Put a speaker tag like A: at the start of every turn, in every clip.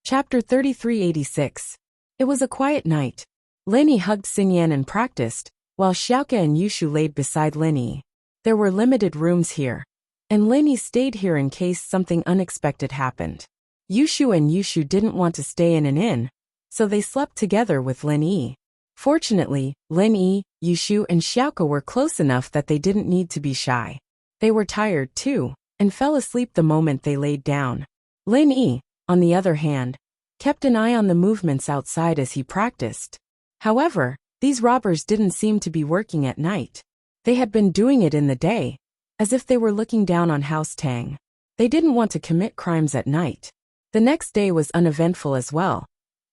A: Chapter 3386. It was a quiet night. Linny hugged Xinyan and practiced, while Xiaoke and Yushu laid beside Linny. There were limited rooms here, and Linny stayed here in case something unexpected happened. Yushu didn't want to stay in an inn, so they slept together with Linny. Fortunately, Linny, Yushu and Xiaoke were close enough that they didn't need to be shy. They were tired too, and fell asleep the moment they laid down. Linny, on the other hand, kept an eye on the movements outside as he practiced. However, these robbers didn't seem to be working at night. They had been doing it in the day, as if they were looking down on House Tang. They didn't want to commit crimes at night. The next day was uneventful as well.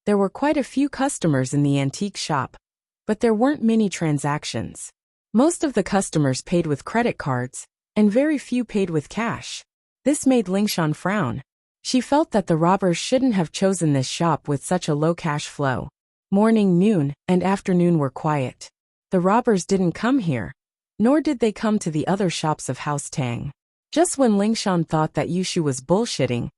A: There were quite a few customers in the antique shop, but there weren't many transactions. Most of the customers paid with credit cards, and very few paid with cash. This made Lingshan frown. She felt that the robbers shouldn't have chosen this shop with such a low cash flow. Morning, noon, and afternoon were quiet. The robbers didn't come here, nor did they come to the other shops of House Tang. Just when Lingshan thought that Yushu was bullshitting,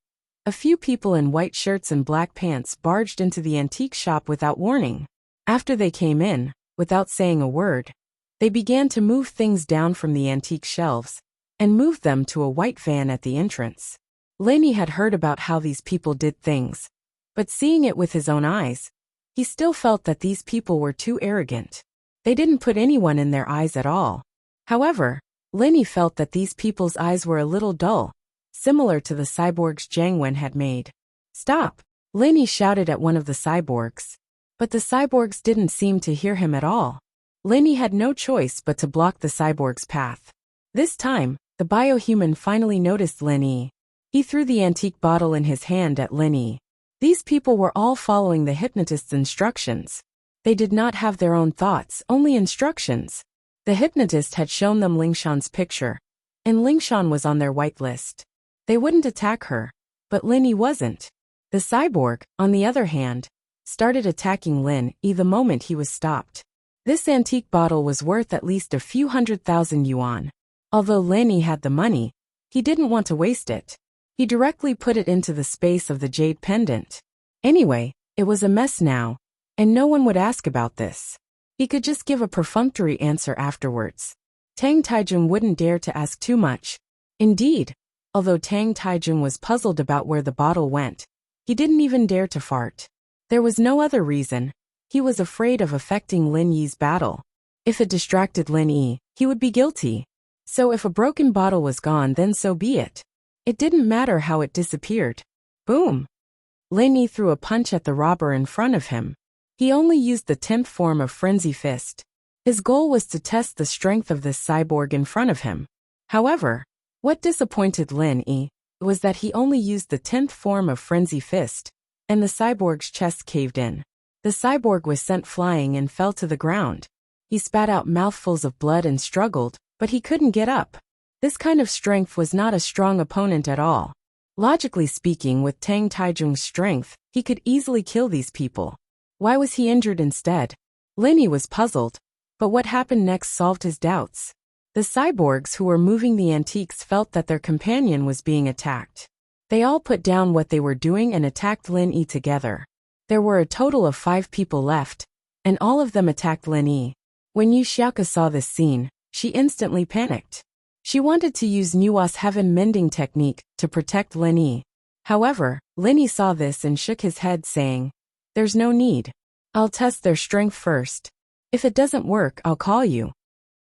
A: a few people in white shirts and black pants barged into the antique shop without warning. After they came in, without saying a word, they began to move things down from the antique shelves and moved them to a white van at the entrance. Linny had heard about how these people did things, but seeing it with his own eyes, he still felt that these people were too arrogant. They didn't put anyone in their eyes at all. However, Linny felt that these people's eyes were a little dull, similar to the cyborgs Jiang Wen had made. "Stop!" Linny shouted at one of the cyborgs. But the cyborgs didn't seem to hear him at all. Linny had no choice but to block the cyborg's path. This time, the biohuman finally noticed Linny. He threw the antique bottle in his hand at Linny. These people were all following the hypnotist's instructions. They did not have their own thoughts, only instructions. The hypnotist had shown them Lingshan's picture, and Lingshan was on their white list. They wouldn't attack her, but Linny wasn't. The cyborg, on the other hand, started attacking Linny the moment he was stopped. This antique bottle was worth at least a few 100,000 yuan. Although Linny had the money, he didn't want to waste it. He directly put it into the space of the jade pendant. Anyway, it was a mess now, and no one would ask about this. He could just give a perfunctory answer afterwards. Tang Taijun wouldn't dare to ask too much. Indeed, although Tang Taijun was puzzled about where the bottle went, he didn't even dare to fart. There was no other reason. He was afraid of affecting Lin Yi's battle. If it distracted Lin Yi, he would be guilty. So if a broken bottle was gone, then so be it. It didn't matter how it disappeared. Boom! Lin Yi threw a punch at the robber in front of him. He only used the 10th form of Frenzy Fist. His goal was to test the strength of this cyborg in front of him. However, what disappointed Lin Yi was that he only used the 10th form of Frenzy Fist, and the cyborg's chest caved in. The cyborg was sent flying and fell to the ground. He spat out mouthfuls of blood and struggled, but he couldn't get up. This kind of strength was not a strong opponent at all. Logically speaking, with Tang Taijun's strength, he could easily kill these people. Why was he injured instead? Linny was puzzled, but what happened next solved his doubts. The cyborgs who were moving the antiques felt that their companion was being attacked. They all put down what they were doing and attacked Lin Yi together. There were a total of 5 people left, and all of them attacked Lin Yi. When Yu Xiaoke saw this scene, she instantly panicked. She wanted to use Nua's heaven mending technique to protect Lin Yi. However, Lin Yi saw this and shook his head saying, "There's no need. I'll test their strength first. If it doesn't work, I'll call you."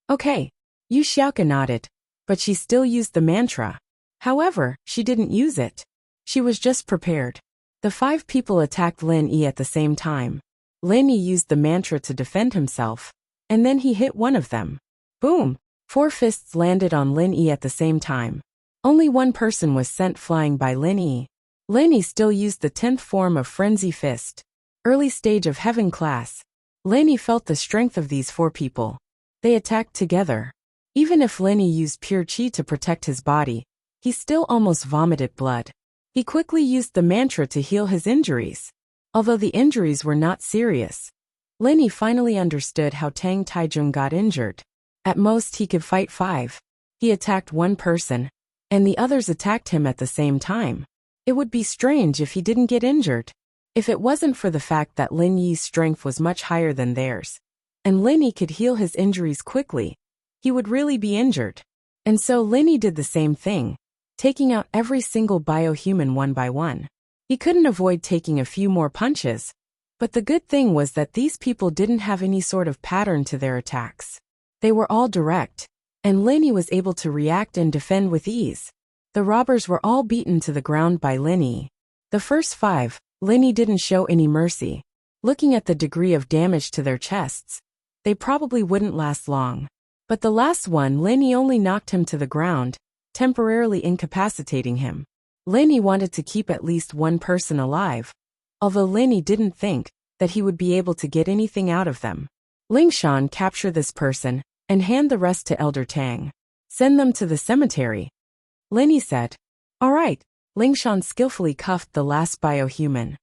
A: Okay. Yu Xiaoke nodded, but she still used the mantra. However, she didn't use it. She was just prepared. The 5 people attacked Lin Yi at the same time. Lin Yi used the mantra to defend himself, and then he hit one of them. Boom! 4 fists landed on Lin Yi at the same time. Only one person was sent flying by Lin Yi. Lin Yi still used the 10th form of Frenzy Fist. Early stage of Heaven class. Lin Yi felt the strength of these 4 people. They attacked together. Even if Lin Yi used pure chi to protect his body, he still almost vomited blood. He quickly used the mantra to heal his injuries. Although the injuries were not serious, Lin Yi finally understood how Tang Taijun got injured. At most he could fight 5. He attacked one person, and the others attacked him at the same time. It would be strange if he didn't get injured. If it wasn't for the fact that Lin Yi's strength was much higher than theirs, and Lin Yi could heal his injuries quickly, he would really be injured. And so Lin Yi did the same thing, taking out every single biohuman one by one. He couldn't avoid taking a few more punches, but the good thing was that these people didn't have any sort of pattern to their attacks. They were all direct, and Lin Yi was able to react and defend with ease. The robbers were all beaten to the ground by Lin Yi. The first 5, Lin Yi didn't show any mercy. Looking at the degree of damage to their chests, they probably wouldn't last long. But the last one, Lin Yi only knocked him to the ground, temporarily incapacitating him. Lin Yi wanted to keep at least one person alive, although Lin Yi didn't think that he would be able to get anything out of them. Lingshan, capture this person, and hand the rest to Elder Tang. Send them to the cemetery. Lin Yi said. All right. Lingshan skillfully cuffed the last biohuman.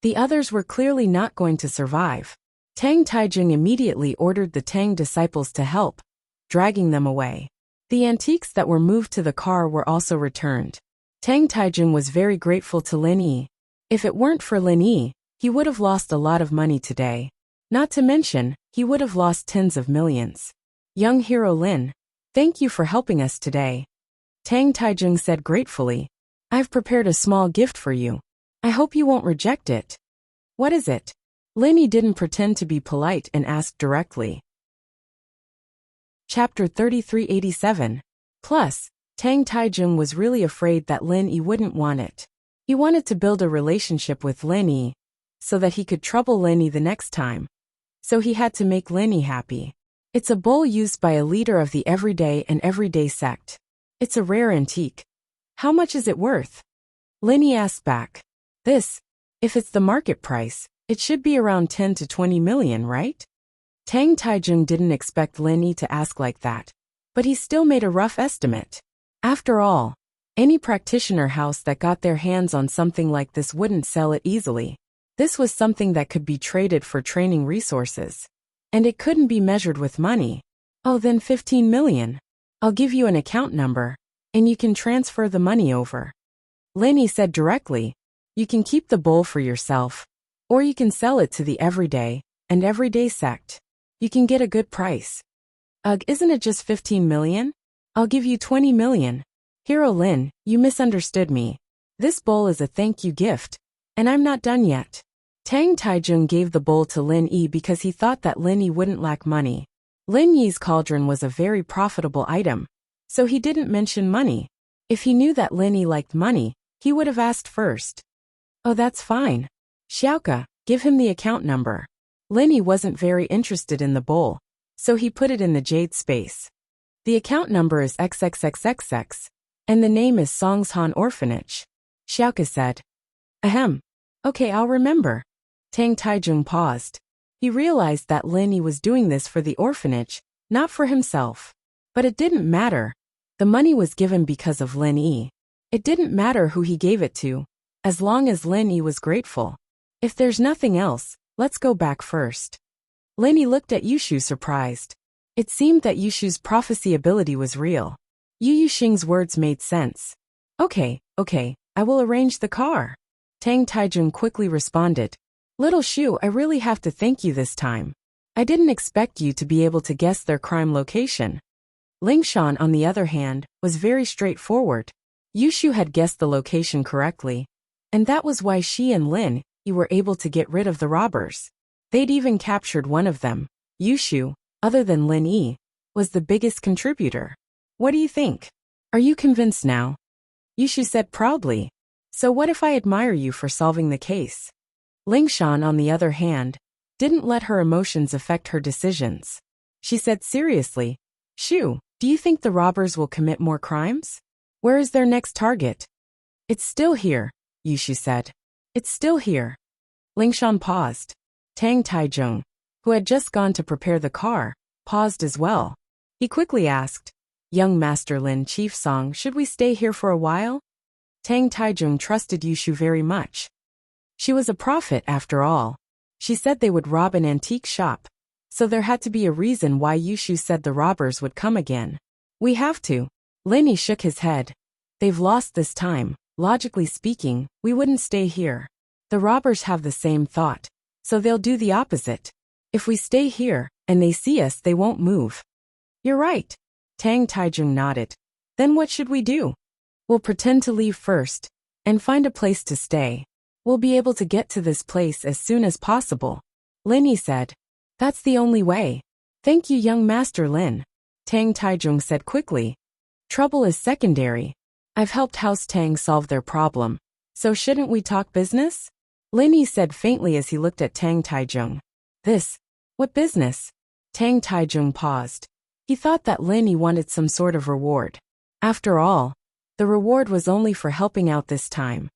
A: The others were clearly not going to survive. Tang Taijing immediately ordered the Tang disciples to help, dragging them away. The antiques that were moved to the car were also returned. Tang Taijing was very grateful to Lin Yi. If it weren't for Lin Yi, he would have lost a lot of money today. Not to mention, he would have lost tens of millions. Young hero Lin, thank you for helping us today. Tang Taijing said gratefully. I've prepared a small gift for you. I hope you won't reject it. What is it? Lin Yi didn't pretend to be polite and asked directly. Chapter 3387. Plus, Tang Taijing was really afraid that Lin Yi wouldn't want it. He wanted to build a relationship with Lin Yi, so that he could trouble Lin Yi the next time. So he had to make Lin Yi happy. It's a bowl used by a leader of the everyday sect. It's a rare antique. How much is it worth? Lin Yi asked back. This, if it's the market price, it should be around 10 to 20 million, right? Tang Taijing didn't expect Lin Yi to ask like that, but he still made a rough estimate. After all, any practitioner house that got their hands on something like this wouldn't sell it easily. This was something that could be traded for training resources. And it couldn't be measured with money. Oh, then 15 million. I'll give you an account number, and you can transfer the money over. Lin Yi said directly. You can keep the bowl for yourself, or you can sell it to the everyday sect. You can get a good price. Ugh, isn't it just 15 million? I'll give you 20 million. Hero Lin, you misunderstood me. This bowl is a thank you gift, and I'm not done yet. Tang Taijing gave the bowl to Lin Yi because he thought that Lin Yi wouldn't lack money. Lin Yi's cauldron was a very profitable item, so he didn't mention money. If he knew that Lin Yi liked money, he would have asked first. Oh, that's fine. Xiaoke, give him the account number. Lin Yi wasn't very interested in the bowl, so he put it in the jade space. The account number is XXXXX, and the name is Songshan Orphanage. Xiaoke said. Ahem. Okay, I'll remember. Tang Taijing paused. He realized that Lin Yi was doing this for the orphanage, not for himself. But it didn't matter. The money was given because of Lin Yi. It didn't matter who he gave it to, as long as Lin Yi was grateful. If there's nothing else, let's go back first. Lin Yi looked at Yushu surprised. It seemed that Yushu's prophecy ability was real. Yu Yuxing's words made sense. Okay, I will arrange the car. Tang Taijing quickly responded. Little Shu, I really have to thank you this time. I didn't expect you to be able to guess their crime location. Lingshan, on the other hand, was very straightforward. Yushu had guessed the location correctly, and that was why she and Lin Yi were able to get rid of the robbers. They'd even captured one of them. Yushu, other than Lin Yi, was the biggest contributor. What do you think? Are you convinced now? Yushu said proudly. So what if I admire you for solving the case? Lingshan, on the other hand, didn't let her emotions affect her decisions. She said seriously, Shu, do you think the robbers will commit more crimes? Where is their next target? It's still here, Yushu said. It's still here. Lingshan paused. Tang Taijing, who had just gone to prepare the car, paused as well. He quickly asked, Young Master Lin Chief Song, should we stay here for a while? Tang Taijing trusted Yushu very much. She was a prophet after all. She said they would rob an antique shop, so there had to be a reason why Yushu said the robbers would come again. We have to. Lin Yi shook his head. They've lost this time. Logically speaking, we wouldn't stay here. The robbers have the same thought, so they'll do the opposite. If we stay here, and they see us, they won't move. You're right. Tang Taijung nodded. Then what should we do? We'll pretend to leave first, and find a place to stay. We'll be able to get to this place as soon as possible. Lin Yi said. That's the only way. Thank you, young Master Lin. Tang Taijung said quickly. Trouble is secondary. I've helped House Tang solve their problem, so shouldn't we talk business? Lin Yi said faintly as he looked at Tang Taijung. What business? Tang Taijung paused. He thought that Lin Yi wanted some sort of reward. After all, the reward was only for helping out this time.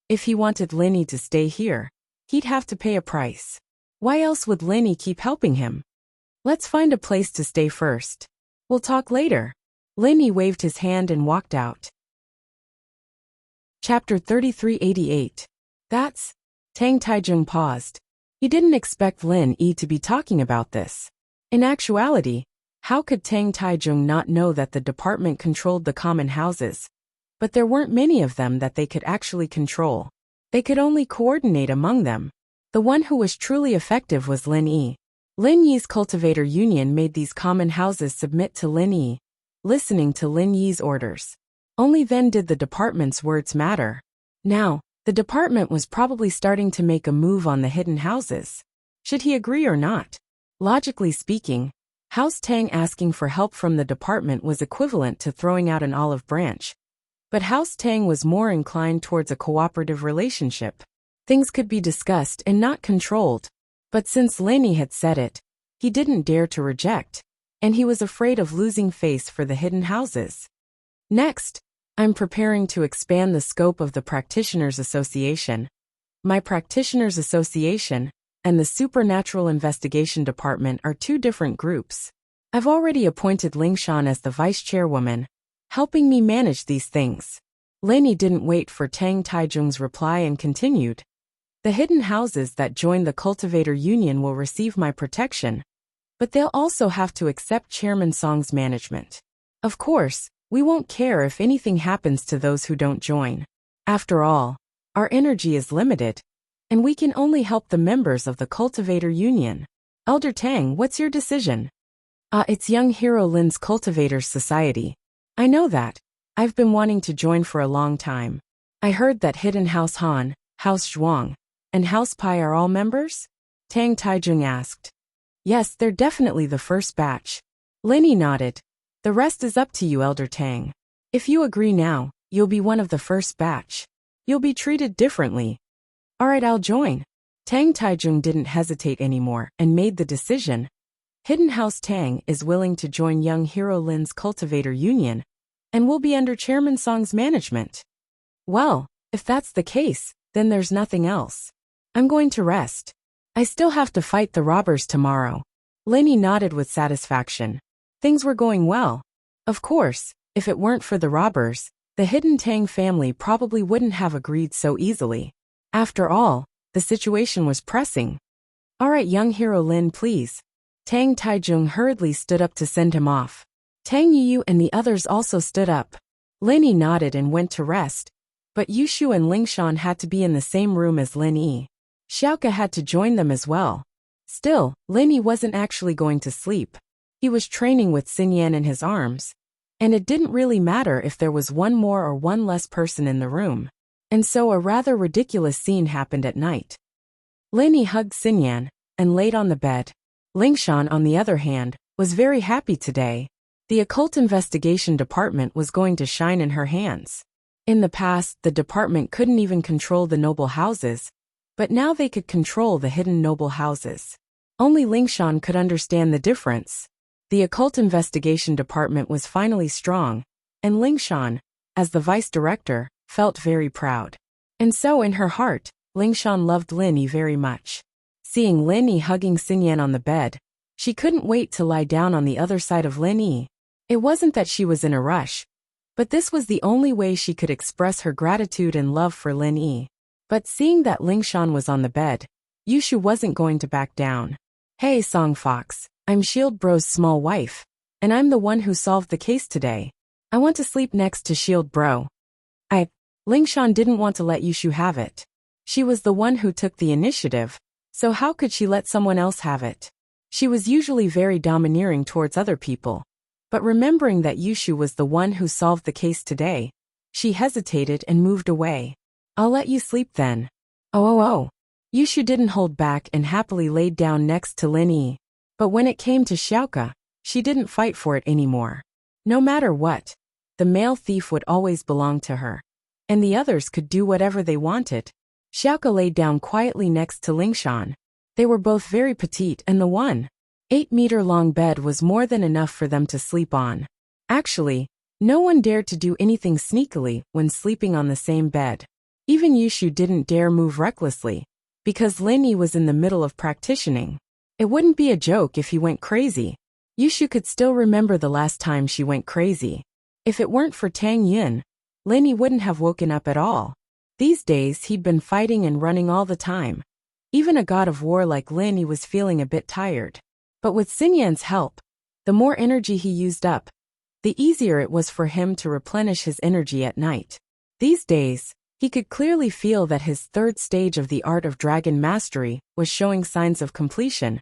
A: If he wanted Lin Yi to stay here, he'd have to pay a price. Why else would Lin Yi keep helping him? Let's find a place to stay first. We'll talk later. Lin Yi waved his hand and walked out. Chapter 3388. That's... Tang Taijung paused. He didn't expect Lin Yi to be talking about this. In actuality, how could Tang Taijung not know that the department controlled the common houses? But there weren't many of them that they could actually control. They could only coordinate among them. The one who was truly effective was Lin Yi. Lin Yi's cultivator union made these common houses submit to Lin Yi, listening to Lin Yi's orders. Only then did the department's words matter. Now, the department was probably starting to make a move on the hidden houses. Should he agree or not? Logically speaking, House Tang asking for help from the department was equivalent to throwing out an olive branch. But House Tang was more inclined towards a cooperative relationship. Things could be discussed and not controlled. But since Lin Yi had said it, he didn't dare to reject, and he was afraid of losing face for the hidden houses. Next, I'm preparing to expand the scope of the Practitioners Association. My Practitioners Association and the Supernatural Investigation Department are two different groups. I've already appointed Lingshan as the vice chairwoman, helping me manage these things. Lin Yi didn't wait for Tang Taijung's reply and continued. The hidden houses that join the Cultivator Union will receive my protection, but they'll also have to accept Chairman Song's management. Of course, we won't care if anything happens to those who don't join. After all, our energy is limited, and we can only help the members of the Cultivator Union. Elder Tang, what's your decision? It's young Hero Lin's Cultivators Society. I know that. I've been wanting to join for a long time. I heard that Hidden House Han, House Zhuang, and House Pai are all members? Tang Taijung asked. Yes, they're definitely the first batch. Lin Yi nodded. The rest is up to you, Elder Tang. If you agree now, you'll be one of the first batch. You'll be treated differently. Alright, I'll join. Tang Taijung didn't hesitate anymore and made the decision. Hidden House Tang is willing to join young Hero Lin's Cultivator Union, and will be under Chairman Song's management. Well, if that's the case, then there's nothing else. I'm going to rest. I still have to fight the robbers tomorrow. Lin Yi nodded with satisfaction. Things were going well. Of course, if it weren't for the robbers, the Hidden Tang family probably wouldn't have agreed so easily. After all, the situation was pressing. Alright, young Hero Lin, please. Tang Taijung hurriedly stood up to send him off. Tang Yu and the others also stood up. Lin Yi nodded and went to rest, but Yushu and Lingshan had to be in the same room as Lin Yi. Xiaoke had to join them as well. Still, Lin Yi wasn't actually going to sleep. He was training with Xinyan in his arms, and it didn't really matter if there was one more or one less person in the room. And so a rather ridiculous scene happened at night. Lin Yi hugged Xinyan and laid on the bed. Lingshan, on the other hand, was very happy today. The Occult Investigation Department was going to shine in her hands. In the past, the department couldn't even control the noble houses, but now they could control the hidden noble houses. Only Lingshan could understand the difference. The Occult Investigation Department was finally strong, and Lingshan, as the vice director, felt very proud. And so in her heart, Lingshan loved Lin Yi very much. Seeing Lin Yi hugging Xinyan on the bed, she couldn't wait to lie down on the other side of Lin Yi. It wasn't that she was in a rush, but this was the only way she could express her gratitude and love for Lin Yi. But seeing that Lingshan was on the bed, Yushu wasn't going to back down. Hey Song Fox, I'm Shield Bro's small wife, and I'm the one who solved the case today. I want to sleep next to Shield Bro. Lingshan didn't want to let Yushu have it. She was the one who took the initiative, so how could she let someone else have it? She was usually very domineering towards other people. But remembering that Yushu was the one who solved the case today, she hesitated and moved away. I'll let you sleep then. Oh. Yushu didn't hold back and happily laid down next to Lin Yi. But when it came to Xiaoke, she didn't fight for it anymore. No matter what, the male thief would always belong to her. And the others could do whatever they wanted. Xiaoke laid down quietly next to Lingshan. They were both very petite and the 1.8-meter-long bed was more than enough for them to sleep on. Actually, no one dared to do anything sneakily when sleeping on the same bed. Even Yushu didn't dare move recklessly, because Lin Yi was in the middle of practicing. It wouldn't be a joke if he went crazy. Yushu could still remember the last time she went crazy. If it weren't for Tang Yun, Lin Yi wouldn't have woken up at all. These days he'd been fighting and running all the time. Even a god of war like Lin Yi was feeling a bit tired. But with Xinyan's help, the more energy he used up, the easier it was for him to replenish his energy at night. These days, he could clearly feel that his third stage of the art of dragon mastery was showing signs of completion,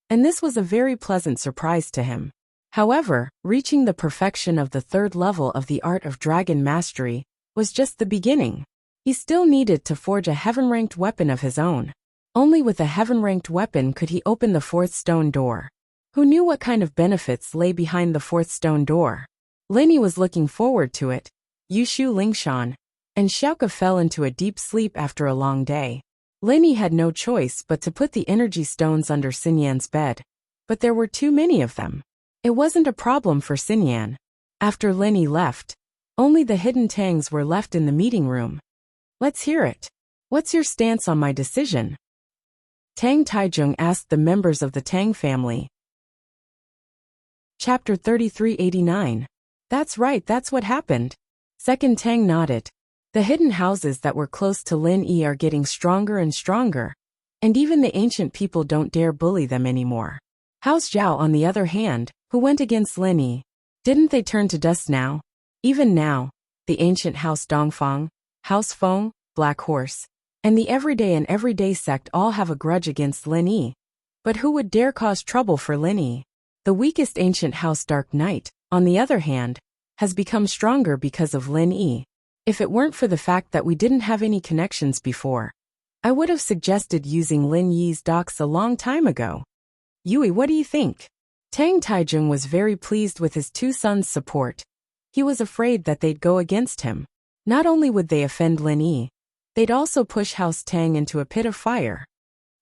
A: and this was a very pleasant surprise to him. However, reaching the perfection of the third level of the art of dragon mastery was just the beginning. He still needed to forge a heaven-ranked weapon of his own. Only with a heaven-ranked weapon could he open the fourth stone door. Who knew what kind of benefits lay behind the fourth stone door? Lin Yi was looking forward to it. Yushu, Lingshan, and Xiaoke fell into a deep sleep after a long day. Lin Yi had no choice but to put the energy stones under Xinyan's bed. But there were too many of them. It wasn't a problem for Xinyan. After Lin Yi left, only the hidden Tangs were left in the meeting room. Let's hear it. What's your stance on my decision? Tang Taizhong asked the members of the Tang family. Chapter 3389. That's right, that's what happened. Second Tang nodded. The hidden houses that were close to Lin Yi are getting stronger and stronger, and even the ancient people don't dare bully them anymore. House Zhao, on the other hand, who went against Lin Yi, didn't they turn to dust now? Even now, the ancient House Dongfang, House Feng, Black Horse, and the everyday sect all have a grudge against Lin Yi. But who would dare cause trouble for Lin Yi? The weakest ancient House Dark Knight, on the other hand, has become stronger because of Lin Yi. If it weren't for the fact that we didn't have any connections before, I would have suggested using Lin Yi's docs a long time ago. Yui, what do you think? Tang Taizhong was very pleased with his two sons' support. He was afraid that they'd go against him. Not only would they offend Lin Yi, they'd also push House Tang into a pit of fire.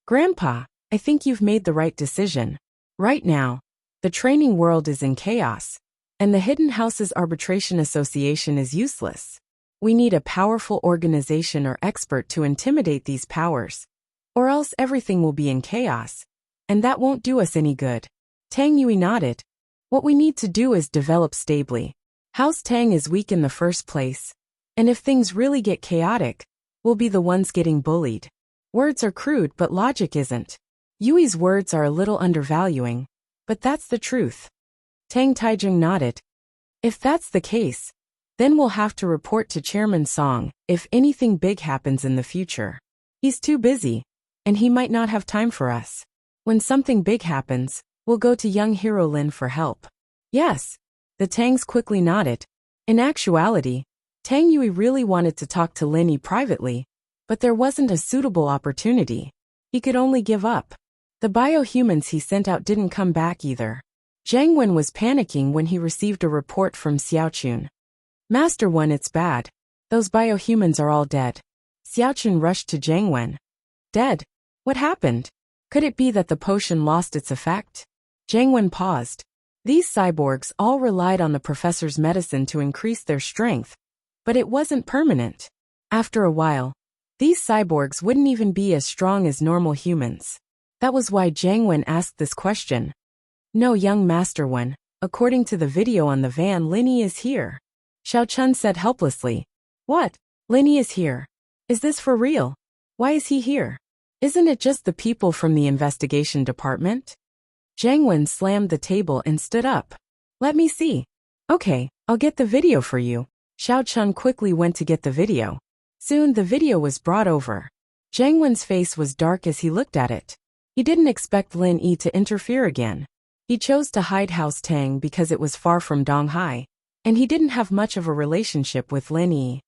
A: Grandpa, I think you've made the right decision. Right now, the training world is in chaos, and the Hidden Houses Arbitration Association is useless. We need a powerful organization or expert to intimidate these powers, or else everything will be in chaos, and that won't do us any good. Tang Yui nodded. What we need to do is develop stably. House Tang is weak in the first place, and if things really get chaotic, we'll be the ones getting bullied. Words are crude, but logic isn't. Yui's words are a little undervaluing, but that's the truth. Tang Taizhong nodded. If that's the case, then we'll have to report to Chairman Song if anything big happens in the future. He's too busy, and he might not have time for us. When something big happens, we'll go to young hero Lin for help. Yes. The Tangs quickly nodded. In actuality, Tang Yui really wanted to talk to Lin Yi privately, but there wasn't a suitable opportunity. He could only give up. The biohumans he sent out didn't come back either. Zhang Wen was panicking when he received a report from Xiaochun. Master One, it's bad. Those biohumans are all dead. Xiaochun rushed to Zhang Wen. Dead? What happened? Could it be that the potion lost its effect? Zhang Wen paused. These cyborgs all relied on the professor's medicine to increase their strength, but it wasn't permanent. After a while, these cyborgs wouldn't even be as strong as normal humans. That was why Zhang Wen asked this question. No, young Master One, according to the video on the van, Lin Yi is here. Xiao Chun said helplessly. What? Lin Yi is here. Is this for real? Why is he here? Isn't it just the people from the investigation department? Zhang Wen slammed the table and stood up. Let me see. Okay, I'll get the video for you. Xiao Chun quickly went to get the video. Soon the video was brought over. Jiang Wen's face was dark as he looked at it. He didn't expect Lin Yi to interfere again. He chose to hide House Tang because it was far from Donghai, and he didn't have much of a relationship with Lin Yi.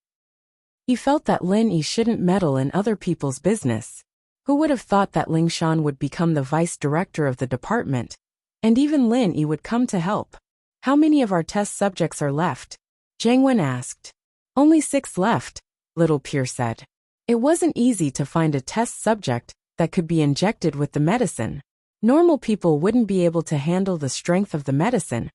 A: He felt that Lin Yi shouldn't meddle in other people's business. Who would have thought that Ling Shan would become the vice director of the department, and even Lin Yi would come to help? How many of our test subjects are left? Jiang Wen asked. Only 6 left, Little Pierre said. It wasn't easy to find a test subject that could be injected with the medicine. Normal people wouldn't be able to handle the strength of the medicine,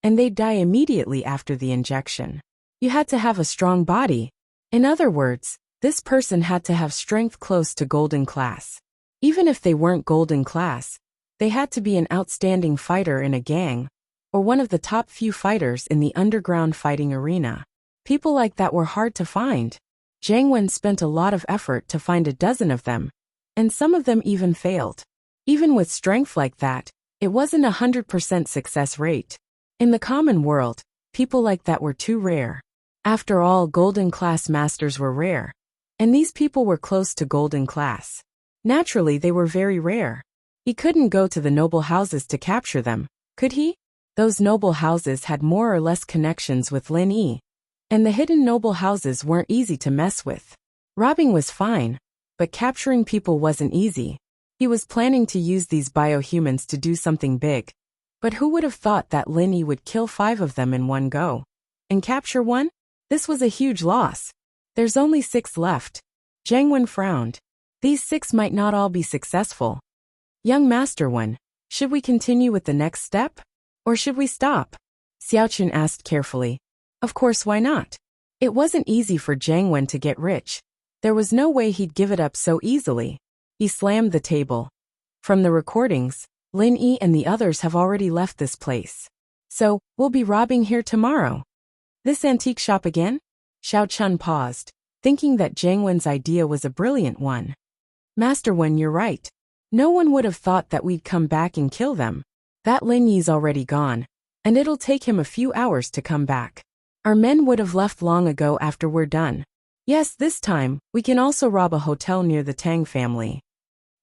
A: and they'd die immediately after the injection. You had to have a strong body. In other words, this person had to have strength close to golden class. Even if they weren't golden class, they had to be an outstanding fighter in a gang, or one of the top few fighters in the underground fighting arena. People like that were hard to find. Jiang Wen spent a lot of effort to find a dozen of them, and some of them even failed. Even with strength like that, it wasn't 100% success rate. In the common world, people like that were too rare. After all, golden class masters were rare, and these people were close to golden class. Naturally, they were very rare. He couldn't go to the noble houses to capture them, could he? Those noble houses had more or less connections with Lin Yi, and the hidden noble houses weren't easy to mess with. Robbing was fine, but capturing people wasn't easy. He was planning to use these biohumans to do something big, but who would have thought that Lin Yi would kill 5 of them in one go? And capture 1? This was a huge loss. There's only 6 left. Jiang Wen frowned. These 6 might not all be successful. Young Master Wen, should we continue with the next step? Or should we stop? Xiaochun asked carefully. Of course, why not? It wasn't easy for Jiang Wen to get rich. There was no way he'd give it up so easily. He slammed the table. From the recordings, Lin Yi and the others have already left this place. So, we'll be robbing here tomorrow. This antique shop again? Xiaochun paused, thinking that Jiang Wen's idea was a brilliant one. Master Wen, you're right. No one would have thought that we'd come back and kill them. That Lin Yi's already gone, and it'll take him a few hours to come back. Our men would have left long ago after we're done. Yes, this time, we can also rob a hotel near the Tang family.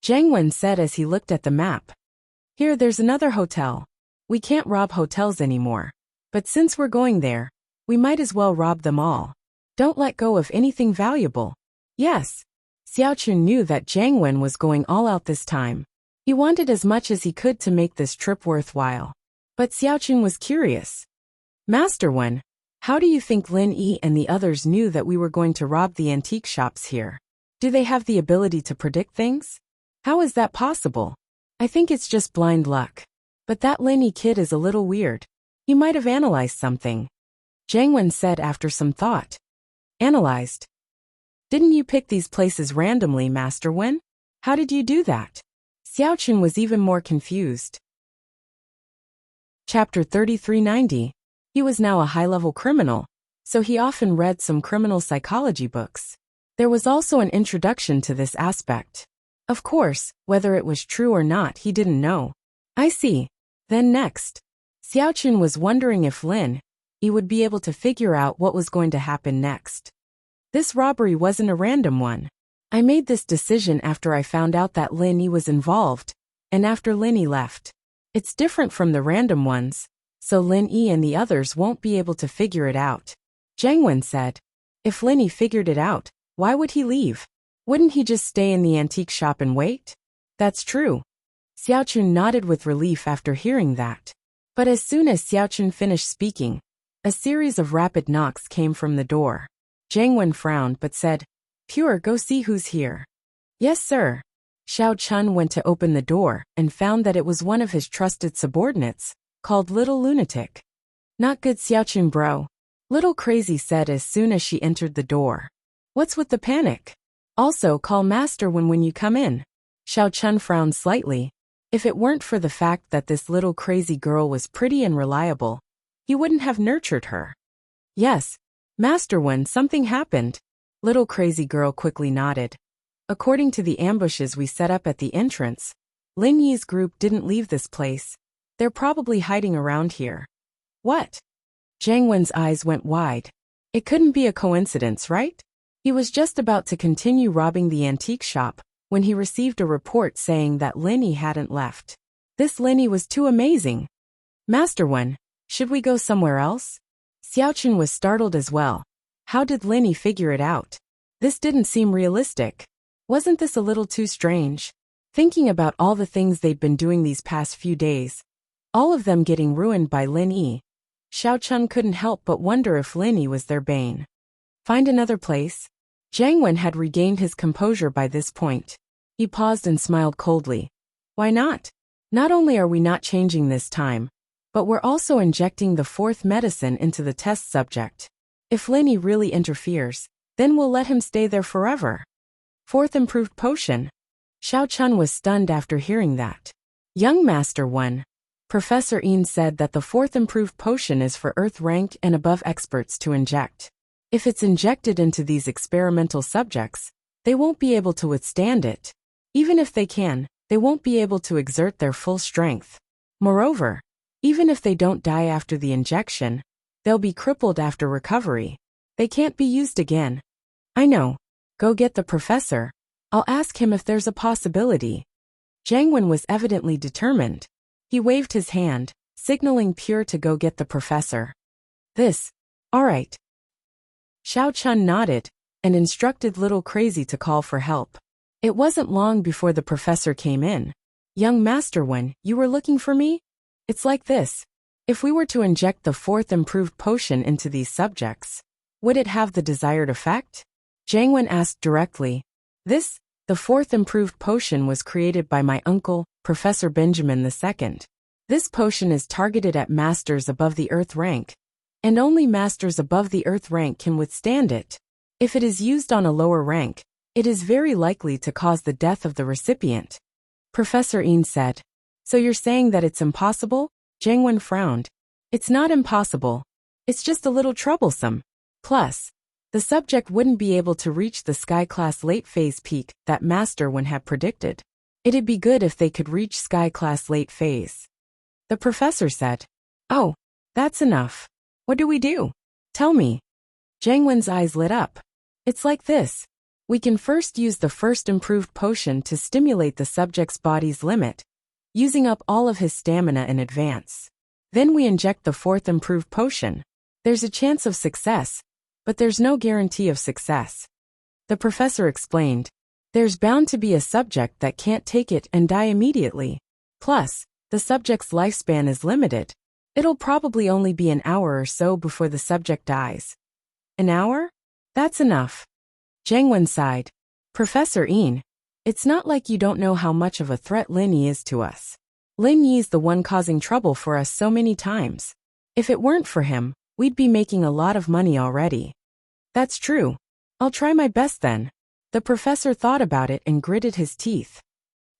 A: Jiang Wen said as he looked at the map. Here, there's another hotel. We can't rob hotels anymore. But since we're going there, we might as well rob them all. Don't let go of anything valuable. Yes. Xiaochun knew that Jiang Wen was going all out this time. He wanted as much as he could to make this trip worthwhile. But Xiaochun was curious. Master Wen, how do you think Lin Yi and the others knew that we were going to rob the antique shops here? Do they have the ability to predict things? How is that possible? I think it's just blind luck. But that Lin Yi kid is a little weird. He might have analyzed something. Jiang Wen said after some thought. Analyzed? Didn't you pick these places randomly, Master Wen? How did you do that? Xiaochun was even more confused. Chapter 3390. He was now a high-level criminal, so he often read some criminal psychology books. There was also an introduction to this aspect. Of course, whether it was true or not, he didn't know. I see. Then next. Xiaochun was wondering if Lin Yi would be able to figure out what was going to happen next. This robbery wasn't a random one. I made this decision after I found out that Lin Yi was involved, and after Lin Yi left. It's different from the random ones, so Lin Yi and the others won't be able to figure it out. Jiang Wen said. If Lin Yi figured it out, why would he leave? Wouldn't he just stay in the antique shop and wait? That's true. Xiaochun nodded with relief after hearing that. But as soon as Xiaochun finished speaking, a series of rapid knocks came from the door. Jiang Wen frowned but said, Pure, go see who's here. Yes, sir. Xiaochun went to open the door and found that it was one of his trusted subordinates, called Little Lunatic. Not good, Xiaochun bro. Little Crazy said as soon as she entered the door. What's with the panic? Also call Master when you come in. Xiaochun frowned slightly. If it weren't for the fact that this little crazy girl was pretty and reliable, he wouldn't have nurtured her. Yes, Master Wen, something happened. Little crazy girl quickly nodded. According to the ambushes we set up at the entrance, Lin Yi's group didn't leave this place. They're probably hiding around here. What? Jiang Wen's eyes went wide. It couldn't be a coincidence, right? He was just about to continue robbing the antique shop when he received a report saying that Linny hadn't left. This Linny was too amazing. Master Wen, should we go somewhere else? Xiaochen was startled as well. How did Linny figure it out? This didn't seem realistic. Wasn't this a little too strange? Thinking about all the things they'd been doing these past few days, all of them getting ruined by Lin Yi, Xiaochen couldn't help but wonder if Lin Yi was their bane. Find another place? Jiang Wen had regained his composure by this point. He paused and smiled coldly. Why not? Not only are we not changing this time, but we're also injecting the fourth medicine into the test subject. If Lin Yi really interferes, then we'll let him stay there forever. Fourth improved potion. Xiaochen was stunned after hearing that. Young Master Wen, Professor Yin said that the fourth improved potion is for Earth rank and above experts to inject. If it's injected into these experimental subjects, they won't be able to withstand it. Even if they can, they won't be able to exert their full strength. Moreover, even if they don't die after the injection, they'll be crippled after recovery. They can't be used again. I know. Go get the professor. I'll ask him if there's a possibility. Jiang Wen was evidently determined. He waved his hand, signaling Pure to go get the professor. All right. Xiaochen nodded and instructed Little Crazy to call for help. It wasn't long before the professor came in. Young Master Wen, you were looking for me? It's like this. If we were to inject the fourth improved potion into these subjects, would it have the desired effect? Jiang Wen asked directly. The fourth improved potion was created by my uncle, Professor Benjamin II. This potion is targeted at masters above the Earth rank, and only masters above the Earth rank can withstand it. If it is used on a lower rank, it is very likely to cause the death of the recipient. Professor Yin said. So you're saying that it's impossible? Jiang Wen frowned. It's not impossible. It's just a little troublesome. Plus, the subject wouldn't be able to reach the Sky-class late-phase peak that Master Wen had predicted. It'd be good if they could reach Sky-class late phase. The professor said. Oh, that's enough. What do we do? Tell me. Jiang Wen's eyes lit up. It's like this. We can first use the first improved potion to stimulate the subject's body's limit, using up all of his stamina in advance. Then we inject the fourth improved potion. There's a chance of success, but there's no guarantee of success. The professor explained. There's bound to be a subject that can't take it and die immediately. Plus, the subject's lifespan is limited. It'll probably only be an hour or so before the subject dies. An hour? That's enough. Jiang Wen sighed. Professor Yin, it's not like you don't know how much of a threat Lin Yi is to us. Lin Yi's the one causing trouble for us so many times. If it weren't for him, we'd be making a lot of money already. That's true. I'll try my best then. The professor thought about it and gritted his teeth.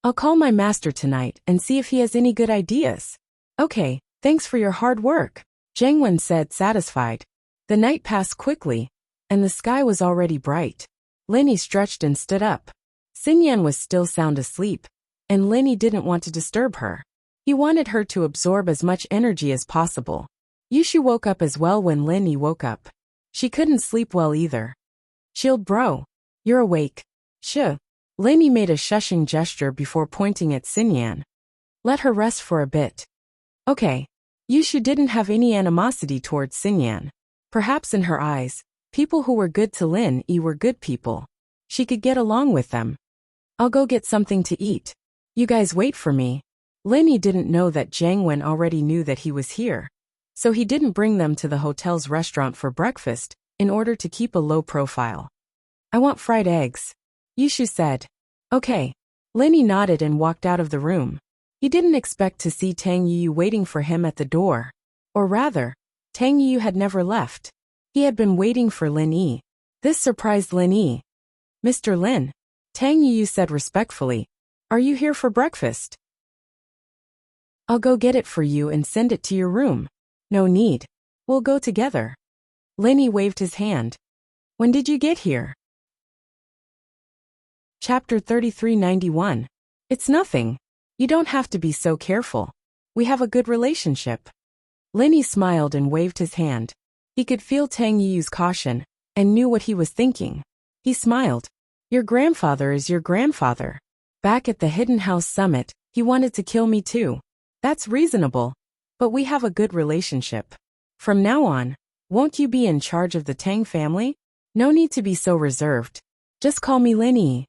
A: I'll call my master tonight and see if he has any good ideas. Okay, thanks for your hard work, Jiang Wen said, satisfied. The night passed quickly, and the sky was already bright. Lin Yi stretched and stood up. Xinyan was still sound asleep, and Lin Yi didn't want to disturb her. He wanted her to absorb as much energy as possible. Yushu woke up as well when Lin Yi woke up. She couldn't sleep well either. Shield bro, you're awake. Lin Yi made a shushing gesture before pointing at Xinyan. Let her rest for a bit. Okay. Yushu didn't have any animosity towards Xinyan. Perhaps in her eyes, people who were good to Lin Yi were good people. She could get along with them. I'll go get something to eat. You guys wait for me. Lin Yi didn't know that Jiang Wen already knew that he was here, so he didn't bring them to the hotel's restaurant for breakfast in order to keep a low profile. I want fried eggs, Yushu said. Okay. Lin Yi nodded and walked out of the room. He didn't expect to see Tang Yu waiting for him at the door. Or rather, Tang Yu had never left. He had been waiting for Lin Yi. This surprised Lin Yi. Mr. Lin, Tang Yu said respectfully, are you here for breakfast? I'll go get it for you and send it to your room. No need. We'll go together. Lin Yi waved his hand. When did you get here? Chapter 3391. It's nothing. You don't have to be so careful. We have a good relationship. Lin Yi smiled and waved his hand. He could feel Tang Yu's caution and knew what he was thinking. He smiled. Your grandfather is your grandfather. Back at the Hidden House Summit, he wanted to kill me too. That's reasonable. But we have a good relationship. From now on, won't you be in charge of the Tang family? No need to be so reserved. Just call me Lin Yi.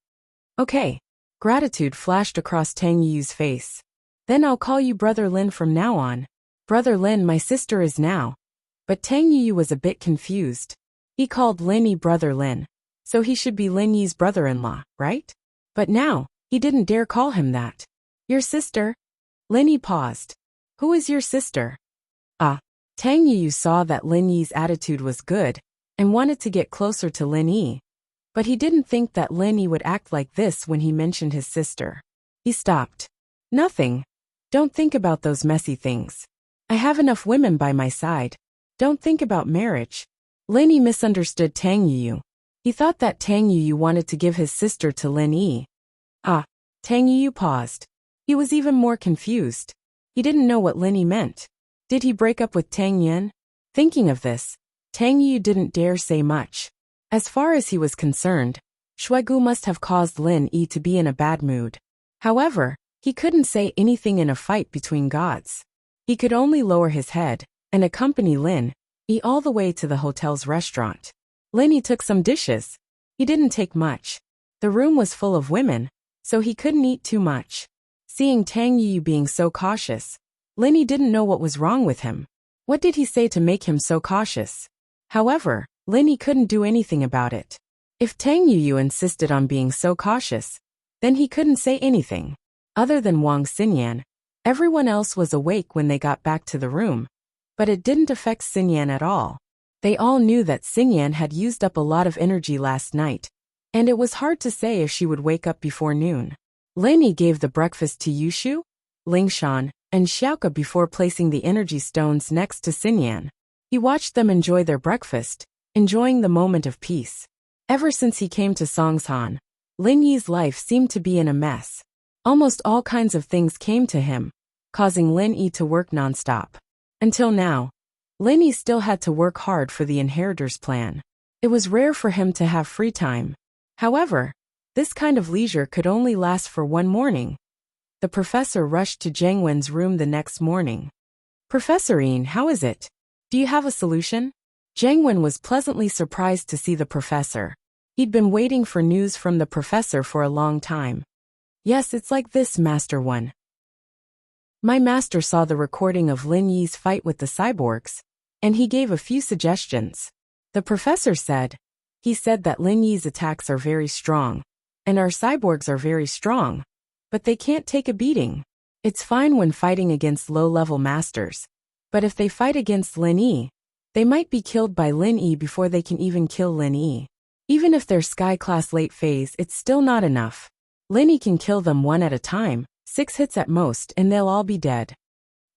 A: Okay. Gratitude flashed across Tang Yu's face. Then I'll call you Brother Lin from now on. Brother Lin, my sister is now. But Tang Yu was a bit confused. He called Lin Yi Brother Lin, so he should be Lin Yi's brother-in-law, right? But now, he didn't dare call him that. Your sister? Lin Yi paused. Who is your sister? Ah. Tang Yu saw that Lin Yi's attitude was good and wanted to get closer to Lin Yi. But he didn't think that Lin Yi would act like this when he mentioned his sister. He stopped. Nothing. Don't think about those messy things. I have enough women by my side. Don't think about marriage. Lin Yi misunderstood Tang Yu. He thought that Tang Yu wanted to give his sister to Lin Yi. Ah. Tang Yu paused. He was even more confused. He didn't know what Lin Yi meant. Did he break up with Tang Yin? Thinking of this, Tang Yu didn't dare say much. As far as he was concerned, Shuigu must have caused Lin Yi to be in a bad mood. However, he couldn't say anything in a fight between gods. He could only lower his head and accompany Lin Yi all the way to the hotel's restaurant. Lin Yi took some dishes. He didn't take much. The room was full of women, so he couldn't eat too much. Seeing Tang Yu being so cautious, Lin Yi didn't know what was wrong with him. What did he say to make him so cautious? However, Lin Yi couldn't do anything about it. If Tang Yu insisted on being so cautious, then he couldn't say anything. Other than Wang Xinyan, everyone else was awake when they got back to the room. But it didn't affect Xinyan at all. They all knew that Xinyan had used up a lot of energy last night, and it was hard to say if she would wake up before noon. Lin Yi gave the breakfast to Yushu, Lingshan, and Xiaoke before placing the energy stones next to Xinyan. He watched them enjoy their breakfast, enjoying the moment of peace. Ever since he came to Songshan, Lin Yi's life seemed to be in a mess. Almost all kinds of things came to him, causing Lin Yi to work nonstop. Until now, Lin Yi still had to work hard for the inheritors plan. It was rare for him to have free time. However, this kind of leisure could only last for one morning. The professor rushed to Zhang Wen's room the next morning. Professor Yin, how is it? Do you have a solution? Zhang Wen was pleasantly surprised to see the professor. He'd been waiting for news from the professor for a long time. Yes, it's like this, Master One. My master saw the recording of Lin Yi's fight with the cyborgs, and he gave a few suggestions. The professor said, he said that Lin Yi's attacks are very strong, and our cyborgs are very strong, but they can't take a beating. It's fine when fighting against low-level masters, but if they fight against Lin Yi, they might be killed by Lin Yi before they can even kill Lin Yi. Even if they're Sky-class late phase, it's still not enough. Lin Yi can kill them one at a time, 6 hits at most, and they'll all be dead.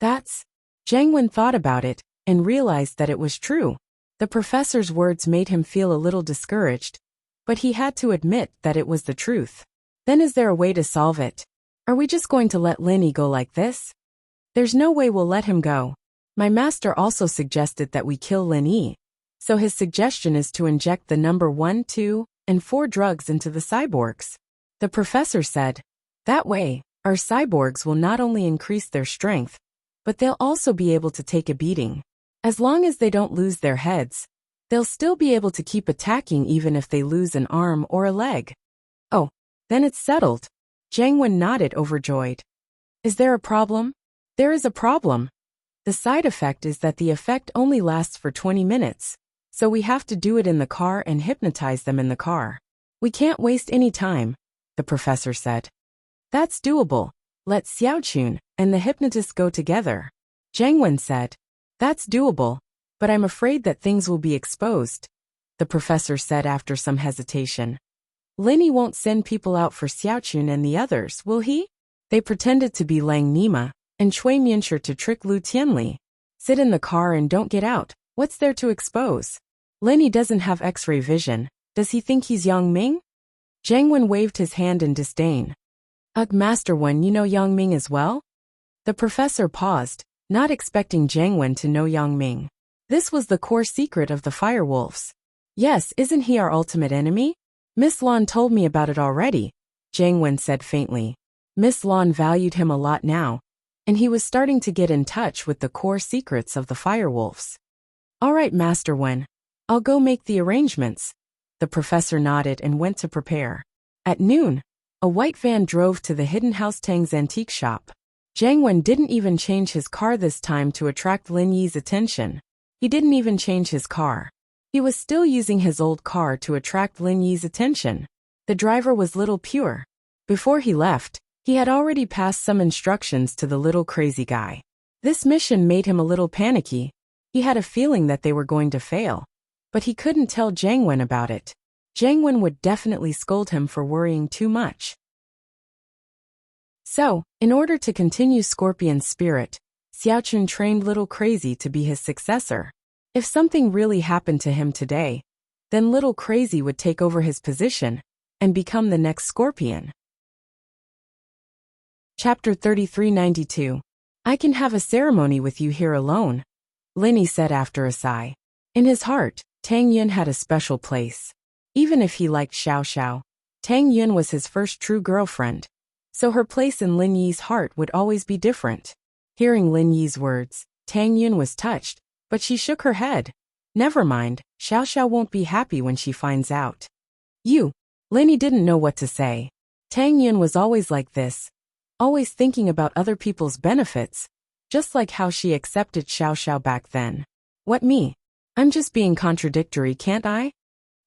A: That's... Zhang Wen thought about it, and realized that it was true. The professor's words made him feel a little discouraged, but he had to admit that it was the truth. Then is there a way to solve it? Are we just going to let Lin Yi go like this? There's no way we'll let him go. My master also suggested that we kill Lin Yi, so his suggestion is to inject the number 1, 2, and 4 drugs into the cyborgs. The professor said, that way, our cyborgs will not only increase their strength, but they'll also be able to take a beating. As long as they don't lose their heads, they'll still be able to keep attacking even if they lose an arm or a leg. Oh, then it's settled. Zhang Wen nodded overjoyed. Is there a problem? There is a problem. The side effect is that the effect only lasts for 20 minutes, so we have to do it in the car and hypnotize them in the car. We can't waste any time, the professor said. That's doable. Let Xiaochun and the hypnotist go together. Zhang Wen said. That's doable, but I'm afraid that things will be exposed, the professor said after some hesitation. Lin Yi won't send people out for Xiaochun and the others, will he? They pretended to be Lang Nima and Cui Mianshi to trick Lu Tianli. Sit in the car and don't get out. What's there to expose? Lin Yi doesn't have X-ray vision. Does he think he's Yang Ming? Zhang Wen waved his hand in disdain. Ugh, Master Wen, you know Yang Ming as well? The professor paused, not expecting Zhang Wen to know Yang Ming. This was the core secret of the Firewolves. Yes, isn't he our ultimate enemy? Miss Lon told me about it already, Jiang Wen said faintly. Miss Lon valued him a lot now, and he was starting to get in touch with the core secrets of the firewolves. All right, Master Wen. I'll go make the arrangements. The professor nodded and went to prepare. At noon, a white van drove to the Hidden House Tang's antique shop. Jiang Wen didn't even change his car this time to attract Lin Yi's attention. He didn't even change his car. He was still using his old car to attract Lin Yi's attention. The driver was Little Pure. Before he left, he had already passed some instructions to the little crazy guy. This mission made him a little panicky. He had a feeling that they were going to fail. But he couldn't tell Jiang Wen about it. Jiang Wen would definitely scold him for worrying too much. So, in order to continue Scorpion's spirit, Xiaochun trained Little Crazy to be his successor. If something really happened to him today, then Little Crazy would take over his position and become the next Scorpion. Chapter 3392. I can have a ceremony with you here alone, Linny said after a sigh. In his heart, Tang Yun had a special place. Even if he liked Xiao Xiao, Tang Yun was his first true girlfriend, so her place in Lin Yi's heart would always be different. Hearing Lin Yi's words, Tang Yun was touched, but she shook her head. Never mind, Xiao Xiao won't be happy when she finds out. Linny didn't know what to say. Tang Yun was always like this, always thinking about other people's benefits, just like how she accepted Xiao Xiao back then. What me? I'm just being contradictory, can't I?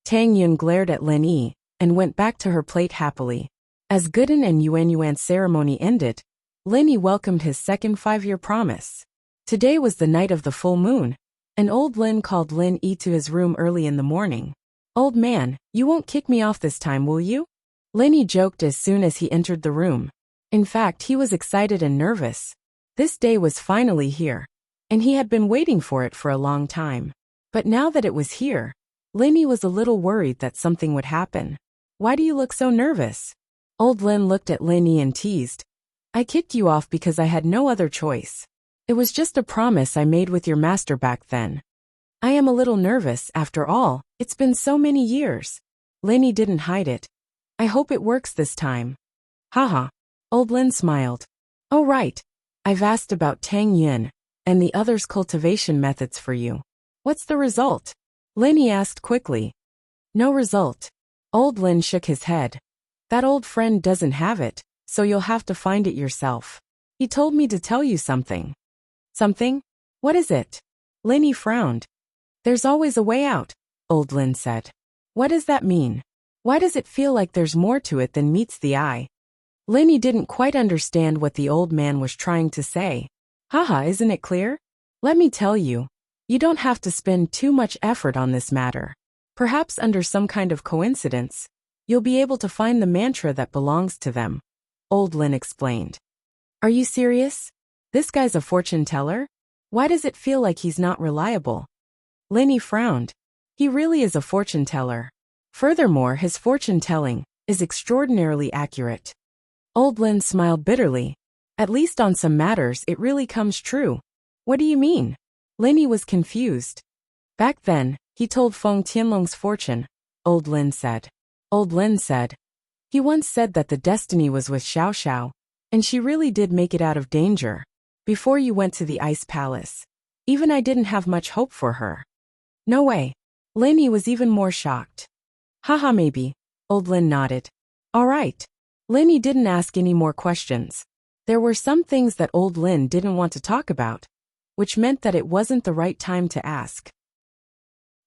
A: Tang Yun glared at Lin Yi and went back to her plate happily. As Gooden and Yuan's ceremony ended, Lin Yi welcomed his second 5-year promise. Today was the night of the full moon, and old Lin called Lin Yi to his room early in the morning. Old man, you won't kick me off this time, will you? Lin Yi joked as soon as he entered the room. In fact, he was excited and nervous. This day was finally here, and he had been waiting for it for a long time. But now that it was here, Lin Yi was a little worried that something would happen. Why do you look so nervous? Old Lin looked at Lin Yi and teased. I kicked you off because I had no other choice. It was just a promise I made with your master back then. I am a little nervous, after all, it's been so many years. Lin Yi didn't hide it. I hope it works this time. Haha. Old Lin smiled. Oh right. I've asked about Tang Yun and the others' cultivation methods for you. What's the result? Lin Yi asked quickly. No result. Old Lin shook his head. That old friend doesn't have it, so you'll have to find it yourself. He told me to tell you something. Something? What is it? Lin Yi frowned. There's always a way out, Old Lin said. What does that mean? Why does it feel like there's more to it than meets the eye? Lin Yi didn't quite understand what the old man was trying to say. Haha, isn't it clear? Let me tell you. You don't have to spend too much effort on this matter. Perhaps under some kind of coincidence, you'll be able to find the mantra that belongs to them, Old Lin explained. Are you serious? This guy's a fortune teller? Why does it feel like he's not reliable? Lin Yi frowned. He really is a fortune teller. Furthermore, his fortune telling is extraordinarily accurate. Old Lin smiled bitterly. At least on some matters it really comes true. What do you mean? Lin Yi was confused. Back then, he told Feng Tianlong's fortune, Old Lin said. Old Lin said. He once said that the destiny was with Xiao Xiao, and she really did make it out of danger. Before you went to the Ice Palace. Even I didn't have much hope for her. No way. Lin Yi was even more shocked. Haha, maybe. Old Lin nodded. All right. Lin Yi didn't ask any more questions. There were some things that Old Lin didn't want to talk about, which meant that it wasn't the right time to ask.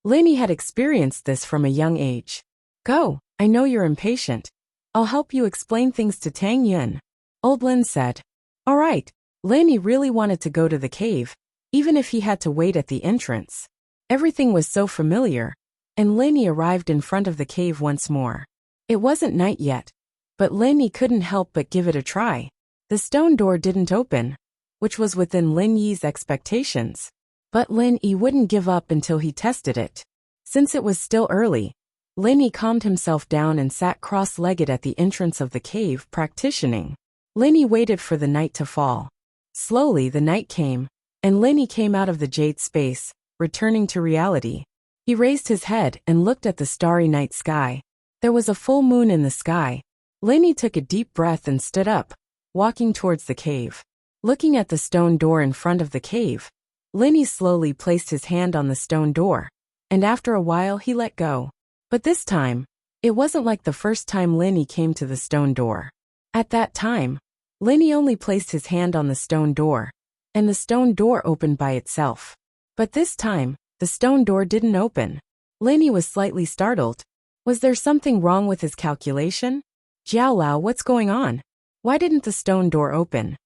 A: Lin Yi had experienced this from a young age. Go, I know you're impatient. I'll help you explain things to Tang Yun, Old Lin said. All right. Lin Yi really wanted to go to the cave, even if he had to wait at the entrance. Everything was so familiar, and Lin Yi arrived in front of the cave once more. It wasn't night yet, but Lin Yi couldn't help but give it a try. The stone door didn't open, which was within Lin Yi's expectations. But Lin Yi wouldn't give up until he tested it. Since it was still early, Lin Yi calmed himself down and sat cross-legged at the entrance of the cave, practicing. Lin Yi waited for the night to fall. Slowly the night came, and Lin Yi came out of the jade space, returning to reality. He raised his head and looked at the starry night sky. There was a full moon in the sky. Lenny took a deep breath and stood up, walking towards the cave. Looking at the stone door in front of the cave, Lenny slowly placed his hand on the stone door, and after a while he let go. But this time, it wasn't like the first time Lenny came to the stone door. At that time, Lenny only placed his hand on the stone door, and the stone door opened by itself. But this time, the stone door didn't open. Lenny was slightly startled. Was there something wrong with his calculation? Jiao Lao, what's going on? Why didn't the stone door open?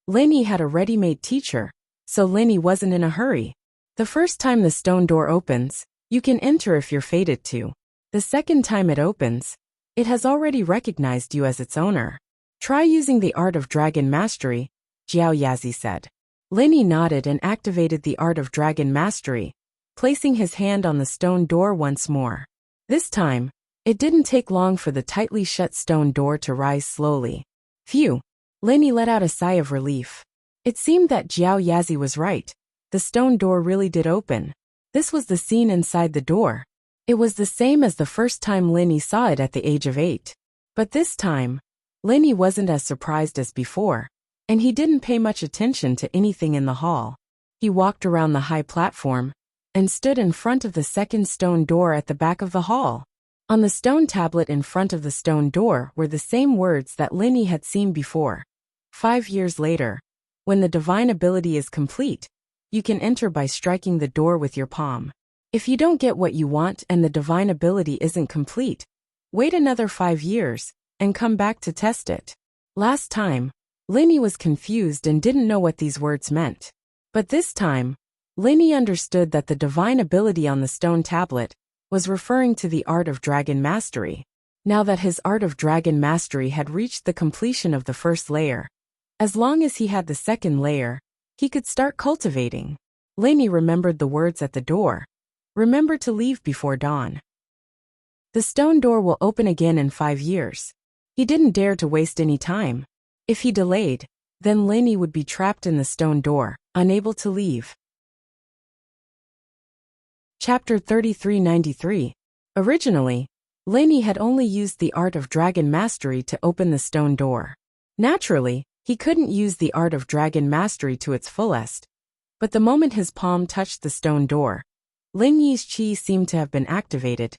A: Lenny had a ready-made teacher, so Lenny wasn't in a hurry. The first time the stone door opens, you can enter if you're fated to. The second time it opens, it has already recognized you as its owner. Try using the art of dragon mastery, Jiao Yazi said. Lenny nodded and activated the art of dragon mastery, placing his hand on the stone door once more. This time, it didn't take long for the tightly shut stone door to rise slowly. Phew! Lenny let out a sigh of relief. It seemed that Jiao Yazi was right. The stone door really did open. This was the scene inside the door. It was the same as the first time Lenny saw it at the age of 8. But this time, Lenny wasn't as surprised as before, and he didn't pay much attention to anything in the hall. He walked around the high platform and stood in front of the second stone door at the back of the hall. On the stone tablet in front of the stone door were the same words that Lenny had seen before. 5 years later, when the divine ability is complete, you can enter by striking the door with your palm. If you don't get what you want and the divine ability isn't complete, wait another 5 years and come back to test it. Last time, Lenny was confused and didn't know what these words meant. But this time, Lenny understood that the divine ability on the stone tablet was referring to the art of dragon mastery. Now that his art of dragon mastery had reached the completion of the first layer, as long as he had the second layer, he could start cultivating. Lenny remembered the words at the door. Remember to leave before dawn. The stone door will open again in 5 years. He didn't dare to waste any time. If he delayed, then Lenny would be trapped in the stone door, unable to leave. Chapter 3393. Originally, Lenny had only used the art of dragon mastery to open the stone door. Naturally, he couldn't use the art of dragon mastery to its fullest. But the moment his palm touched the stone door, Lin Yi's chi seemed to have been activated,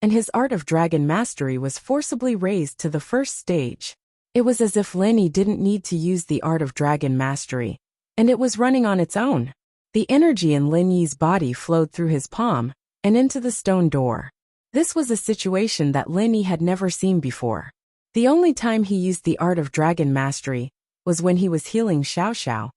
A: and his art of dragon mastery was forcibly raised to the first stage. It was as if Lenny didn't need to use the art of dragon mastery, and it was running on its own. The energy in Lin Yi's body flowed through his palm and into the stone door. This was a situation that Lin Yi had never seen before. The only time he used the art of dragon mastery was when he was healing Xiao Xiao,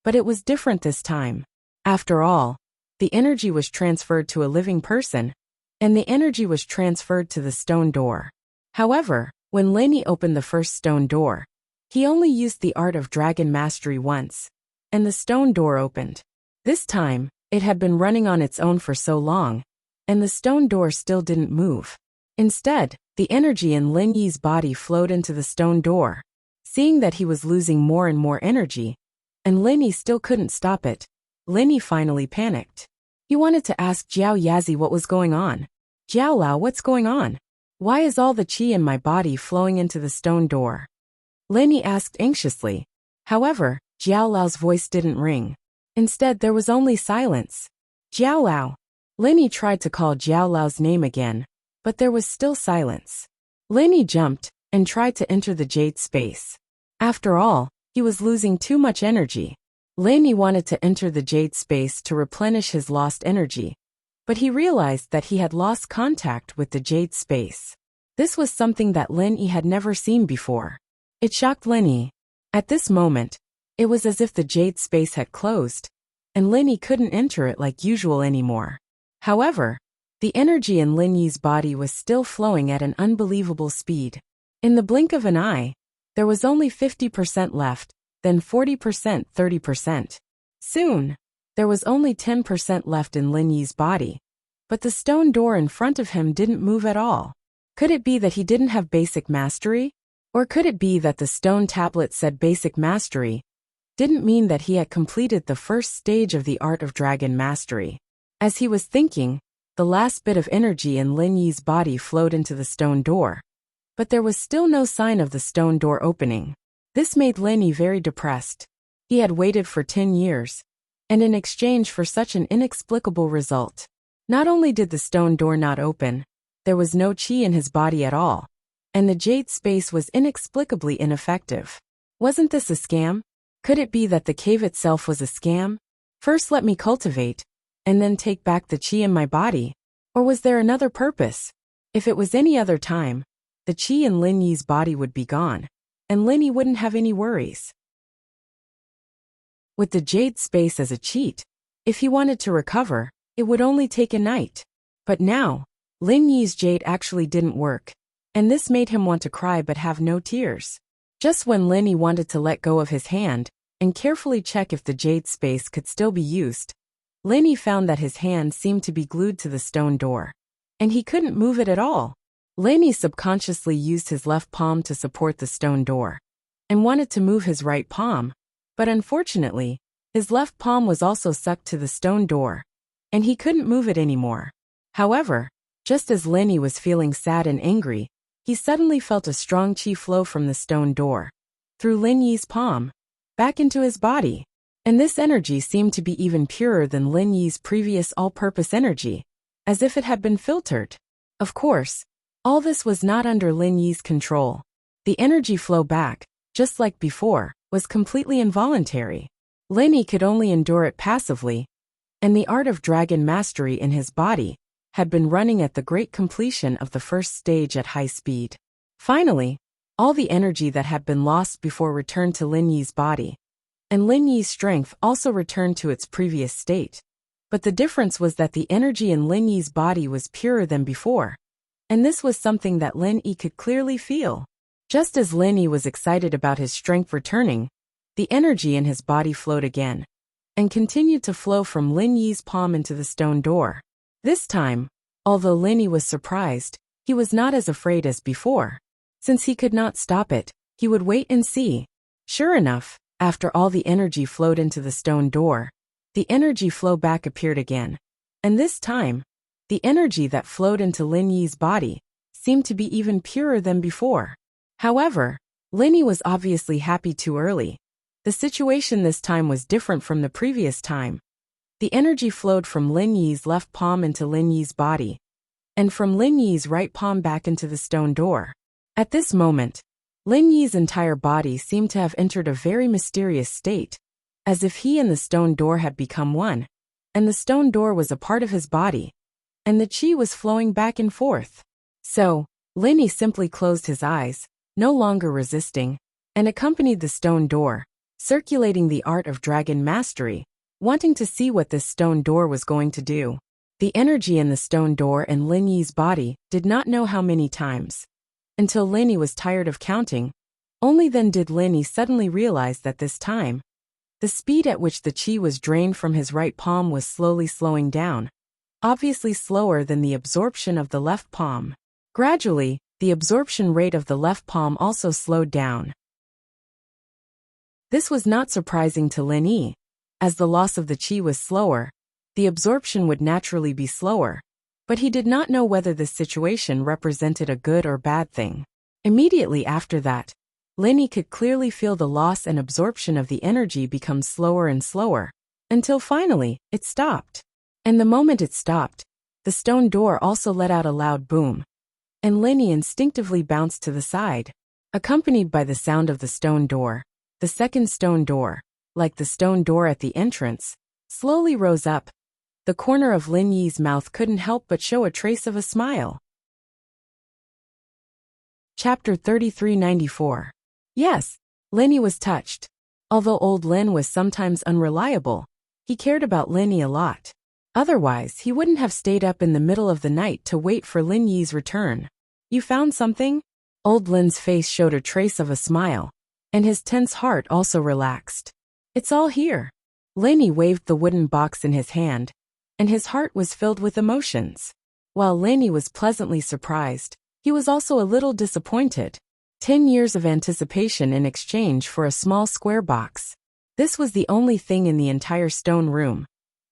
A: but it was different this time. After all, the energy was transferred to a living person, and the energy was transferred to the stone door. However, when Lenny opened the first stone door, he only used the art of dragon mastery once, and the stone door opened. This time, it had been running on its own for so long, and the stone door still didn't move. Instead, the energy in Lin Yi's body flowed into the stone door. Seeing that he was losing more and more energy, and Lin Yi still couldn't stop it, Lin Yi finally panicked. He wanted to ask Jiao Yazi what was going on. Jiao Lao, what's going on? Why is all the qi in my body flowing into the stone door? Lin Yi asked anxiously. However, Jiao Lao's voice didn't ring. Instead, there was only silence. Jiao Lao. Lin Yi tried to call Jiao Lao's name again, but there was still silence. Lin Yi jumped and tried to enter the jade space. After all, he was losing too much energy. Lin Yi wanted to enter the jade space to replenish his lost energy, but he realized that he had lost contact with the jade space. This was something that Lin Yi had never seen before. It shocked Lin Yi. At this moment, it was as if the jade space had closed, and Lin Yi couldn't enter it like usual anymore. However, the energy in Lin Yi's body was still flowing at an unbelievable speed. In the blink of an eye, there was only 50% left, then 40%, 30%. Soon, there was only 10% left in Lin Yi's body, but the stone door in front of him didn't move at all. Could it be that he didn't have basic mastery? Or could it be that the stone tablet said basic mastery didn't mean that he had completed the first stage of the art of dragon mastery? As he was thinking, The last bit of energy in Lin Yi's body flowed into the stone door. But there was still no sign of the stone door opening. This made Lin Yi very depressed. He had waited for 10 years. And in exchange for such an inexplicable result, not only did the stone door not open, there was no qi in his body at all. And the jade space was inexplicably ineffective. Wasn't this a scam? Could it be that the cave itself was a scam? First let me cultivate, and then take back the qi in my body. Or was there another purpose? If it was any other time, the qi in Lin Yi's body would be gone, and Lin Yi wouldn't have any worries. With the jade space as a cheat, if he wanted to recover, it would only take a night. But now, Lin Yi's jade actually didn't work, and this made him want to cry but have no tears. Just when Lin Yi wanted to let go of his hand and carefully check if the jade space could still be used, Lin Yi found that his hand seemed to be glued to the stone door, and he couldn't move it at all. Lin Yi subconsciously used his left palm to support the stone door, and wanted to move his right palm, but unfortunately, his left palm was also sucked to the stone door, and he couldn't move it anymore. However, just as Lin Yi was feeling sad and angry, he suddenly felt a strong qi flow from the stone door, through Lin Yi's palm, back into his body. And this energy seemed to be even purer than Lin Yi's previous all-purpose energy, as if it had been filtered. Of course, all this was not under Lin Yi's control. The energy flow back, just like before, was completely involuntary. Lin Yi could only endure it passively, and the art of dragon mastery in his body had been running at the great completion of the first stage at high speed. Finally, all the energy that had been lost before returned to Lin Yi's body, and Lin Yi's strength also returned to its previous state. But the difference was that the energy in Lin Yi's body was purer than before, and this was something that Lin Yi could clearly feel. Just as Lin Yi was excited about his strength returning, the energy in his body flowed again, and continued to flow from Lin Yi's palm into the stone door. This time, although Lin Yi was surprised, he was not as afraid as before. Since he could not stop it, he would wait and see. Sure enough, after all the energy flowed into the stone door, the energy flow back appeared again. And this time, the energy that flowed into Lin Yi's body seemed to be even purer than before. However, Lin Yi was obviously happy too early. The situation this time was different from the previous time. The energy flowed from Lin Yi's left palm into Lin Yi's body, and from Lin Yi's right palm back into the stone door. At this moment, Lin Yi's entire body seemed to have entered a very mysterious state, as if he and the stone door had become one, and the stone door was a part of his body, and the qi was flowing back and forth. So, Lin Yi simply closed his eyes, no longer resisting, and accompanied the stone door, circulating the art of dragon mastery, wanting to see what this stone door was going to do. The energy in the stone door and Lin Yi's body did not know how many times. Until Lin Yi was tired of counting, only then did Lin Yi suddenly realize that this time, the speed at which the qi was drained from his right palm was slowly slowing down, obviously slower than the absorption of the left palm. Gradually, the absorption rate of the left palm also slowed down. This was not surprising to Lin Yi. As the loss of the qi was slower, the absorption would naturally be slower, but he did not know whether this situation represented a good or bad thing. Immediately after that, Lin Yi could clearly feel the loss and absorption of the energy become slower and slower, until finally, it stopped. And the moment it stopped, the stone door also let out a loud boom, and Lin Yi instinctively bounced to the side. Accompanied by the sound of the stone door, the second stone door, like the stone door at the entrance, slowly rose up. The corner of Lin Yi's mouth couldn't help but show a trace of a smile. Chapter 3394. Yes, Lin Yi was touched. Although old Lin was sometimes unreliable, he cared about Lin Yi a lot. Otherwise, he wouldn't have stayed up in the middle of the night to wait for Lin Yi's return. You found something? Old Lin's face showed a trace of a smile, and his tense heart also relaxed. It's all here. Lin Yi waved the wooden box in his hand, and his heart was filled with emotions. While Lin Yi was pleasantly surprised, he was also a little disappointed. 10 years of anticipation in exchange for a small square box. This was the only thing in the entire stone room,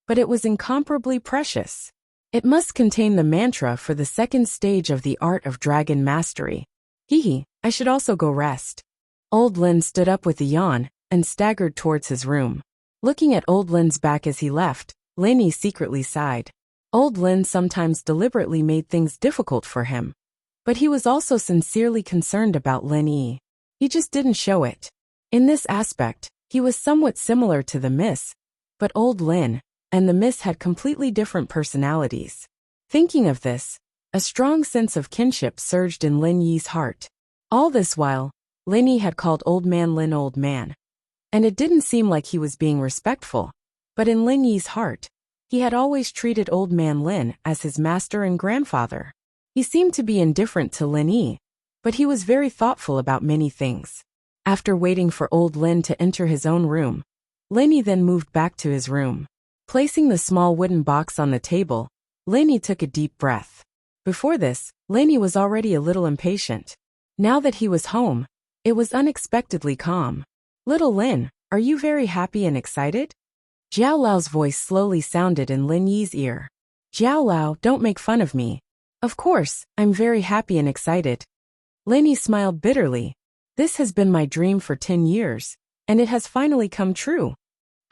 A: but it was incomparably precious. It must contain the mantra for the second stage of the art of dragon mastery. I should also go rest. Old Lin stood up with a yawn and staggered towards his room. Looking at Old Lin's back as he left, Lenny secretly sighed. Old Lin sometimes deliberately made things difficult for him. But he was also sincerely concerned about Lin Yi. He just didn't show it. In this aspect, he was somewhat similar to the Miss, but Old Lin and the Miss had completely different personalities. Thinking of this, a strong sense of kinship surged in Lin Yi's heart. All this while, Lin Yi had called Old Man Lin old man. And it didn't seem like he was being respectful. But in Lin Yi's heart, he had always treated Old Man Lin as his master and grandfather. He seemed to be indifferent to Lin Yi, but he was very thoughtful about many things. After waiting for Old Lin to enter his own room, Lin Yi then moved back to his room. Placing the small wooden box on the table, Lin Yi took a deep breath. Before this, Lin Yi was already a little impatient. Now that he was home, it was unexpectedly calm. Little Lin, are you very happy and excited? Jiao Lao's voice slowly sounded in Lin Yi's ear. Jiao Lao, don't make fun of me. Of course, I'm very happy and excited. Lin Yi smiled bitterly. This has been my dream for 10 years, and it has finally come true.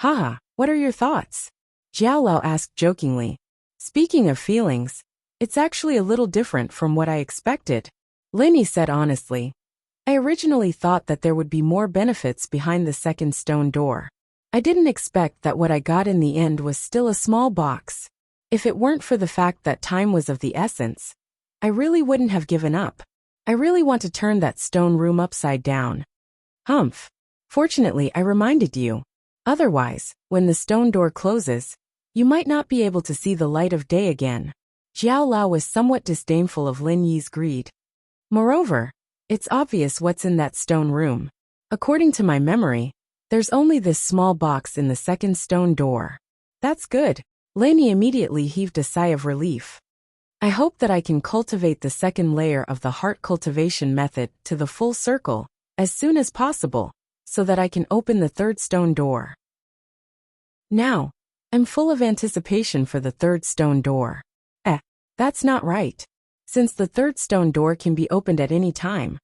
A: Haha, what are your thoughts? Jiao Lao asked jokingly. Speaking of feelings, it's actually a little different from what I expected. Lin Yi said honestly. I originally thought that there would be more benefits behind the second stone door. I didn't expect that what I got in the end was still a small box. If it weren't for the fact that time was of the essence, I really wouldn't have given up. I really want to turn that stone room upside down. Humph. Fortunately, I reminded you. Otherwise, when the stone door closes, you might not be able to see the light of day again. Jiao Lao was somewhat disdainful of Lin Yi's greed. Moreover, it's obvious what's in that stone room. According to my memory, there's only this small box in the second stone door. That's good. Lin Yi immediately heaved a sigh of relief. I hope that I can cultivate the second layer of the heart cultivation method to the full circle as soon as possible, so that I can open the third stone door. Now, I'm full of anticipation for the third stone door. That's not right. Since the third stone door can be opened at any time,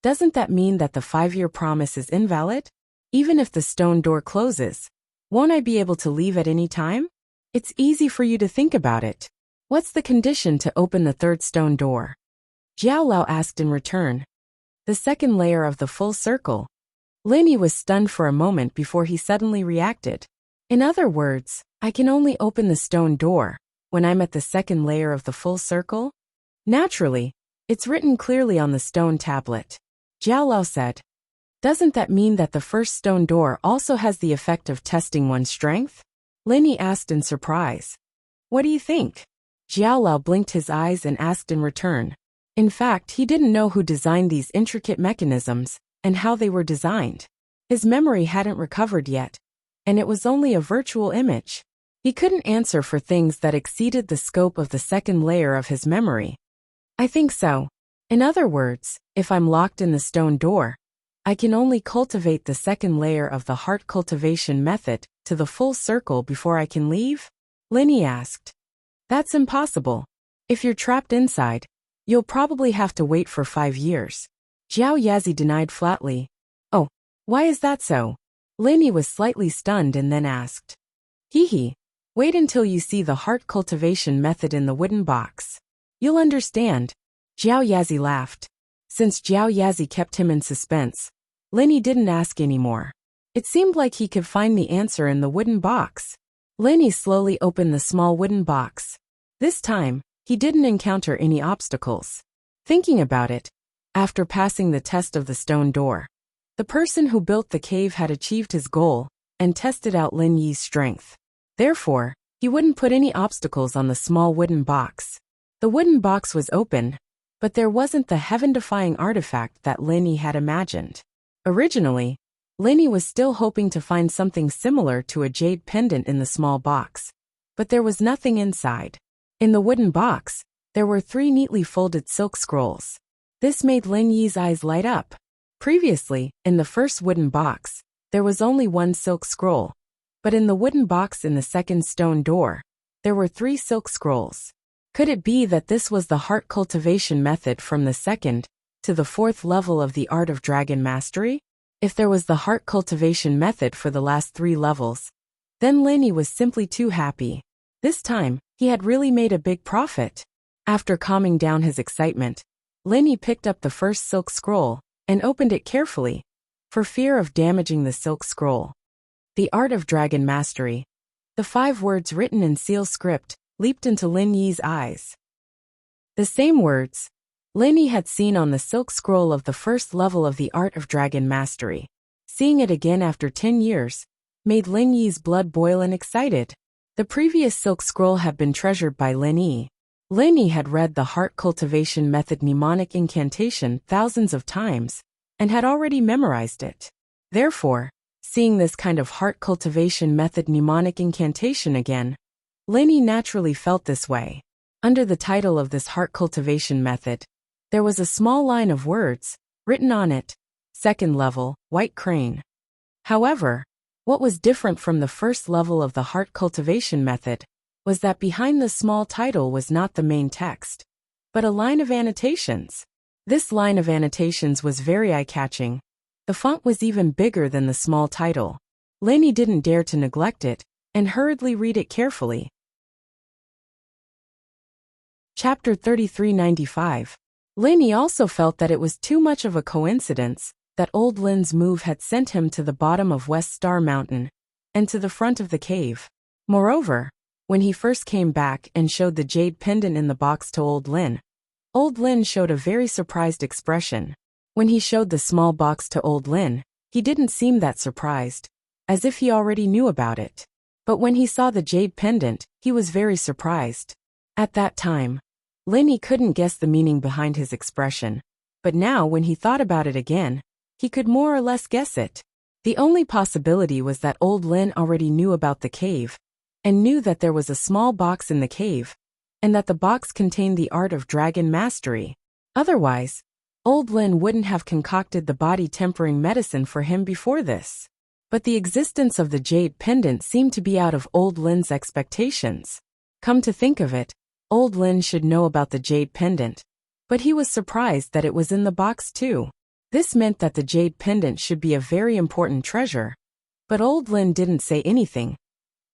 A: doesn't that mean that the 5-year promise is invalid? Even if the stone door closes, won't I be able to leave at any time? It's easy for you to think about it. What's the condition to open the third stone door? Jiao Lao asked in return. The second layer of the full circle. Lin Yi was stunned for a moment before he suddenly reacted. In other words, I can only open the stone door when I'm at the second layer of the full circle? Naturally, it's written clearly on the stone tablet. Jiao Lao said. Doesn't that mean that the first stone door also has the effect of testing one's strength? Lin Yi asked in surprise. What do you think? Jiao Lao blinked his eyes and asked in return. In fact, he didn't know who designed these intricate mechanisms and how they were designed. His memory hadn't recovered yet, and it was only a virtual image. He couldn't answer for things that exceeded the scope of the second layer of his memory. I think so. In other words, if I'm locked in the stone door, I can only cultivate the second layer of the heart cultivation method to the full circle before I can leave? Lin Yi asked. That's impossible. If you're trapped inside, you'll probably have to wait for 5 years. Jiao Yazi denied flatly. Oh, why is that so? Lin Yi was slightly stunned and then asked. Wait until you see the heart cultivation method in the wooden box. You'll understand. Jiao Yazi laughed. Since Jiao Yazi kept him in suspense, Lin Yi didn't ask anymore. It seemed like he could find the answer in the wooden box. Lin Yi slowly opened the small wooden box. This time, he didn't encounter any obstacles. Thinking about it, after passing the test of the stone door, the person who built the cave had achieved his goal and tested out Lin Yi's strength. Therefore, he wouldn't put any obstacles on the small wooden box. The wooden box was open, but there wasn't the heaven-defying artifact that Lin Yi had imagined. Originally, Lin Yi was still hoping to find something similar to a jade pendant in the small box, but there was nothing inside. In the wooden box, there were 3 neatly folded silk scrolls. This made Lin Yi's eyes light up. Previously, in the first wooden box, there was only 1 silk scroll, but in the wooden box in the second stone door, there were 3 silk scrolls. Could it be that this was the heart cultivation method from the second to the fourth level of the art of dragon mastery? If there was the heart cultivation method for the last 3 levels, then Lenny was simply too happy. This time, he had really made a big profit. After calming down his excitement, Lenny picked up the first silk scroll and opened it carefully, for fear of damaging the silk scroll. The art of dragon mastery. The 5 words written in seal script leaped into Lin Yi's eyes. The same words Lin Yi had seen on the silk scroll of the first level of the art of dragon mastery. Seeing it again after 10 years made Lin Yi's blood boil and excited. The previous silk scroll had been treasured by Lin Yi. Lin Yi had read the heart cultivation method mnemonic incantation thousands of times and had already memorized it. Therefore, seeing this kind of heart cultivation method mnemonic incantation again, Lin Yi naturally felt this way. Under the title of this heart cultivation method, there was a small line of words written on it, second level, white crane. However, what was different from the first level of the heart cultivation method was that behind the small title was not the main text, but a line of annotations. This line of annotations was very eye-catching. The font was even bigger than the small title. Lin Yi didn't dare to neglect it and hurriedly read it carefully. Chapter 3395. Lin Yi also felt that it was too much of a coincidence that old Lin's move had sent him to the bottom of West Star Mountain and to the front of the cave. Moreover, when he first came back and showed the jade pendant in the box to old Lin showed a very surprised expression. When he showed the small box to old Lin, he didn't seem that surprised, as if he already knew about it. But when he saw the jade pendant, he was very surprised. At that time, Lin Yi couldn't guess the meaning behind his expression, but now when he thought about it again, he could more or less guess it. The only possibility was that old Lin already knew about the cave, and knew that there was a small box in the cave, and that the box contained the art of dragon mastery. Otherwise, old Lin wouldn't have concocted the body-tempering medicine for him before this. But the existence of the jade pendant seemed to be out of old Lin's expectations. Come to think of it, old Lin should know about the jade pendant, but he was surprised that it was in the box too. This meant that the jade pendant should be a very important treasure. But old Lin didn't say anything,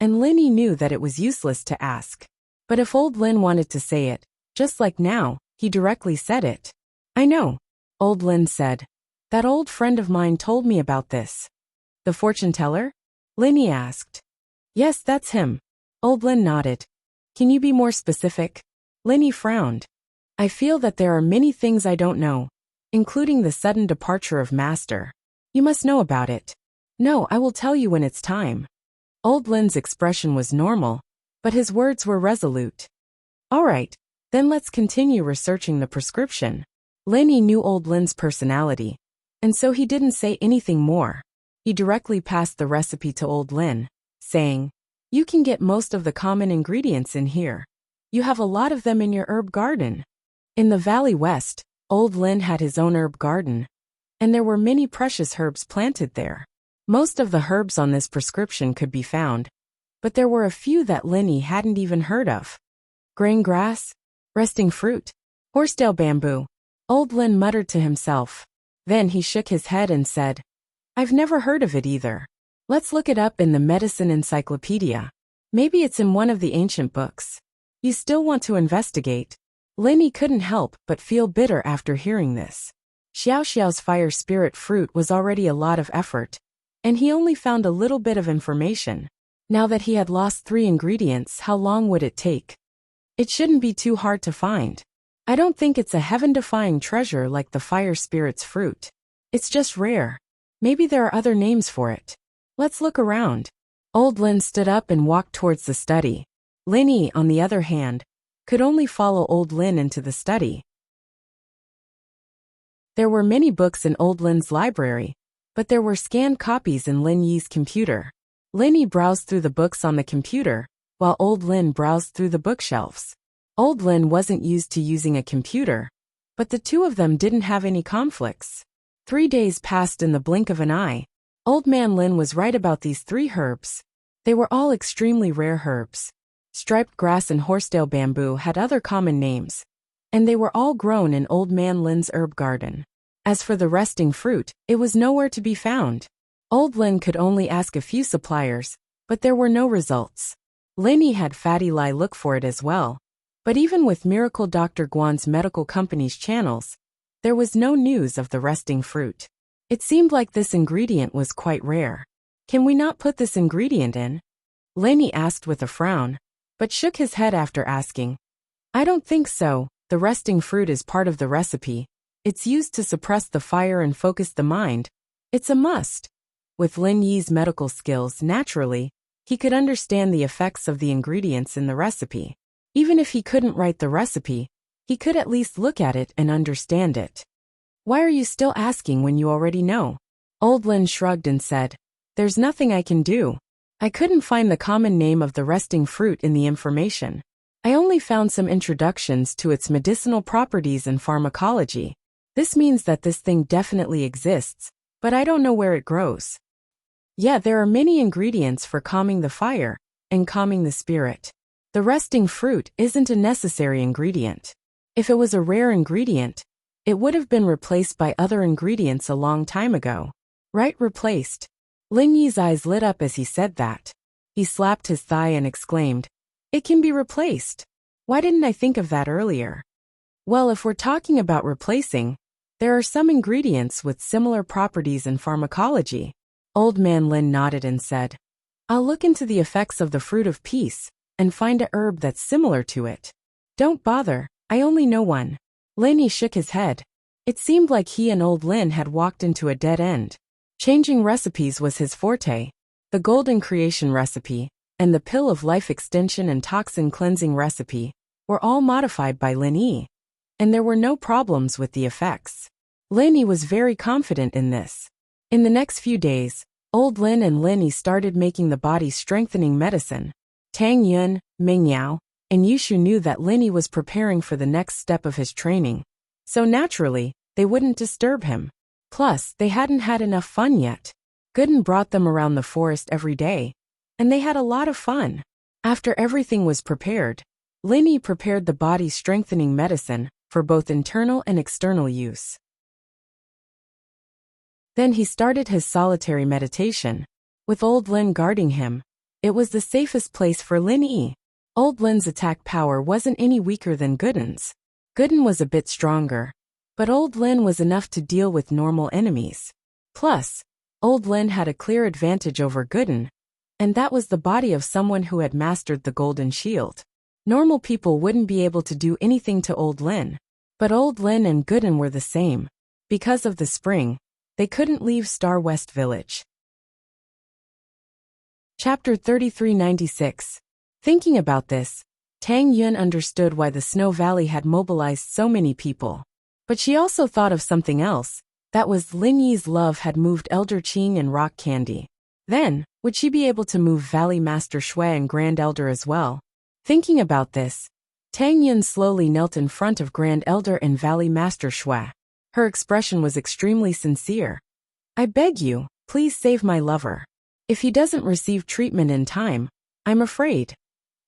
A: and Lin Yi knew that it was useless to ask. But if old Lin wanted to say it, just like now, he directly said it. I know, old Lin said. That old friend of mine told me about this. The fortune teller? Lin Yi asked. Yes, that's him. Old Lin nodded. Can you be more specific? Lin Yi frowned. I feel that there are many things I don't know, including the sudden departure of Master. You must know about it. No, I will tell you when it's time. Old Lin's expression was normal, but his words were resolute. All right, then let's continue researching the prescription. Lin Yi knew old Lin's personality, and so he didn't say anything more. He directly passed the recipe to old Lin, saying, You can get most of the common ingredients in here. You have a lot of them in your herb garden. In the Valley West, old Lin had his own herb garden, and there were many precious herbs planted there. Most of the herbs on this prescription could be found, but there were a few that Lin Yi hadn't even heard of. Grain grass, resting fruit, horsetail bamboo. Old Lin muttered to himself. Then he shook his head and said, I've never heard of it either. Let's look it up in the medicine encyclopedia. Maybe it's in one of the ancient books. You still want to investigate? Lin Yi couldn't help but feel bitter after hearing this. Xiao Xiao's fire spirit fruit was already a lot of effort, and he only found a little bit of information. Now that he had lost 3 ingredients, how long would it take? It shouldn't be too hard to find. I don't think it's a heaven-defying treasure like the fire spirit's fruit. It's just rare. Maybe there are other names for it. Let's look around. Old Lin stood up and walked towards the study. Lin Yi, on the other hand, could only follow old Lin into the study. There were many books in old Lin's library, but there were scanned copies in Lin Yi's computer. Lin Yi browsed through the books on the computer, while old Lin browsed through the bookshelves. Old Lin wasn't used to using a computer, but the two of them didn't have any conflicts. 3 days passed in the blink of an eye. Old Man Lin was right about these 3 herbs. They were all extremely rare herbs. striped grass and horsetail bamboo had other common names, and they were all grown in Old Man Lin's herb garden. As for the resting fruit, it was nowhere to be found. Old Lin could only ask a few suppliers, but there were no results. Linny had Fatty Lai look for it as well, but even with Miracle Dr. Guan's medical company's channels, there was no news of the resting fruit. It seemed like this ingredient was quite rare. Can we not put this ingredient in? Linny asked with a frown, but shook his head after asking. I don't think so. The resting fruit is part of the recipe. It's used to suppress the fire and focus the mind. It's a must. With Lin Yi's medical skills, naturally, he could understand the effects of the ingredients in the recipe. Even if he couldn't write the recipe, he could at least look at it and understand it. Why are you still asking when you already know? Old Lin shrugged and said, There's nothing I can do. I couldn't find the common name of the resting fruit in the information. I only found some introductions to its medicinal properties and pharmacology. This means that this thing definitely exists, but I don't know where it grows. Yeah, there are many ingredients for calming the fire and calming the spirit. The resting fruit isn't a necessary ingredient. If it was a rare ingredient, it would have been replaced by other ingredients a long time ago. Right, replaced. Lin Yi's eyes lit up as he said that. He slapped his thigh and exclaimed, It can be replaced. Why didn't I think of that earlier? Well, if we're talking about replacing, there are some ingredients with similar properties in pharmacology. Old Man Lin nodded and said, I'll look into the effects of the fruit of peace and find a herb that's similar to it. Don't bother, I only know one. Lin Yi shook his head. It seemed like he and Old Lin had walked into a dead end. Changing recipes was his forte. The Golden Creation recipe and the Pill of Life Extension and Toxin Cleansing recipe were all modified by Lin Yi, and there were no problems with the effects. Lin Yi was very confident in this. In the next few days, Old Lin and Lin Yi started making the body-strengthening medicine. Tang Yun, Ming Yao, and Yushu knew that Lin Yi was preparing for the next step of his training, so naturally, they wouldn't disturb him. Plus, they hadn't had enough fun yet. Gooden brought them around the forest every day, and they had a lot of fun. After everything was prepared, Lin Yi prepared the body-strengthening medicine for both internal and external use. Then he started his solitary meditation. With Old Lin guarding him, it was the safest place for Lin Yi. Old Lin's attack power wasn't any weaker than Gooden's. Gooden was a bit stronger, but Old Lin was enough to deal with normal enemies. Plus, Old Lin had a clear advantage over Gooden, and that was the body of someone who had mastered the Golden Shield. Normal people wouldn't be able to do anything to Old Lin, but Old Lin and Gooden were the same. Because of the spring, they couldn't leave Star West Village. Chapter 3396. Thinking about this, Tang Yun understood why the Snow Valley had mobilized so many people. But she also thought of something else, that was Lin Yi's love had moved Elder Qing and Rock Candy. Then, would she be able to move Valley Master Shui and Grand Elder as well? Thinking about this, Tang Yun slowly knelt in front of Grand Elder and Valley Master Shui. Her expression was extremely sincere. I beg you, please save my lover. If he doesn't receive treatment in time, I'm afraid.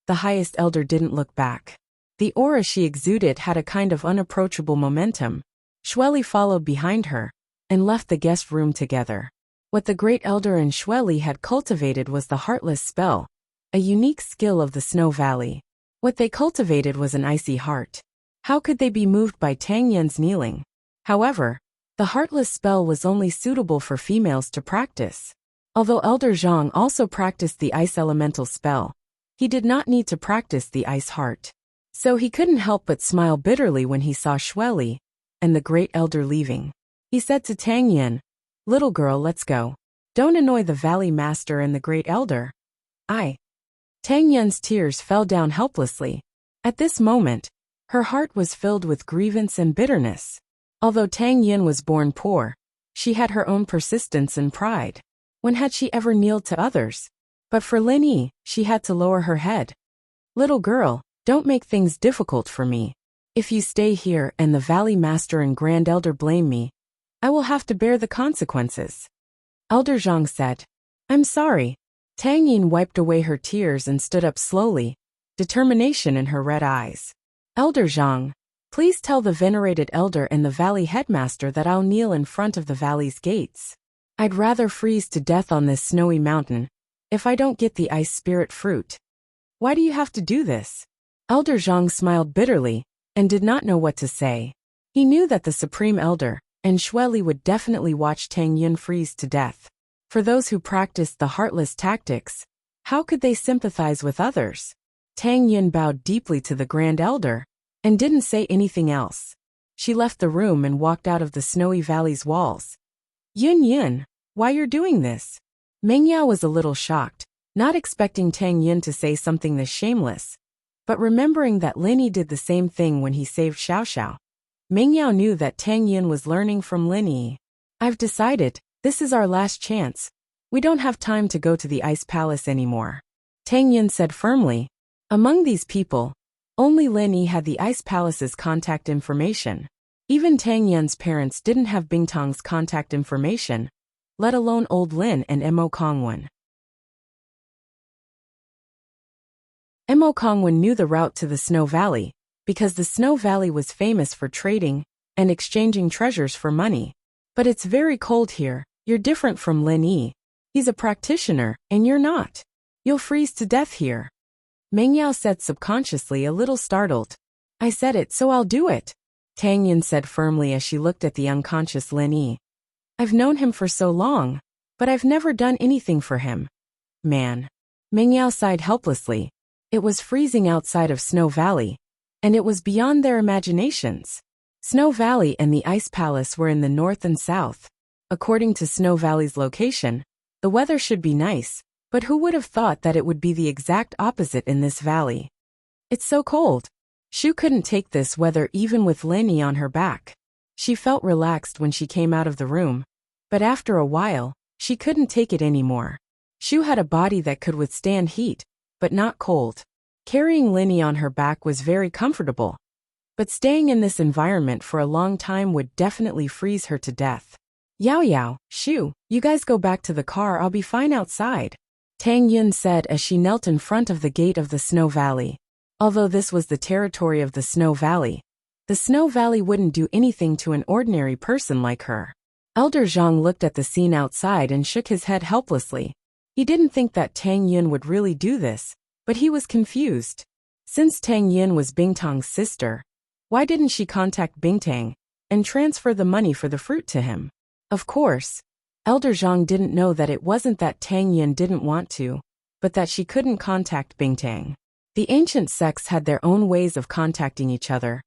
A: The highest elder didn't look back. The aura she exuded had a kind of unapproachable momentum. Shueli followed behind her and left the guest room together. What the great elder and Shueli had cultivated was the Heartless spell, a unique skill of the Snow Valley. What they cultivated was an icy heart. How could they be moved by Tang Yun's kneeling? However, the Heartless spell was only suitable for females to practice. Although Elder Zhang also practiced the ice elemental spell, he did not need to practice the ice heart. So he couldn't help but smile bitterly when he saw Shueli and the great elder leaving. He said to Tang Yun, Little girl, let's go. Don't annoy the Valley Master and the great elder. Tang Yun's tears fell down helplessly. At this moment, her heart was filled with grievance and bitterness. Although Tang Yun was born poor, she had her own persistence and pride. When had she ever kneeled to others? But for Lin Yi, she had to lower her head. Little girl, don't make things difficult for me. If you stay here and the Valley Master and Grand Elder blame me, I will have to bear the consequences. Elder Zhang said, I'm sorry. Tang Yin wiped away her tears and stood up slowly, determination in her red eyes. Elder Zhang, please tell the venerated elder and the valley headmaster that I'll kneel in front of the valley's gates. I'd rather freeze to death on this snowy mountain if I don't get the ice spirit fruit. Why do you have to do this? Elder Zhang smiled bitterly and did not know what to say. He knew that the Supreme Elder and Xueli would definitely watch Tang Yun freeze to death. For those who practiced the heartless tactics, how could they sympathize with others? Tang Yun bowed deeply to the Grand Elder and didn't say anything else. She left the room and walked out of the snowy valley's walls. Yun, why you're doing this? Meng Yao was a little shocked, not expecting Tang Yun to say something this shameless. But remembering that Lin Yi did the same thing when he saved Xiao Xiao, Meng Yao knew that Tang Yun was learning from Lin Yi. I've decided, this is our last chance. We don't have time to go to the Ice Palace anymore. Tang Yun said firmly. Among these people, only Lin Yi had the Ice Palace's contact information. Even Tang Yun's parents didn't have Bingtong's contact information, let alone old Lin and Mo Kongwen. Mo Kongwen knew the route to the Snow Valley, because the Snow Valley was famous for trading and exchanging treasures for money. But it's very cold here. You're different from Lin Yi. He's a practitioner, and you're not. You'll freeze to death here. Meng Yao said subconsciously, a little startled. I said it, so I'll do it. Tang Yun said firmly as she looked at the unconscious Lin Yi. I've known him for so long, but I've never done anything for him. Man. Meng Yao sighed helplessly. It was freezing outside of Snow Valley, and it was beyond their imaginations. Snow Valley and the Ice Palace were in the north and south. According to Snow Valley's location, the weather should be nice, but who would have thought that it would be the exact opposite in this valley? It's so cold. Shu couldn't take this weather even with Lin Yi on her back. She felt relaxed when she came out of the room, but after a while, she couldn't take it anymore. Shu had a body that could withstand heat, but not cold. Carrying Lin Yi on her back was very comfortable, but staying in this environment for a long time would definitely freeze her to death. Yao, Shu, you guys go back to the car, I'll be fine outside, Tang Yun said as she knelt in front of the gate of the Snow Valley. Although this was the territory of the Snow Valley wouldn't do anything to an ordinary person like her. Elder Zhang looked at the scene outside and shook his head helplessly. He didn't think that Tang Yun would really do this, but he was confused. Since Tang Yun was Bingtong's sister, why didn't she contact Bingtang and transfer the money for the fruit to him? Of course, Elder Zhang didn't know that it wasn't that Tang Yun didn't want to, but that she couldn't contact Bingtang. The ancient sects had their own ways of contacting each other,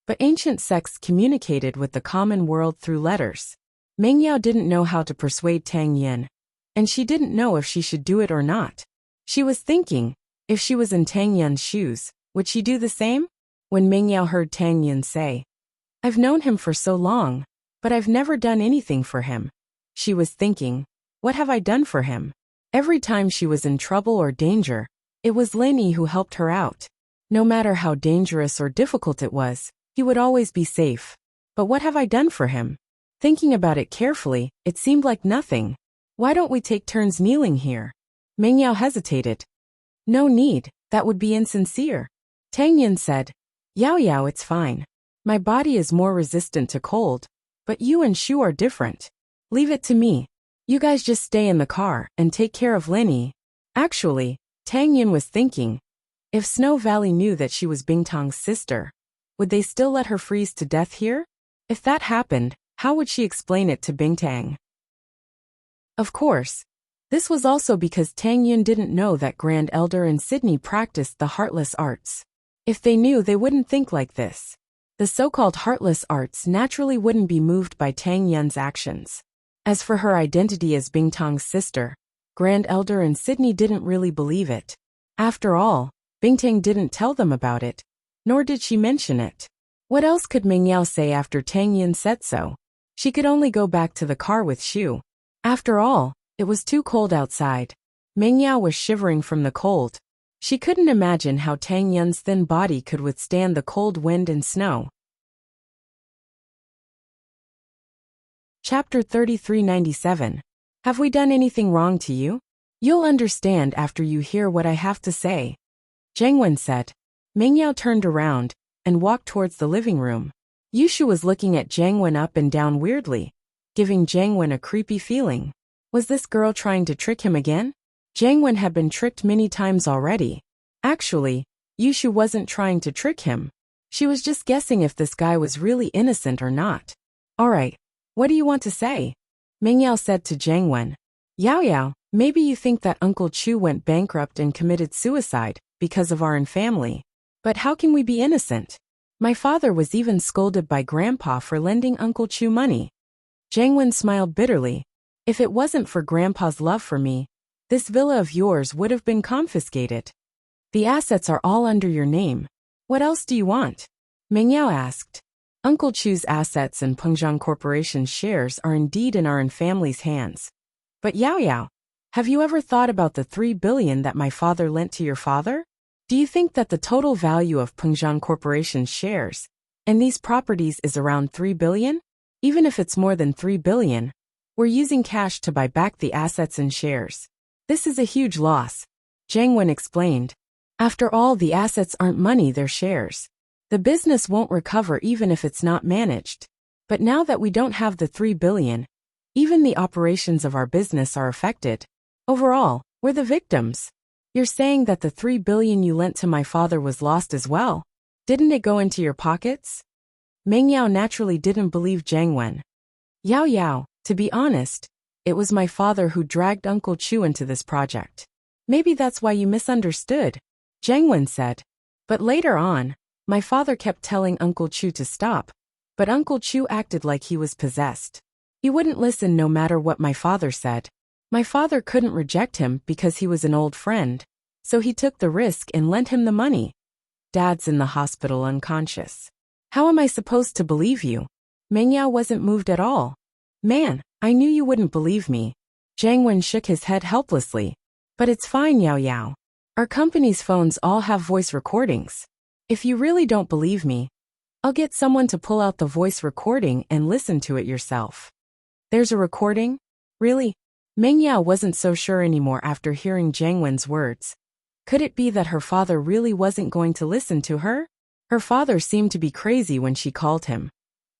A: but ancient sects communicated with the common world through letters. Meng Yao didn't know how to persuade Tang Yun, and she didn't know if she should do it or not. She was thinking, if she was in Tang Yun's shoes, would she do the same? When Meng Yao heard Tang Yun say, I've known him for so long, but I've never done anything for him. She was thinking, what have I done for him? Every time she was in trouble or danger, it was Lin Yi who helped her out. No matter how dangerous or difficult it was, he would always be safe. But what have I done for him? Thinking about it carefully, it seemed like nothing. Why don't we take turns kneeling here? Meng Yao hesitated. No need, that would be insincere. Tang Yun said, Yao, it's fine. My body is more resistant to cold, but you and Shu are different. Leave it to me. You guys just stay in the car and take care of Lin Yi. Actually, Tang Yun was thinking, if Snow Valley knew that she was Bingtong's sister, would they still let her freeze to death here? If that happened, how would she explain it to Bingtang? Of course, this was also because Tang Yun didn't know that Grand Elder and Sydney practiced the heartless arts. If they knew, they wouldn't think like this. The so-called heartless arts naturally wouldn't be moved by Tang Yun's actions. As for her identity as Bingtong's sister, Grand Elder and Sydney didn't really believe it. After all, Bingtang didn't tell them about it, nor did she mention it. What else could Meng Yao say after Tang Yun said so? She could only go back to the car with Shu. After all, it was too cold outside. Meng Yao was shivering from the cold. She couldn't imagine how Tang Yun's thin body could withstand the cold wind and snow. Chapter 3397. Have we done anything wrong to you? You'll understand after you hear what I have to say. Jiang Wen said. Meng Yao turned around and walked towards the living room. Yushu was looking at Jiang Wen up and down weirdly, giving Jiang Wen a creepy feeling. Was this girl trying to trick him again? Jiang Wen had been tricked many times already. Actually, Yushu wasn't trying to trick him. She was just guessing if this guy was really innocent or not. Alright, what do you want to say? Meng Yao said to Jiang Wen. Yao Yao, maybe you think that Uncle Chu went bankrupt and committed suicide because of our family. But how can we be innocent? My father was even scolded by Grandpa for lending Uncle Chu money. Jiang Wen smiled bitterly. If it wasn't for Grandpa's love for me, this villa of yours would have been confiscated. The assets are all under your name. What else do you want? Meng Yao asked. Uncle Chu's assets and Pengzhang Corporation's shares are indeed in our family's hands. But Yao Yao, have you ever thought about the 3 billion that my father lent to your father? Do you think that the total value of Pengzhang Corporation's shares and these properties is around 3 billion? Even if it's more than 3 billion, we're using cash to buy back the assets and shares. This is a huge loss, Jiang Wen explained. After all, the assets aren't money, they're shares. The business won't recover even if it's not managed. But now that we don't have the 3 billion, even the operations of our business are affected. Overall, we're the victims. You're saying that the 3 billion you lent to my father was lost as well? Didn't it go into your pockets? Meng Yao naturally didn't believe Jiang Wen. Yao Yao, to be honest, it was my father who dragged Uncle Chu into this project. Maybe that's why you misunderstood, Jiang Wen said. But later on, my father kept telling Uncle Chu to stop, but Uncle Chu acted like he was possessed. He wouldn't listen no matter what my father said. My father couldn't reject him because he was an old friend, so he took the risk and lent him the money. Dad's in the hospital unconscious. How am I supposed to believe you? Meng Yao wasn't moved at all. Man, I knew you wouldn't believe me. Jiang Wen shook his head helplessly. But it's fine, Yao Yao. Our company's phones all have voice recordings. If you really don't believe me, I'll get someone to pull out the voice recording and listen to it yourself. There's a recording? Really? Meng Yao wasn't so sure anymore after hearing Jiang Wen's words. Could it be that her father really wasn't going to listen to her? Her father seemed to be crazy when she called him.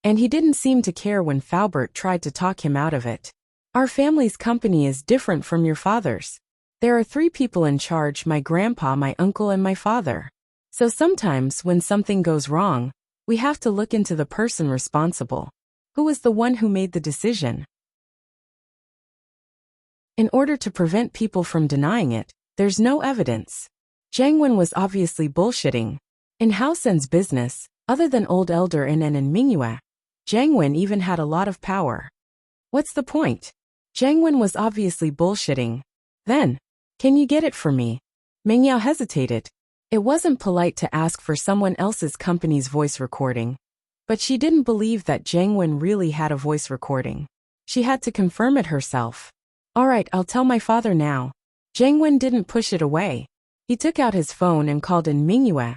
A: And he didn't seem to care when Faubert tried to talk him out of it. Our family's company is different from your father's. There are 3 people in charge: my grandpa, my uncle, and my father. So sometimes when something goes wrong, we have to look into the person responsible. Who was the one who made the decision? In order to prevent people from denying it, there's no evidence. Jiang Wen was obviously bullshitting. In Hao Sen's business, other than Old Elder and Mingyue, Jiang Wen even had a lot of power. What's the point? Jiang Wen was obviously bullshitting. Then, can you get it for me? Meng Yao hesitated. It wasn't polite to ask for someone else's company's voice recording. But she didn't believe that Jiang Wen really had a voice recording. She had to confirm it herself. Alright, I'll tell my father now. Jiang Wen didn't push it away. He took out his phone and called in Mingyue.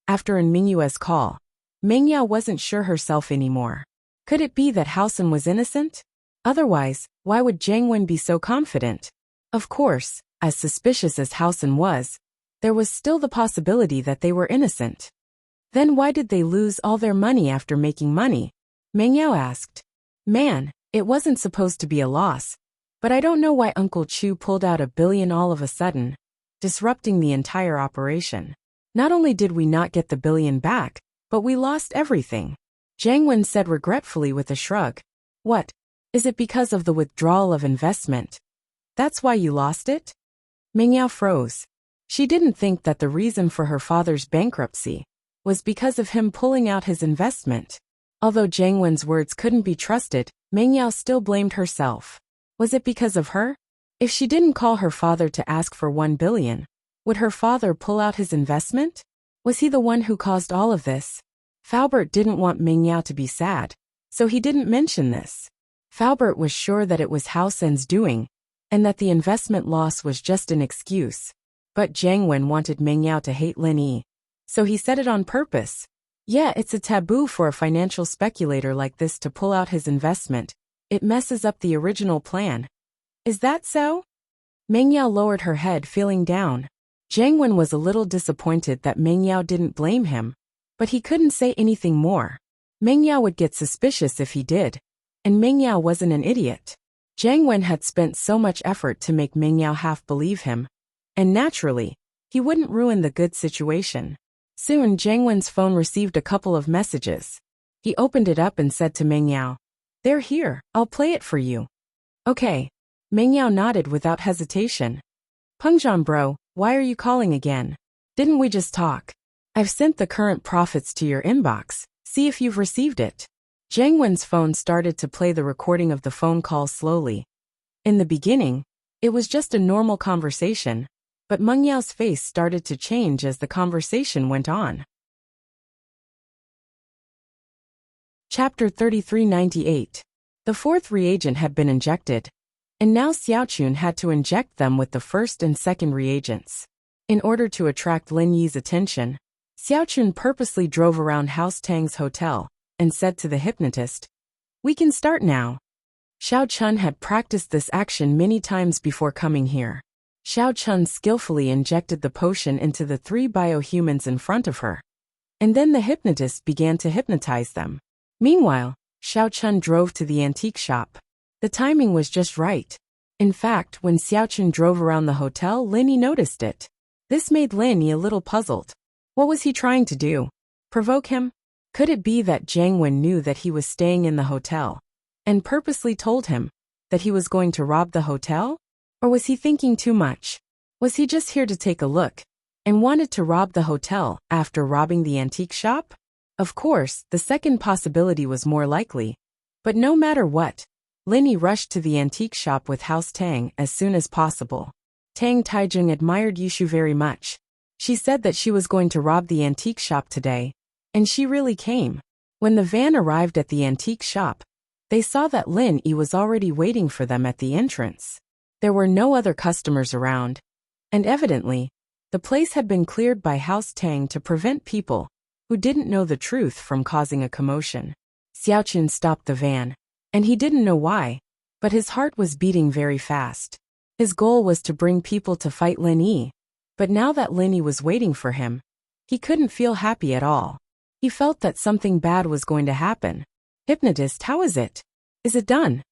A: After Mingyue's call, Meng Yao wasn't sure herself anymore. Could it be that Hao Sen was innocent? Otherwise, why would Jiang Wen be so confident? Of course, as suspicious as Hao Sen was, there was still the possibility that they were innocent. Then why did they lose all their money after making money? Meng Yao asked. Man, it wasn't supposed to be a loss. But I don't know why Uncle Chu pulled out $1 billion all of a sudden, disrupting the entire operation. Not only did we not get the $1 billion back, but we lost everything. Jiang Wen said regretfully with a shrug. What? Is it because of the withdrawal of investment? That's why you lost it? Meng Yao froze. She didn't think that the reason for her father's bankruptcy was because of him pulling out his investment. Although Jiang Wen's words couldn't be trusted, Meng Yao still blamed herself. Was it because of her? If she didn't call her father to ask for $1 billion, would her father pull out his investment? Was he the one who caused all of this? Faubert didn't want Meng Yao to be sad, so he didn't mention this. Faubert was sure that it was Hao Sen's doing, and that the investment loss was just an excuse. But Jiang Wen wanted Meng Yao to hate Lin Yi, so he said it on purpose. Yeah, it's a taboo for a financial speculator like this to pull out his investment. It messes up the original plan. Is that so? Meng Yao lowered her head, feeling down. Jiang Wen was a little disappointed that Meng Yao didn't blame him, but he couldn't say anything more. Meng Yao would get suspicious if he did, and Meng Yao wasn't an idiot. Jiang Wen had spent so much effort to make Meng Yao half believe him, and naturally, he wouldn't ruin the good situation. Soon Jiang Wen's phone received a couple of messages. He opened it up and said to Meng Yao, "They're here, I'll play it for you." "Okay." Meng Yao nodded without hesitation. "Pengzhan bro, why are you calling again? Didn't we just talk? I've sent the current profits to your inbox, see if you've received it." Jiang Wen's phone started to play the recording of the phone call slowly. In the beginning, it was just a normal conversation, but Meng Yao's face started to change as the conversation went on. Chapter 3398. The fourth reagent had been injected, and now Xiaochun had to inject them with the first and second reagents. In order to attract Lin Yi's attention, Xiaochun purposely drove around House Tang's hotel and said to the hypnotist, "We can start now." Xiao Chun had practiced this action many times before coming here. Xiao Chun skillfully injected the potion into the 3 biohumans in front of her, and then the hypnotist began to hypnotize them. Meanwhile, Xiao Chun drove to the antique shop. The timing was just right. In fact, when Xiao Chun drove around the hotel, Lin Yi noticed it. This made Lin Yi a little puzzled. What was he trying to do? Provoke him? Could it be that Jiang Wen knew that he was staying in the hotel and purposely told him that he was going to rob the hotel? Or was he thinking too much? Was he just here to take a look and wanted to rob the hotel after robbing the antique shop? Of course, the second possibility was more likely. But no matter what, Lin Yi rushed to the antique shop with House Tang as soon as possible. Tang Taijing admired Yushu very much. She said that she was going to rob the antique shop today, and she really came. When the van arrived at the antique shop, they saw that Lin Yi was already waiting for them at the entrance. There were no other customers around, and evidently, the place had been cleared by House Tang to prevent people who didn't know the truth from causing a commotion. Xiaochun stopped the van, and he didn't know why, but his heart was beating very fast. His goal was to bring people to fight Lin Yi, but now that Lin Yi was waiting for him, he couldn't feel happy at all. He felt that something bad was going to happen. "Hypnotist, how is it? Is it done?"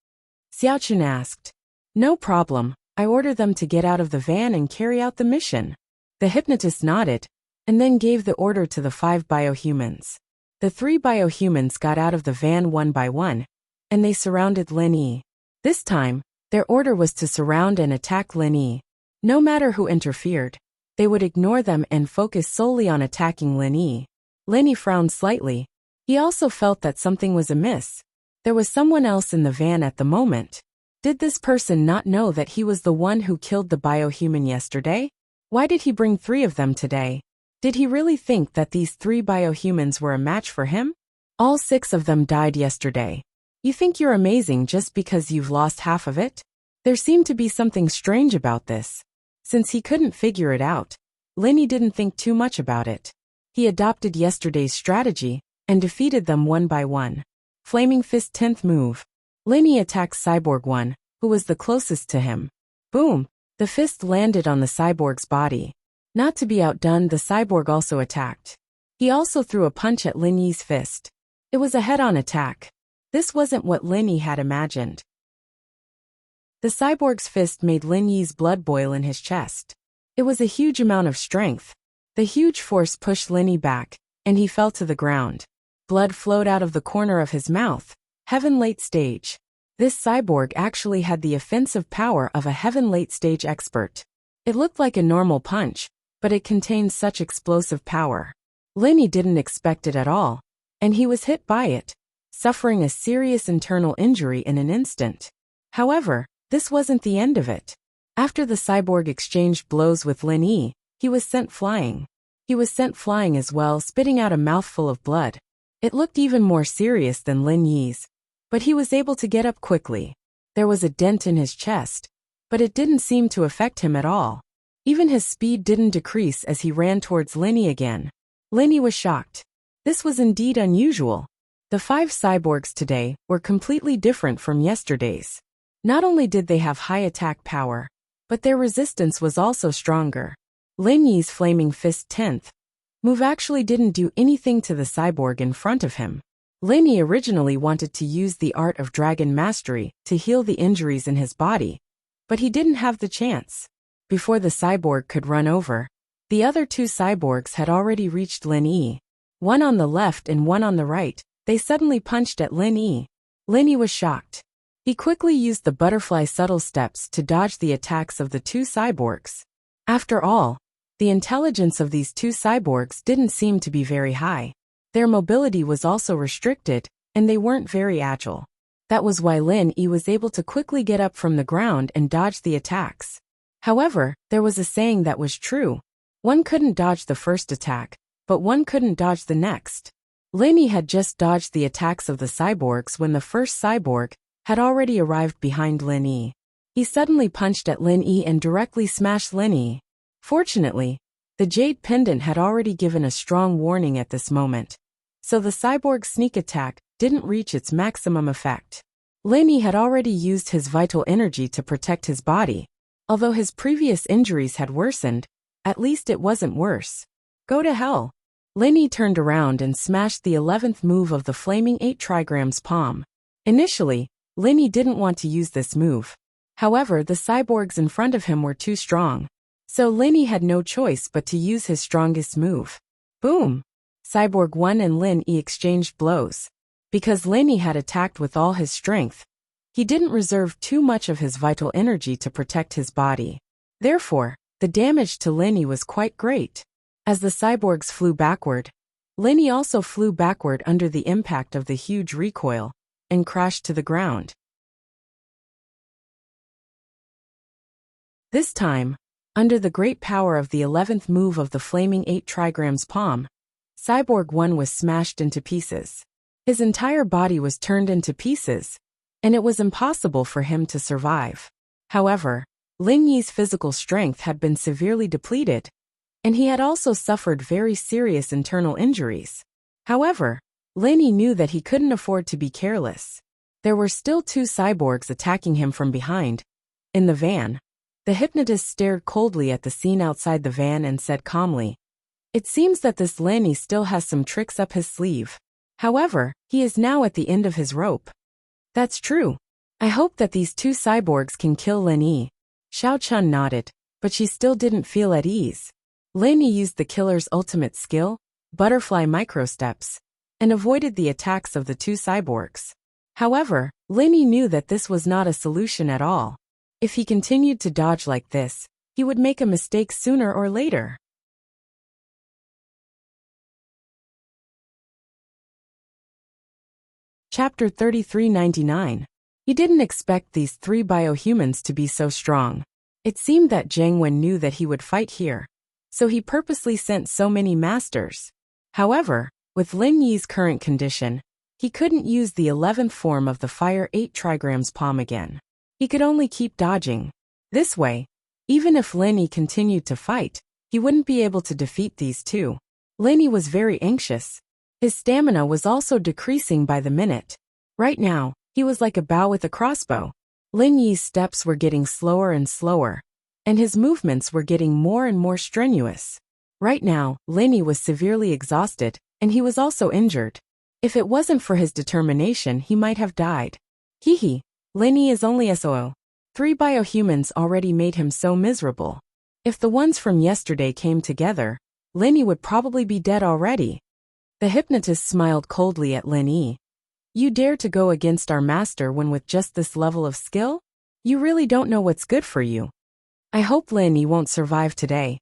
A: Xiaochun asked. "No problem, I ordered them to get out of the van and carry out the mission." The hypnotist nodded, and then gave the order to the 5 biohumans. The 3 biohumans got out of the van one by one, and they surrounded Lin Yi. This time, their order was to surround and attack Lin Yi. No matter who interfered, they would ignore them and focus solely on attacking Lin Yi. Lin Yi frowned slightly. He also felt that something was amiss. There was someone else in the van at the moment. Did this person not know that he was the one who killed the biohuman yesterday? Why did he bring 3 of them today? Did he really think that these 3 biohumans were a match for him? All 6 of them died yesterday. You think you're amazing just because you've lost half of it? There seemed to be something strange about this. Since he couldn't figure it out, Lin Yi didn't think too much about it. He adopted yesterday's strategy and defeated them one by one. Flaming Fist 10th move. Lin Yi attacked Cyborg 1, who was the closest to him. Boom! The fist landed on the cyborg's body. Not to be outdone, the cyborg also attacked. He also threw a punch at Lin Yi's fist. It was a head-on attack. This wasn't what Lin Yi had imagined. The cyborg's fist made Lin Yi's blood boil in his chest. It was a huge amount of strength. The huge force pushed Lin Yi back, and he fell to the ground. Blood flowed out of the corner of his mouth. Heaven late stage. This cyborg actually had the offensive power of a heaven late stage expert. It looked like a normal punch, but it contained such explosive power. Lin Yi didn't expect it at all, and he was hit by it, suffering a serious internal injury in an instant. However, this wasn't the end of it. After the cyborg exchanged blows with Lin Yi, he was sent flying. He was sent flying as well, spitting out a mouthful of blood. It looked even more serious than Lin Yi's, but he was able to get up quickly. There was a dent in his chest, but it didn't seem to affect him at all. Even his speed didn't decrease as he ran towards Lin Yi again. Lin Yi was shocked. This was indeed unusual. The 5 cyborgs today were completely different from yesterday's. Not only did they have high attack power, but their resistance was also stronger. Lin Yi's flaming fist 10th move actually didn't do anything to the cyborg in front of him. Lin Yi originally wanted to use the art of dragon mastery to heal the injuries in his body, but he didn't have the chance. Before the cyborg could run over, the other two cyborgs had already reached Lin Yi. One on the left and one on the right. They suddenly punched at Lin Yi. Lin Yi was shocked. He quickly used the butterfly subtle steps to dodge the attacks of the two cyborgs. After all, the intelligence of these two cyborgs didn't seem to be very high. Their mobility was also restricted, and they weren't very agile. That was why Lin Yi was able to quickly get up from the ground and dodge the attacks. However, there was a saying that was true. One couldn't dodge the first attack, but one couldn't dodge the next. Lin Yi had just dodged the attacks of the cyborgs when the first cyborg had already arrived behind Lin Yi. He suddenly punched at Lin Yi and directly smashed Lin Yi. Fortunately, the jade pendant had already given a strong warning at this moment, so the cyborg's sneak attack didn't reach its maximum effect. Lin Yi had already used his vital energy to protect his body. Although his previous injuries had worsened, at least it wasn't worse. Go to hell. Lin Yi turned around and smashed the 11th move of the flaming 8 trigrams palm. Initially, Lin Yi didn't want to use this move. However, the cyborgs in front of him were too strong. So Lin Yi had no choice but to use his strongest move. Boom! Cyborg 1 and Lin Yi exchanged blows. Because Lin Yi had attacked with all his strength, he didn't reserve too much of his vital energy to protect his body. Therefore, the damage to Lin Yi was quite great. As the cyborgs flew backward, Lin Yi also flew backward under the impact of the huge recoil and crashed to the ground. This time, under the great power of the 11th move of the flaming 8 trigrams palm, Cyborg 1 was smashed into pieces. His entire body was turned into pieces, and it was impossible for him to survive. However, Lin Yi's physical strength had been severely depleted, and he had also suffered very serious internal injuries. However, Lin Yi knew that he couldn't afford to be careless. There were still two cyborgs attacking him from behind. In the van, the hypnotist stared coldly at the scene outside the van and said calmly, "It seems that this Lin Yi still has some tricks up his sleeve. However, he is now at the end of his rope." "That's true. I hope that these two cyborgs can kill Lin Yi." Xiao Chun nodded, but she still didn't feel at ease. Lin Yi used the killer's ultimate skill, butterfly microsteps, and avoided the attacks of the two cyborgs. However, Lin Yi knew that this was not a solution at all. If he continued to dodge like this, he would make a mistake sooner or later. Chapter 3399. He didn't expect these three biohumans to be so strong. It seemed that Zhang Wen knew that he would fight here, so he purposely sent so many masters. However, with Lin Yi's current condition, he couldn't use the 11th form of the Fire 8 trigrams palm again. He could only keep dodging. This way, even if Lin Yi continued to fight, he wouldn't be able to defeat these two. Lin Yi was very anxious. His stamina was also decreasing by the minute. Right now, he was like a bow with a crossbow. Lin Yi's steps were getting slower and slower, and his movements were getting more and more strenuous. Right now, Lin Yi was severely exhausted, and he was also injured. If it wasn't for his determination, he might have died. Hee. Lin Yi is only SOO. 3 biohumans already made him so miserable. If the ones from yesterday came together, Lin Yi would probably be dead already. The hypnotist smiled coldly at Lin Yi. "You dare to go against our master when with just this level of skill? You really don't know what's good for you. I hope Lin Yi won't survive today."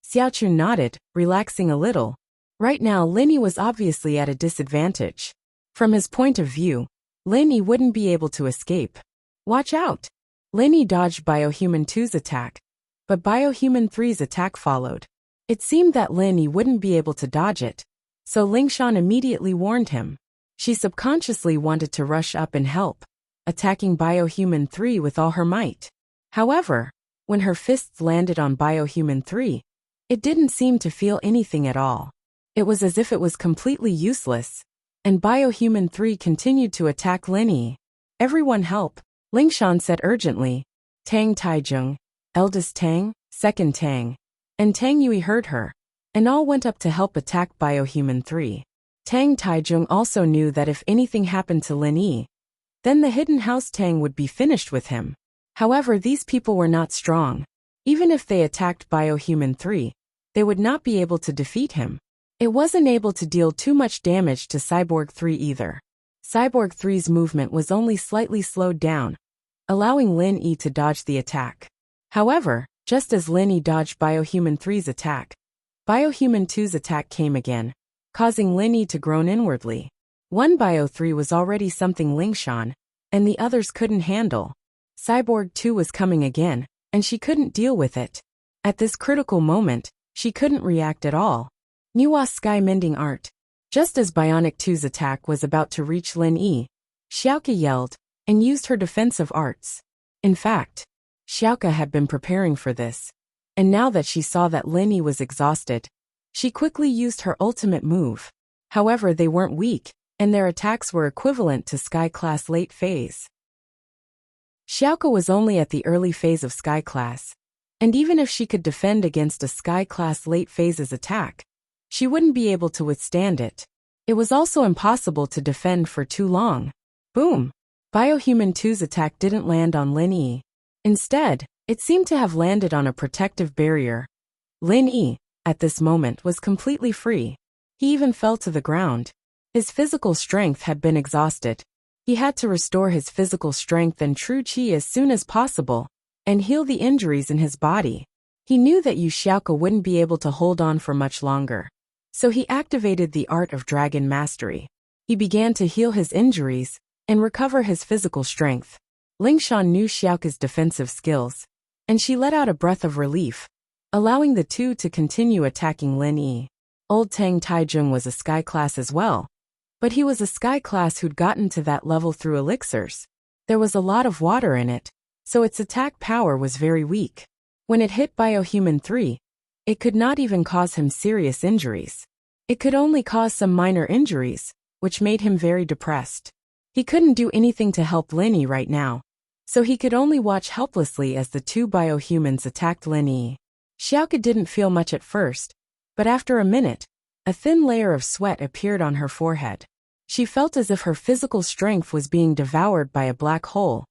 A: Xiaochun nodded, relaxing a little. Right now Lin Yi was obviously at a disadvantage. From his point of view, Lin Yi wouldn't be able to escape. Watch out! Lin Yi dodged Biohuman 2's attack, but Biohuman 3's attack followed. It seemed that Lin Yi wouldn't be able to dodge it, so Lingshan immediately warned him. She subconsciously wanted to rush up and help, attacking Biohuman 3 with all her might. However, when her fists landed on Biohuman 3, it didn't seem to feel anything at all. It was as if it was completely useless, and Biohuman 3 continued to attack Lin Yi. "Everyone help," Lingshan said urgently. Tang Taizheng, eldest Tang, second Tang, and Tang Yui heard her, and all went up to help attack Biohuman 3. Tang Taijung also knew that if anything happened to Lin Yi, then the hidden house Tang would be finished with him. However, these people were not strong. Even if they attacked Biohuman 3, they would not be able to defeat him. It wasn't able to deal too much damage to Cyborg 3 either. Cyborg 3's movement was only slightly slowed down, allowing Lin Yi to dodge the attack. However, just as Lin Yi dodged Biohuman 3's attack, Biohuman 2's attack came again, causing Lin Yi to groan inwardly. One Bio 3 was already something Lingshan, and the others couldn't handle. Cyborg 2 was coming again, and she couldn't deal with it. At this critical moment, she couldn't react at all. Nua's Sky Mending Art. Just as Bionic 2's attack was about to reach Lin Yi, Xiaoke yelled, and used her defensive arts. In fact, Xiaoke had been preparing for this, and now that she saw that Lin Yi was exhausted, she quickly used her ultimate move. However, they weren't weak, and their attacks were equivalent to Sky Class late phase. Xiaoke was only at the early phase of Sky Class, and even if she could defend against a Sky Class late phase's attack, she wouldn't be able to withstand it. It was also impossible to defend for too long. Boom! Biohuman 2's attack didn't land on Lin Yi. Instead, it seemed to have landed on a protective barrier. Lin Yi, at this moment, was completely free. He even fell to the ground. His physical strength had been exhausted. He had to restore his physical strength and true qi as soon as possible, and heal the injuries in his body. He knew that Yu Xiaoke wouldn't be able to hold on for much longer. So he activated the art of Dragon Mastery. He began to heal his injuries and recover his physical strength. Lingshan knew Xiaoke's defensive skills, and she let out a breath of relief, allowing the two to continue attacking Lin Yi. Old Tang Taijung was a Sky Class as well, but he was a Sky Class who'd gotten to that level through elixirs. There was a lot of water in it, so its attack power was very weak. When it hit Biohuman 3, it could not even cause him serious injuries. It could only cause some minor injuries, which made him very depressed. He couldn't do anything to help Lin Yi right now, so he could only watch helplessly as the two biohumans attacked Lin Yi. Xiaoke didn't feel much at first, but after a minute, a thin layer of sweat appeared on her forehead. She felt as if her physical strength was being devoured by a black hole,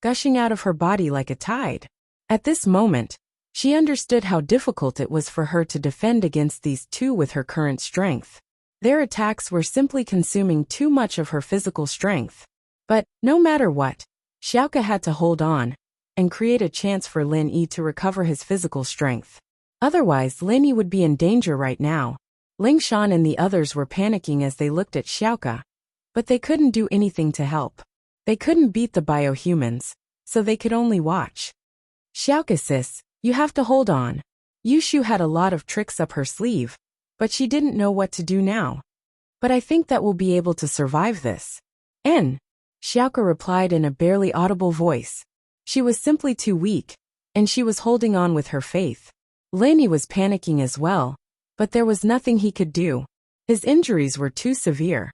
A: gushing out of her body like a tide. At this moment, she understood how difficult it was for her to defend against these two with her current strength. Their attacks were simply consuming too much of her physical strength. But, no matter what, Xiaoke had to hold on and create a chance for Lin Yi to recover his physical strength. Otherwise, Lin Yi would be in danger right now. Lingshan and the others were panicking as they looked at Xiaoke, but they couldn't do anything to help. They couldn't beat the biohumans, so they could only watch. Xiaoke sis, you have to hold on. Yushu had a lot of tricks up her sleeve, but she didn't know what to do now. But I think that we'll be able to survive this. Xiaoke replied in a barely audible voice. She was simply too weak, and she was holding on with her faith. Lin Yi was panicking as well, but there was nothing he could do. His injuries were too severe,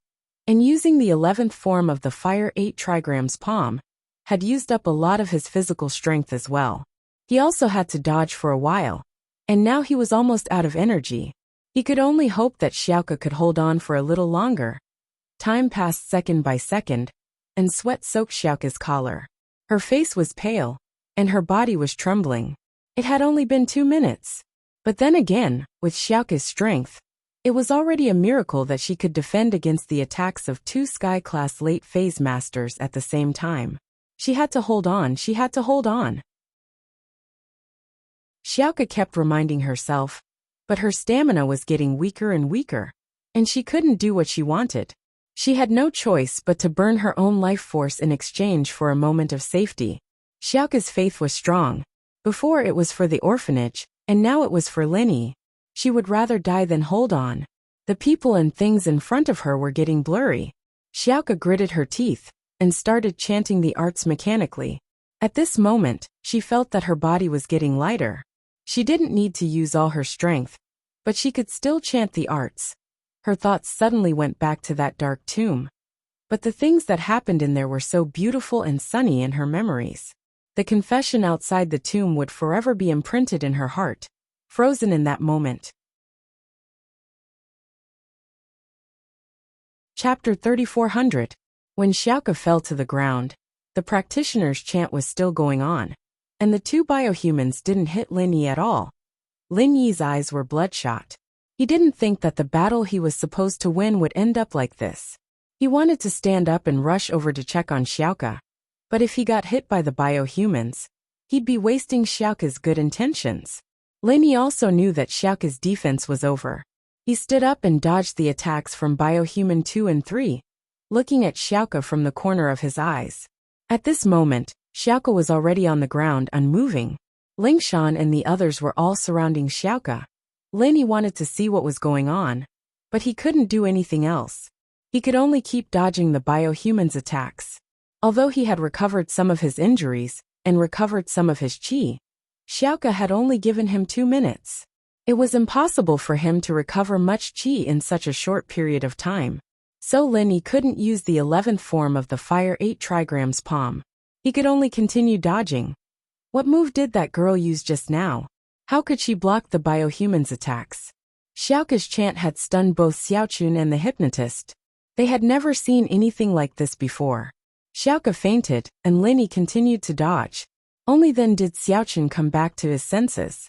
A: and using the 11th form of the Fire 8 Trigrams Palm, had used up a lot of his physical strength as well. He also had to dodge for a while, and now he was almost out of energy. He could only hope that Xiaoke could hold on for a little longer. Time passed second by second, and sweat soaked Xiaoke's collar. Her face was pale, and her body was trembling. It had only been 2 minutes. But then again, with Xiaoke's strength, it was already a miracle that she could defend against the attacks of 2 Sky Class late phase masters at the same time. She had to hold on, she had to hold on. Xiaoke kept reminding herself, but her stamina was getting weaker and weaker, and she couldn't do what she wanted. She had no choice but to burn her own life force in exchange for a moment of safety. Xiaoke's faith was strong. Before it was for the orphanage, and now it was for Lin Yi. She would rather die than hold on. The people and things in front of her were getting blurry. Xiaoke gritted her teeth and started chanting the arts mechanically. At this moment, she felt that her body was getting lighter. She didn't need to use all her strength, but she could still chant the arts. Her thoughts suddenly went back to that dark tomb. But the things that happened in there were so beautiful and sunny in her memories. The confession outside the tomb would forever be imprinted in her heart. frozen in that moment. Chapter 3400. When Xiaoke fell to the ground, the practitioner's chant was still going on, and the two biohumans didn't hit Lin Yi at all. Lin Yi's eyes were bloodshot. He didn't think that the battle he was supposed to win would end up like this. He wanted to stand up and rush over to check on Xiaoke, but if he got hit by the biohumans, he'd be wasting Xiaoke's good intentions. Lin Yi also knew that Xiaoke's defense was over. He stood up and dodged the attacks from Biohuman 2 and 3, looking at Xiaoke from the corner of his eyes. At this moment, Xiaoke was already on the ground unmoving. Lingshan and the others were all surrounding Xiaoke. Lin Yi wanted to see what was going on, but he couldn't do anything else. He could only keep dodging the biohumans' attacks. Although he had recovered some of his injuries and recovered some of his qi, Xiaoke had only given him 2 minutes. It was impossible for him to recover much qi in such a short period of time. So Lin Yi couldn't use the 11th form of the Fire 8 Trigrams palm. He could only continue dodging. What move did that girl use just now? How could she block the biohumans' attacks? Xiaoke's chant had stunned both Xiaochun and the hypnotist. They had never seen anything like this before. Xiaoke fainted, and Lin Yi continued to dodge. Only then did Xiaochun come back to his senses.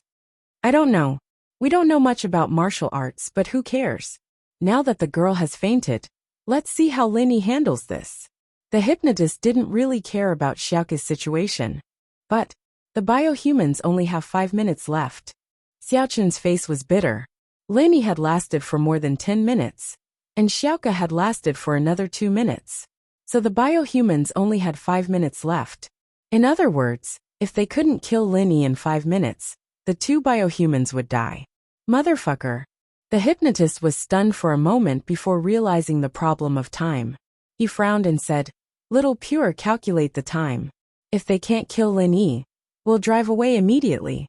A: I don't know. We don't know much about martial arts, but who cares? Now that the girl has fainted, let's see how Lin Yi handles this. The hypnotist didn't really care about Xiaoke's situation. But the biohumans only have 5 minutes left. Xiaochun's face was bitter. Lin Yi had lasted for more than 10 minutes, and Xiaoke had lasted for another 2 minutes. So the biohumans only had 5 minutes left. In other words, if they couldn't kill Lin Yi in 5 minutes, the two biohumans would die. Motherfucker. The hypnotist was stunned for a moment before realizing the problem of time. He frowned and said, "Little Pure, calculate the time. If they can't kill Lin Yi, we'll drive away immediately."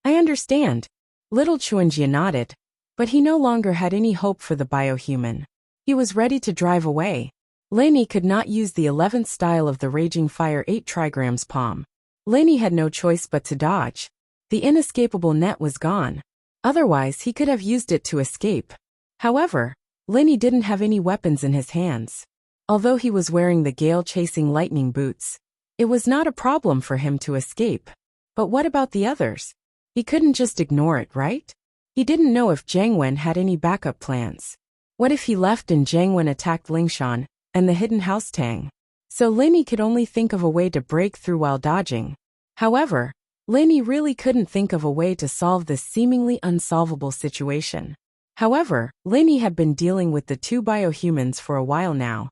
A: I understand. Little Chuanjia nodded, but he no longer had any hope for the biohuman. He was ready to drive away. Lin Yi could not use the 11th style of the Raging Fire 8 Trigrams palm. Lin Yi had no choice but to dodge. The inescapable net was gone. Otherwise, he could have used it to escape. However, Lin Yi didn't have any weapons in his hands. Although he was wearing the gale-chasing lightning boots, it was not a problem for him to escape. But what about the others? He couldn't just ignore it, right? He didn't know if Jiang Wen had any backup plans. What if he left and Jiang Wen attacked Lingshan and the hidden house Tang? So Lin Yi could only think of a way to break through while dodging. However, Lin Yi really couldn't think of a way to solve this seemingly unsolvable situation. However, Lin Yi had been dealing with the two biohumans for a while now.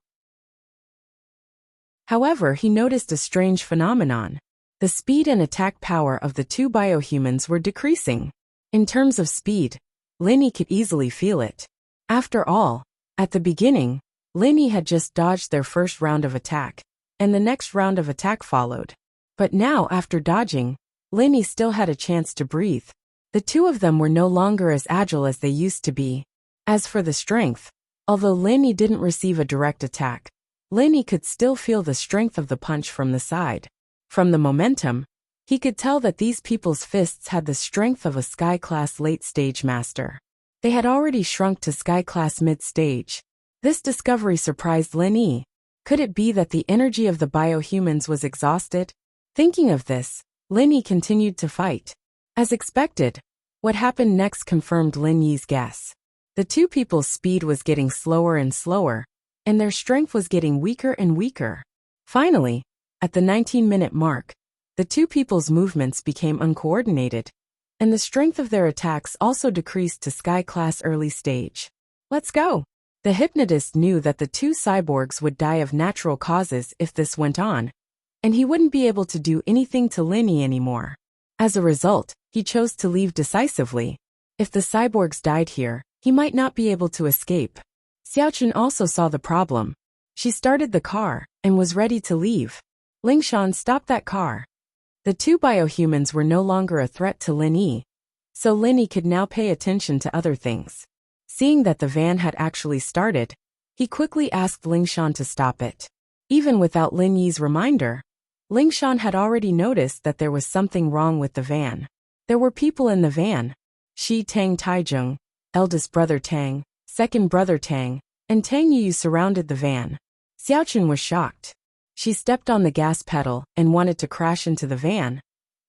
A: However, he noticed a strange phenomenon. The speed and attack power of the two biohumans were decreasing. In terms of speed, Lin Yi could easily feel it. After all, at the beginning, Lin Yi had just dodged their first round of attack, and the next round of attack followed. But now, after dodging, Lin Yi still had a chance to breathe. The two of them were no longer as agile as they used to be. As for the strength, although Lin Yi didn't receive a direct attack, Lin Yi could still feel the strength of the punch from the side. From the momentum, he could tell that these people's fists had the strength of a Sky-class late-stage master. They had already shrunk to Sky-class mid-stage. This discovery surprised Lin Yi. Could it be that the energy of the biohumans was exhausted? Thinking of this, Lin Yi continued to fight. As expected, what happened next confirmed Lin Yi's guess. The two people's speed was getting slower and slower, and their strength was getting weaker and weaker. Finally, at the 19-minute mark, the two people's movements became uncoordinated, and the strength of their attacks also decreased to Sky-class early stage. Let's go! The hypnotist knew that the two cyborgs would die of natural causes if this went on, and he wouldn't be able to do anything to Lin Yi anymore. As a result, he chose to leave decisively. If the cyborgs died here, he might not be able to escape. Xiaochun also saw the problem. She started the car and was ready to leave. Lingshan stopped that car. The two biohumans were no longer a threat to Lin Yi, so Lin Yi could now pay attention to other things. Seeing that the van had actually started, he quickly asked Lingshan to stop it. Even without Lin Yi's reminder, Lingshan had already noticed that there was something wrong with the van. There were people in the van, Shi Tang Taizheng, eldest brother Tang, second brother Tang, and Tang Yu surrounded the van. Xiaochun was shocked. She stepped on the gas pedal and wanted to crash into the van.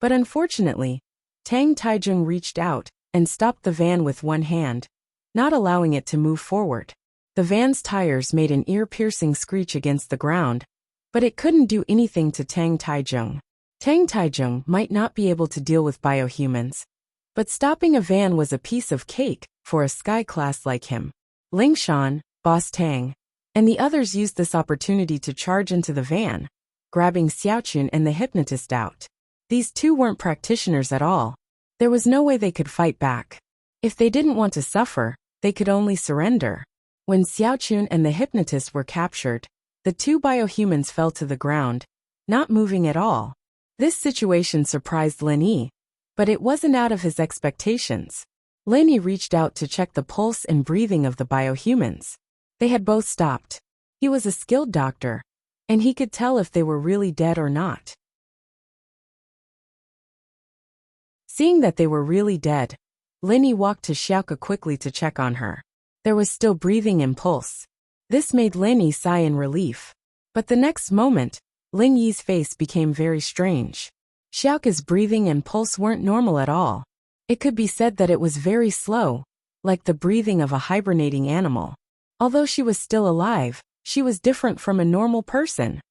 A: But unfortunately, Tang Taizheng reached out and stopped the van with one hand, not allowing it to move forward. The van's tires made an ear-piercing screech against the ground, but it couldn't do anything to Tang Taizheng. Tang Taizheng might not be able to deal with biohumans, but stopping a van was a piece of cake for a sky class like him. Lingshan, Boss Tang, and the others used this opportunity to charge into the van, grabbing Xiaochun and the hypnotist out. These two weren't practitioners at all. There was no way they could fight back. If they didn't want to suffer, they could only surrender. When Xiaochun and the hypnotist were captured, the two biohumans fell to the ground, not moving at all. This situation surprised Lin Yi, but it wasn't out of his expectations. Lin Yi reached out to check the pulse and breathing of the biohumans. They had both stopped. He was a skilled doctor, and he could tell if they were really dead or not. Seeing that they were really dead, Lin Yi walked to Xiaoke quickly to check on her. There was still breathing and pulse. This made Lin Yi sigh in relief. But the next moment, Lin Yi's face became very strange. Xiaoke's breathing and pulse weren't normal at all. It could be said that it was very slow, like the breathing of a hibernating animal. Although she was still alive, she was different from a normal person.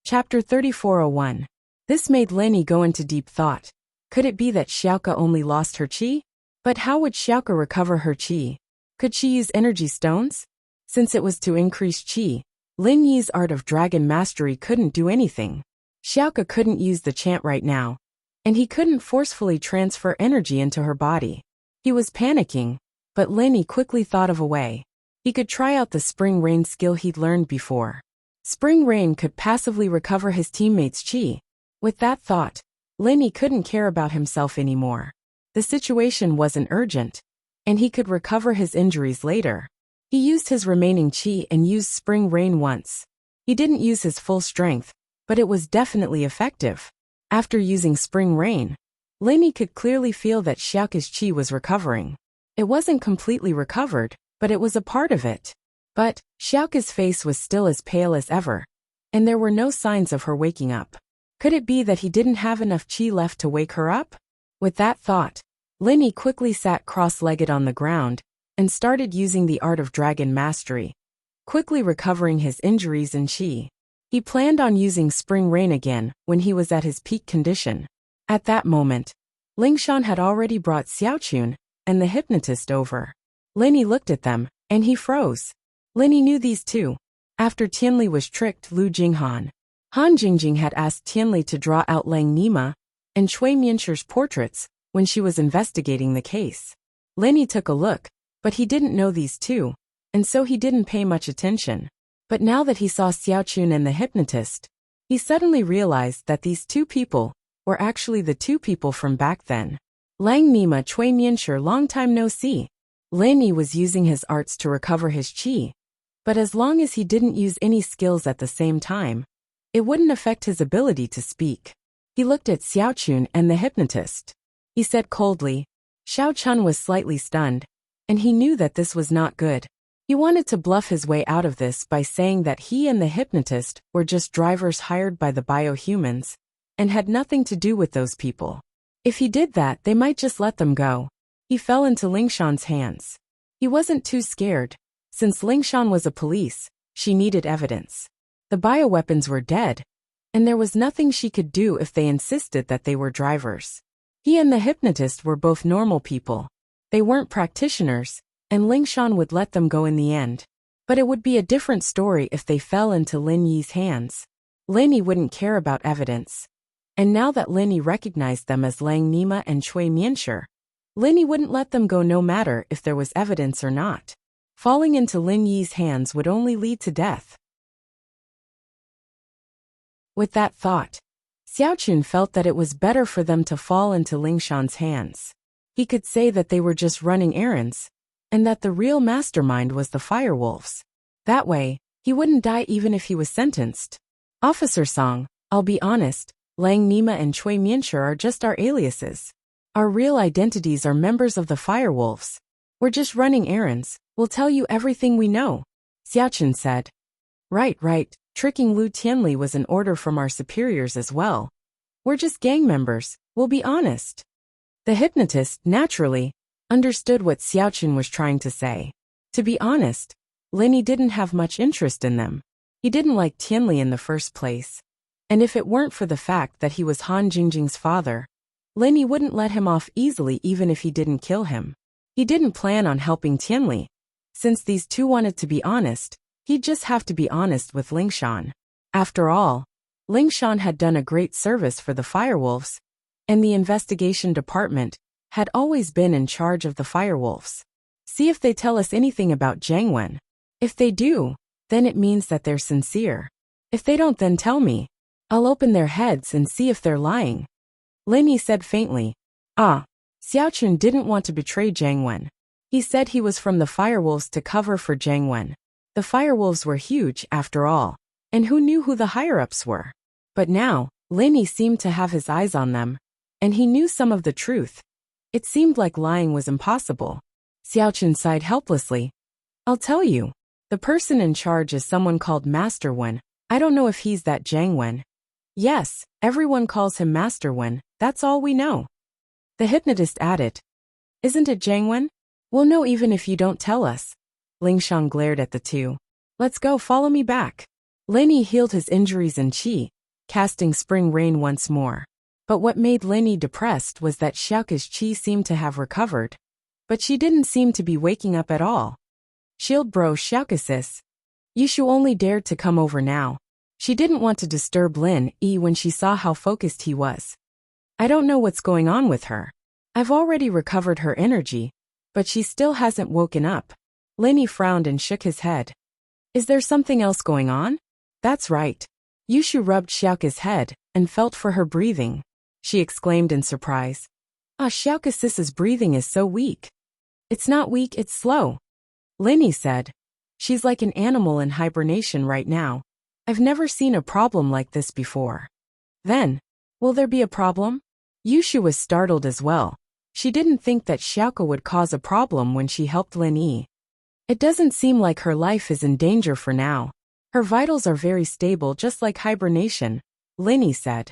A: Chapter 3401. This made Lin Yi go into deep thought. Could it be that Xiaoke only lost her qi? But how would Xiaoke recover her qi? Could she use energy stones? Since it was to increase qi, Lin Yi's art of dragon mastery couldn't do anything. Xiaoke couldn't use the chant right now, and he couldn't forcefully transfer energy into her body. He was panicking, but Lin Yi quickly thought of a way. He could try out the spring rain skill he'd learned before. Spring rain could passively recover his teammates' qi. With that thought, Lin Yi couldn't care about himself anymore. The situation wasn't urgent, and he could recover his injuries later. He used his remaining qi and used spring rain once. He didn't use his full strength, but it was definitely effective. After using spring rain, Lin Yi could clearly feel that Xiaoke's qi was recovering. It wasn't completely recovered, but it was a part of it. But Xiaoke's face was still as pale as ever, and there were no signs of her waking up. Could it be that he didn't have enough qi left to wake her up? With that thought, Lin Yi quickly sat cross-legged on the ground and started using the art of dragon mastery, quickly recovering his injuries and qi. He planned on using spring rain again when he was at his peak condition. At that moment, Lingshan had already brought Xiaochun and the hypnotist over. Lin Yi looked at them, and he froze. Lin Yi knew these two. After Tianli was tricked Lu Jinghan, Han Jingjing had asked Tianli to draw out Lang Nima and Cui Mianshir's portraits when she was investigating the case. Lin Yi took a look, but he didn't know these two, and so he didn't pay much attention. But now that he saw Xiaochun and the hypnotist, he suddenly realized that these two people were actually the two people from back then. Lang Nima Cui Mianshir, long time no see. Lin Yi was using his arts to recover his qi, but as long as he didn't use any skills at the same time, it wouldn't affect his ability to speak. He looked at Xiaochun and the hypnotist. He said coldly. Xiaochun was slightly stunned, and he knew that this was not good. He wanted to bluff his way out of this by saying that he and the hypnotist were just drivers hired by the biohumans, and had nothing to do with those people. If he did that, they might just let them go. He fell into Lingshan's hands. He wasn't too scared. Since Lingshan was a police, she needed evidence. The bioweapons were dead, and there was nothing she could do if they insisted that they were drivers. He and the hypnotist were both normal people. They weren't practitioners, and Lingshan would let them go in the end. But it would be a different story if they fell into Lin Yi's hands. Lin Yi wouldn't care about evidence. And now that Lin Yi recognized them as Lang Nima and Cui Mianshir, Lin Yi wouldn't let them go no matter if there was evidence or not. Falling into Lin Yi's hands would only lead to death. With that thought, Xiaochun felt that it was better for them to fall into Lingshan's hands. He could say that they were just running errands, and that the real mastermind was the firewolves. That way, he wouldn't die even if he was sentenced. Officer Song, I'll be honest, Lang Nima and Chui Mianshur are just our aliases. Our real identities are members of the Firewolves. We're just running errands. We'll tell you everything we know, Xiaochen said. Right. Tricking Lu Tianli was an order from our superiors as well. We're just gang members, we'll be honest. The hypnotist, naturally, understood what Xiaochen was trying to say. To be honest, Linny didn't have much interest in them. He didn't like Tianli in the first place. And if it weren't for the fact that he was Han Jingjing's father, Linny wouldn't let him off easily even if he didn't kill him. He didn't plan on helping Tianli. Since these two wanted to be honest, he'd just have to be honest with Lingshan. After all, Lingshan had done a great service for the Firewolves, and the investigation department had always been in charge of the Firewolves. See if they tell us anything about Jiang Wen. If they do, then it means that they're sincere. If they don't, then tell me. I'll open their heads and see if they're lying. Linny said faintly. Xiaochen didn't want to betray Jiang Wen. He said he was from the Firewolves to cover for Jiang Wen. The Firewolves were huge, after all, and who knew who the higher-ups were? But now, Linny seemed to have his eyes on them, and he knew some of the truth. It seemed like lying was impossible. Xiaochen sighed helplessly. I'll tell you. The person in charge is someone called Master Wen. I don't know if he's that Jiang Wen. Yes, everyone calls him Master Wen, that's all we know. The hypnotist added. Isn't it Jiang Wen? We'll know even if you don't tell us. Lingshan glared at the two. Let's go, follow me back. Linny healed his injuries in qi, casting spring rain once more. But what made Linny depressed was that Xiaoke's qi seemed to have recovered. But she didn't seem to be waking up at all. Shield bro Xiaoke sis. Yushu only dared to come over now. She didn't want to disturb Lin Yi when she saw how focused he was. I don't know what's going on with her. I've already recovered her energy, but she still hasn't woken up. Linny frowned and shook his head. Is there something else going on? That's right. Yushu rubbed Xiaoke's head and felt for her breathing. She exclaimed in surprise. Xiaoke sis's breathing is so weak. It's not weak, it's slow. Linny said. She's like an animal in hibernation right now. I've never seen a problem like this before. Then, will there be a problem? Yushu was startled as well. She didn't think that Xiaoke would cause a problem when she helped Lin Yi. It doesn't seem like her life is in danger for now. Her vitals are very stable just like hibernation, Linny said.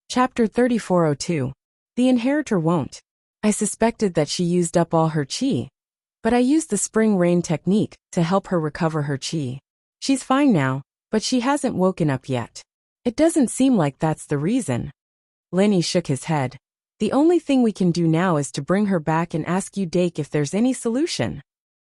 A: Chapter 3402. The Inheritor won't. I suspected that she used up all her qi. But I used the spring rain technique to help her recover her qi. She's fine now, but she hasn't woken up yet. It doesn't seem like that's the reason. Linny shook his head. The only thing we can do now is to bring her back and ask you Dake if there's any solution.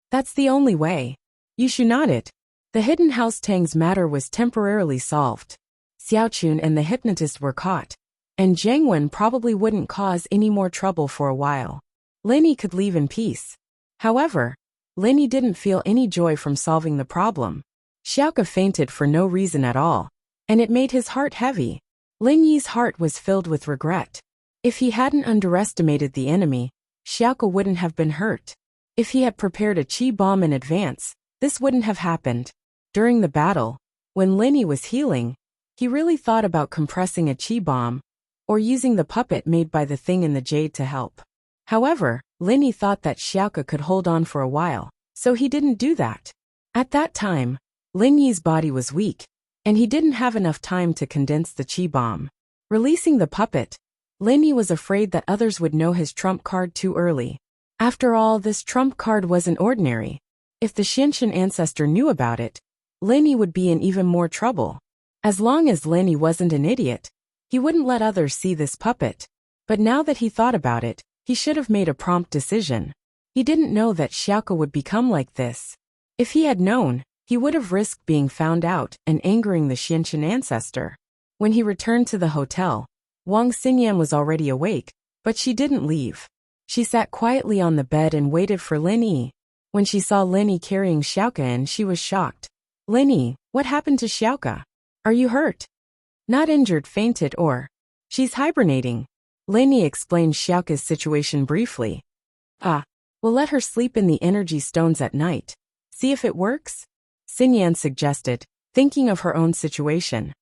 A: That's the only way. Yushu nodded. The Hidden House Tang's matter was temporarily solved. Xiaochun and the hypnotist were caught. And Jiang Wen probably wouldn't cause any more trouble for a while. Linny could leave in peace. However, Linny didn't feel any joy from solving the problem. Xiaoke fainted for no reason at all, and it made his heart heavy. Lin Yi's heart was filled with regret. If he hadn't underestimated the enemy, Xiaoke wouldn't have been hurt. If he had prepared a qi bomb in advance, this wouldn't have happened. During the battle, when Linny was healing, he really thought about compressing a qi bomb, or using the puppet made by the thing in the jade to help. However, Linny thought that Xiaoke could hold on for a while, so he didn't do that. At that time, Lin Yi's body was weak, and he didn't have enough time to condense the qi bomb. Releasing the puppet, Lin Yi was afraid that others would know his trump card too early. After all, this trump card wasn't ordinary. If the Xianxin ancestor knew about it, Lin Yi would be in even more trouble. As long as Lin Yi wasn't an idiot, he wouldn't let others see this puppet. But now that he thought about it, he should have made a prompt decision. He didn't know that Xiaoke would become like this. If he had known, he would have risked being found out and angering the Xianxin ancestor. When he returned to the hotel, Wang Xingyan was already awake, but she didn't leave. She sat quietly on the bed and waited for Lin Yi. When she saw Lin Yi carrying Xiaoke in, she was shocked. Lin Yi, what happened to Xiaoke? Are you hurt? Not injured, fainted or... She's hibernating. Lin Yi explained Xiaoke's situation briefly. We'll let her sleep in the energy stones at night. See if it works? Xinyan suggested, thinking of her own situation.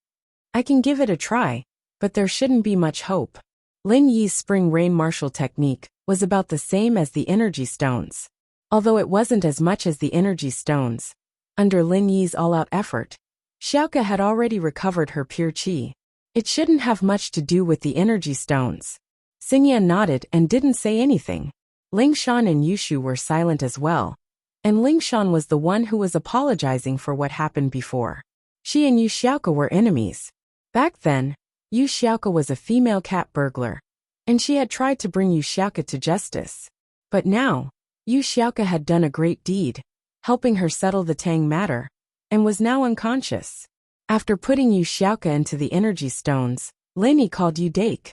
A: I can give it a try, but there shouldn't be much hope. Lin Yi's spring rain martial technique was about the same as the energy stones. Although it wasn't as much as the energy stones. Under Lin Yi's all-out effort, Xiaoke had already recovered her pure qi. It shouldn't have much to do with the energy stones. Xinyan nodded and didn't say anything. Lingshan and Yushu were silent as well. And Lingshan was the one who was apologizing for what happened before. She and Yu Xiaoke were enemies. Back then, Yu Xiaoke was a female cat burglar, and she had tried to bring Yu Xiaoke to justice. But now, Yu Xiaoke had done a great deed, helping her settle the Tang matter, and was now unconscious. After putting Yu Xiaoke into the energy stones, Lin called Yu Dake.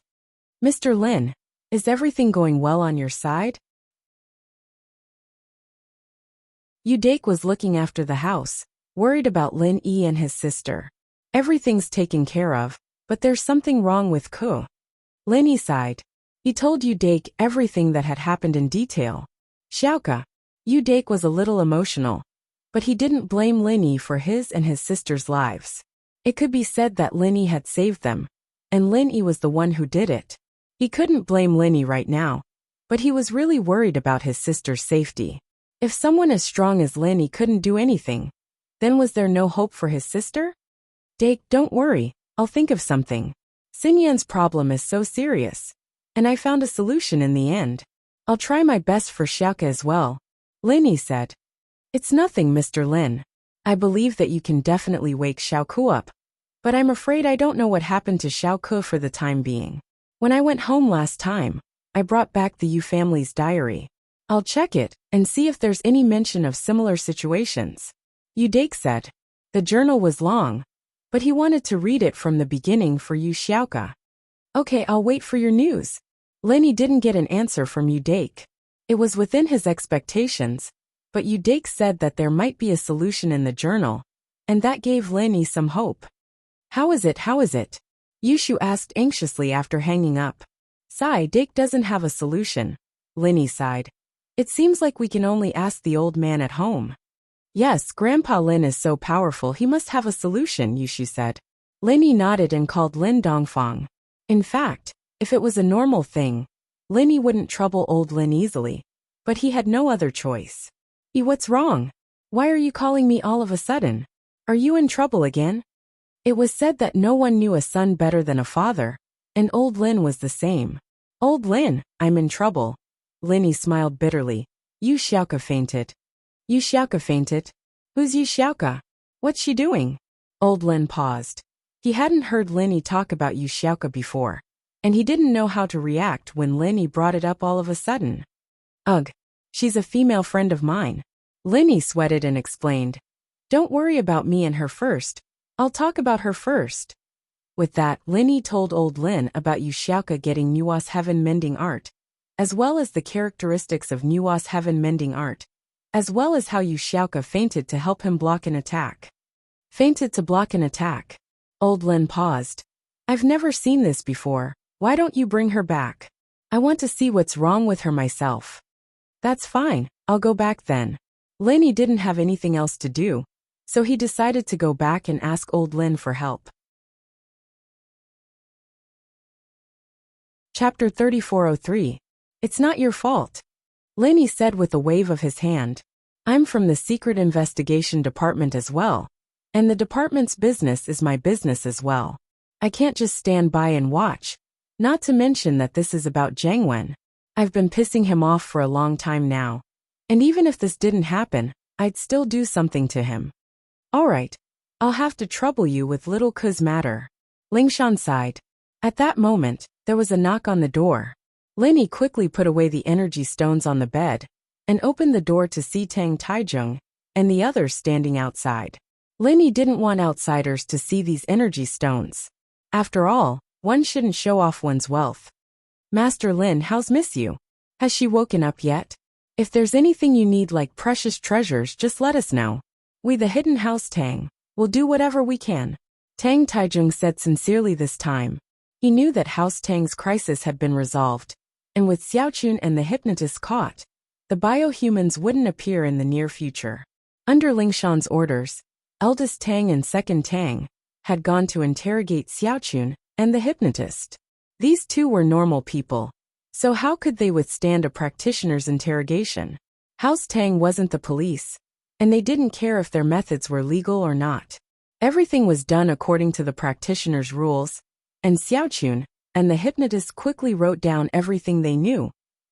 A: Mr. Lin, is everything going well on your side? Yu Dake was looking after the house, worried about Lin Yi and his sister. Everything's taken care of, but there's something wrong with Ku. Lin Yi sighed. He told Yu Dake everything that had happened in detail. Xiaoke. Yu Dake was a little emotional, but he didn't blame Lin Yi for his and his sister's lives. It could be said that Lin Yi had saved them, and Lin Yi was the one who did it. He couldn't blame Lin Yi right now, but he was really worried about his sister's safety. If someone as strong as Lin Yi couldn't do anything, then was there no hope for his sister? Dake, don't worry, I'll think of something. Xinyan's problem is so serious, and I found a solution in the end. I'll try my best for Xiaoke as well, Lin Yi said. It's nothing, Mr. Lin. I believe that you can definitely wake Xiaoke up, but I'm afraid I don't know what happened to Xiaoke for the time being. When I went home last time, I brought back the Yu family's diary. I'll check it and see if there's any mention of similar situations. Yu Dake said. The journal was long, but he wanted to read it from the beginning for Yu Xiaoke. Okay, I'll wait for your news. Lin Yi didn't get an answer from Yu Dake. It was within his expectations, but Yu Dake said that there might be a solution in the journal, and that gave Lin Yi some hope. How is it? Yushu asked anxiously after hanging up. Dake doesn't have a solution, Lin Yi sighed. It seems like we can only ask the old man at home. Yes, Grandpa Lin is so powerful he must have a solution, Yushu said. Lin Yi nodded and called Lin Dongfang. In fact, if it was a normal thing, Lin Yi wouldn't trouble old Lin easily, but he had no other choice. What's wrong? Why are you calling me all of a sudden? Are you in trouble again? It was said that no one knew a son better than a father, and old Lin was the same. Old Lin, I'm in trouble. Lin Yi smiled bitterly. Yu Xiaoke fainted. Yu Xiaoke fainted? Who's Yu Xiaoke? What's she doing? Old Lin paused. He hadn't heard Lin Yi talk about Yu Xiaoke before, and he didn't know how to react when Lin Yi brought it up all of a sudden. Ugh, she's a female friend of mine. Lin Yi sweated and explained. Don't worry about me and her first. I'll talk about her first. With that, Lin Yi told old Lin about Yu Xiaoke getting Nua's heaven mending art, as well as the characteristics of Nua's heaven mending art, as well as how Yu Xiaoke fainted to help him block an attack. Fainted to block an attack. Old Lin paused. I've never seen this before. Why don't you bring her back? I want to see what's wrong with her myself. That's fine, I'll go back then. Lin Yi didn't have anything else to do, so he decided to go back and ask old Lin for help. Chapter 3403. It's not your fault. Lin Yi said with a wave of his hand. I'm from the Secret Investigation Department as well, and the department's business is my business as well. I can't just stand by and watch, not to mention that this is about Zhang Wen. I've been pissing him off for a long time now, and even if this didn't happen, I'd still do something to him. Alright, I'll have to trouble you with little Ku's matter. Lingshan sighed. At that moment, there was a knock on the door. Lin Yi quickly put away the energy stones on the bed, and opened the door to see Tang Taizheng and the others standing outside. Lin Yi didn't want outsiders to see these energy stones. After all, one shouldn't show off one's wealth. Master Lin, how's Miss Yu? Has she woken up yet? If there's anything you need like precious treasures, just let us know. We the Hidden House Tang will do whatever we can. Tang Taizheng said sincerely this time. He knew that House Tang's crisis had been resolved, and with Xiaochun and the hypnotist caught, the biohumans wouldn't appear in the near future. Under Lingshan's orders, eldest Tang and second Tang, had gone to interrogate Xiaochun and the hypnotist. These two were normal people, so how could they withstand a practitioner's interrogation? House Tang wasn't the police, and they didn't care if their methods were legal or not. Everything was done according to the practitioner's rules, and Xiaochun and the hypnotist quickly wrote down everything they knew,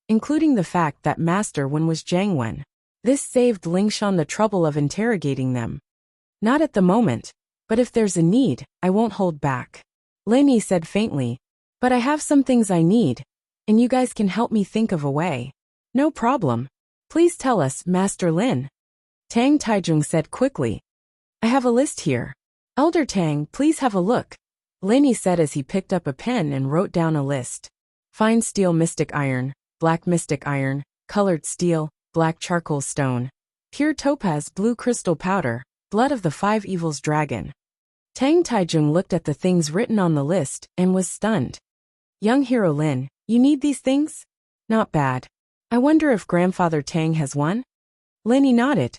A: including the fact that Master Wen was Jiang Wen. This saved Lingshan the trouble of interrogating them. Not at the moment, but if there's a need, I won't hold back. Lin Yi said faintly, but I have some things I need, and you guys can help me think of a way. No problem. Please tell us, Master Lin. Tang Taizhong said quickly. I have a list here. Elder Tang, please have a look. Lin Yi said as he picked up a pen and wrote down a list. Fine steel mystic iron, black mystic iron, colored steel, black charcoal stone, pure topaz blue crystal powder, blood of the five evils dragon. Tang Taizhong looked at the things written on the list and was stunned. Young hero Lin, you need these things? Not bad. I wonder if Grandfather Tang has one? Lin Yi nodded.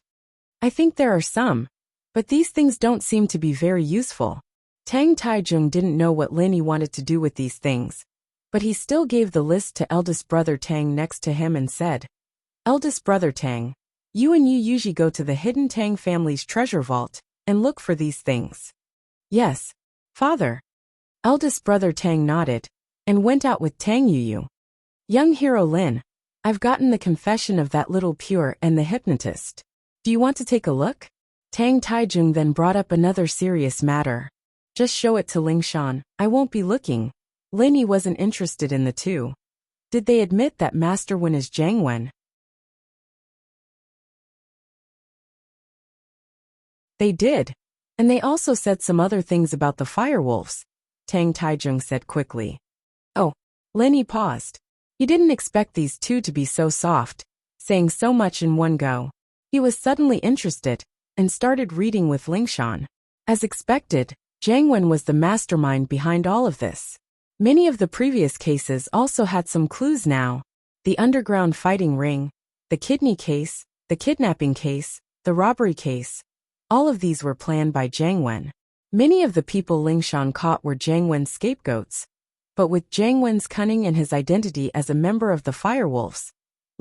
A: I think there are some, but these things don't seem to be very useful. Tang Taizhong didn't know what Lin Yi wanted to do with these things, but he still gave the list to eldest brother Tang next to him and said, Eldest brother Tang, you usually go to the hidden Tang family's treasure vault and look for these things. Yes, father. Eldest brother Tang nodded and went out with Tang Yu. Young hero Lin, I've gotten the confession of that little pure and the hypnotist. Do you want to take a look? Tang Taizhong then brought up another serious matter. Just show it to Lingshan, I won't be looking. Lin Yi wasn't interested in the two. Did they admit that Master Wen is Jiang Wen? They did. And they also said some other things about the firewolves, Tang Taizhong said quickly. Oh, Lin Yi paused. He didn't expect these two to be so soft, saying so much in one go. He was suddenly interested and started reading with Lingshan. As expected, Jiang Wen was the mastermind behind all of this. Many of the previous cases also had some clues now. The underground fighting ring, the kidney case, the kidnapping case, the robbery case. All of these were planned by Jiang Wen. Many of the people Lingshan caught were Jiang Wen's scapegoats. But with Jiang Wen's cunning and his identity as a member of the Firewolves,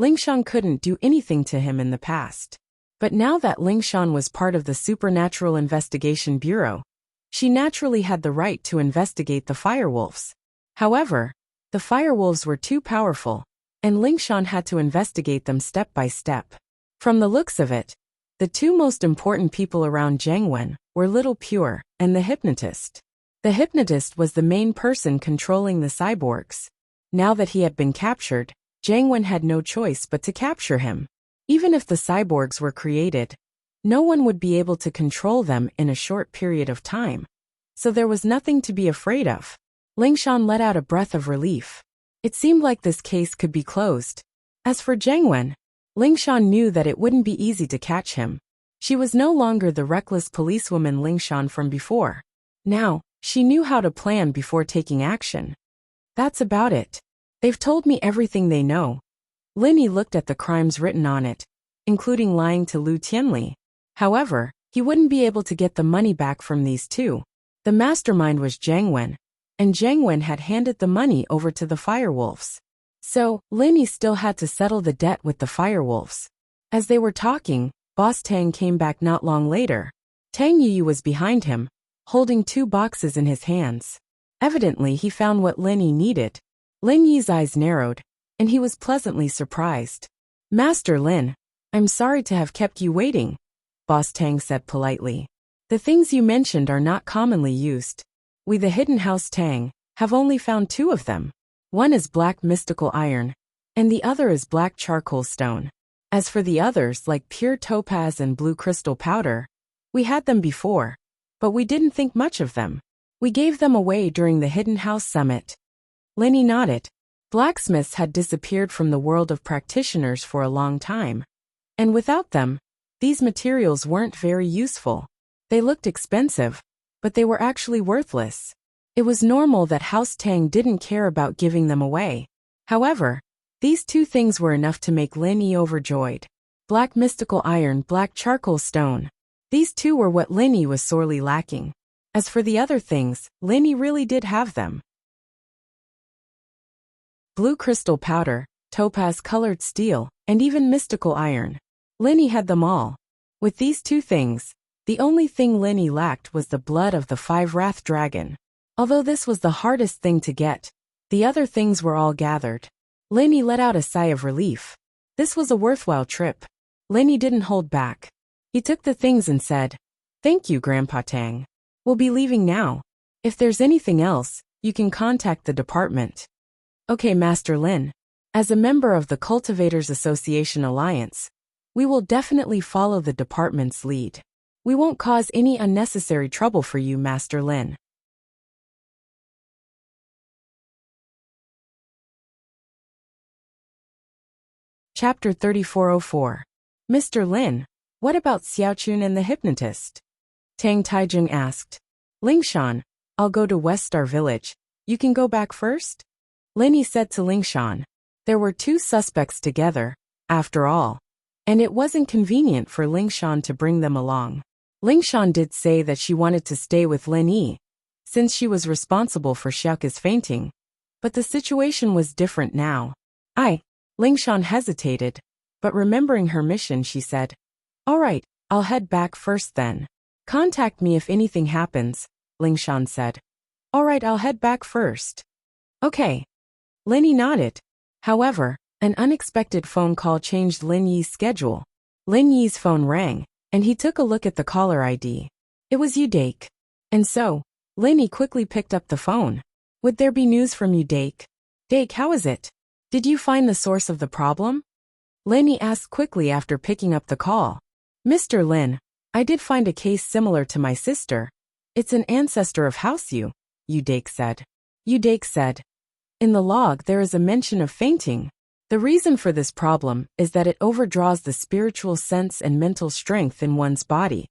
A: Lingshan couldn't do anything to him in the past. But now that Lingshan was part of the Supernatural Investigation Bureau, she naturally had the right to investigate the Firewolves. However, the Firewolves were too powerful, and Lingshan had to investigate them step by step. From the looks of it, the two most important people around Jiang Wen were Little Pure and the hypnotist. The hypnotist was the main person controlling the cyborgs. Now that he had been captured, Jiang Wen had no choice but to capture him. Even if the cyborgs were created, no one would be able to control them in a short period of time. So there was nothing to be afraid of. Lingshan let out a breath of relief. It seemed like this case could be closed. As for Jiang Wen, Lingshan knew that it wouldn't be easy to catch him. She was no longer the reckless policewoman Lingshan from before. Now, she knew how to plan before taking action. That's about it. They've told me everything they know. Lin Yi looked at the crimes written on it, including lying to Lu Tianli. However, he wouldn't be able to get the money back from these two. The mastermind was Jiang Wen, and Jiang Wen had handed the money over to the Firewolves. So, Lin Yi still had to settle the debt with the Firewolves. As they were talking, Boss Tang came back not long later. Tang Yu was behind him, holding two boxes in his hands. Evidently he found what Lin Yi needed. Lin Yi's eyes narrowed, and he was pleasantly surprised. Master Lin, I'm sorry to have kept you waiting, Boss Tang said politely. The things you mentioned are not commonly used. We the Hidden House Tang have only found two of them. One is black mystical iron, and the other is black charcoal stone. As for the others like pure topaz and blue crystal powder, we had them before, but we didn't think much of them. We gave them away during the Hidden House Summit. Lin Yi nodded. Blacksmiths had disappeared from the world of practitioners for a long time. And without them, these materials weren't very useful. They looked expensive, but they were actually worthless. It was normal that House Tang didn't care about giving them away. However, these two things were enough to make Lin Yi overjoyed. Black mystical iron, black charcoal stone. These two were what Linny was sorely lacking. As for the other things, Linny really did have them. Blue crystal powder, topaz-colored steel, and even mystical iron. Linny had them all. With these two things, the only thing Linny lacked was the blood of the 5-wrath dragon. Although this was the hardest thing to get, the other things were all gathered. Linny let out a sigh of relief. This was a worthwhile trip. Linny didn't hold back. He took the things and said, "Thank you, Grandpa Tang. We'll be leaving now. If there's anything else, you can contact the department." "Okay, Master Lin. As a member of the Cultivators Association Alliance, we will definitely follow the department's lead. We won't cause any unnecessary trouble for you, Master Lin." Chapter 3404. Mr. Lin, what about Xiaochun and the hypnotist? Tang Taijing asked. Lingshan, I'll go to West Star Village. You can go back first? Linny said to Lingshan. There were two suspects together, after all, and it wasn't convenient for Lingshan to bring them along. Lingshan did say that she wanted to stay with Lin Yi, since she was responsible for Xiaoke's fainting, but the situation was different now. Lingshan hesitated, but remembering her mission she said, "All right, I'll head back first then. Contact me if anything happens," Lingshan said. "All right, I'll head back first." Okay. Linny nodded. However, an unexpected phone call changed Lin Yi's schedule. Lin Yi's phone rang, and he took a look at the caller ID. It was Udake. And so, Linny quickly picked up the phone. Would there be news from Udake? Dake, how is it? Did you find the source of the problem? Linny asked quickly after picking up the call. Mr. Lin, I did find a case similar to my sister. It's an ancestor of House Yu, Udake said. Udake said. In the log there is a mention of fainting. The reason for this problem is that it overdraws the spiritual sense and mental strength in one's body,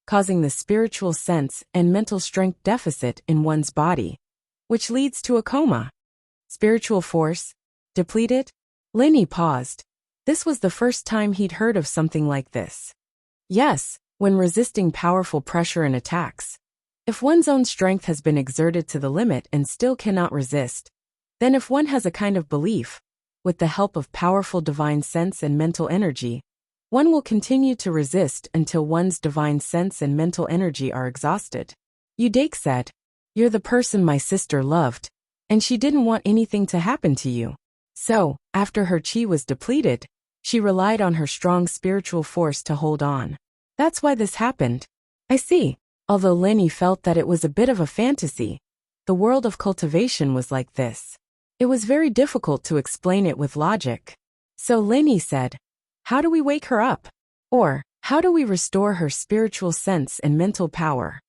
A: causing the spiritual sense and mental strength deficit in one's body, which leads to a coma. Spiritual force depleted? Linny paused. This was the first time he'd heard of something like this. Yes, when resisting powerful pressure and attacks. If one's own strength has been exerted to the limit and still cannot resist, then if one has a kind of belief, with the help of powerful divine sense and mental energy, one will continue to resist until one's divine sense and mental energy are exhausted. Udake said, "You're the person my sister loved, and she didn't want anything to happen to you. So, after her chi was depleted, she relied on her strong spiritual force to hold on. That's why this happened." I see. Although Linny felt that it was a bit of a fantasy, the world of cultivation was like this. It was very difficult to explain it with logic. So Linny said, "How do we wake her up? Or, how do we restore her spiritual sense and mental power?"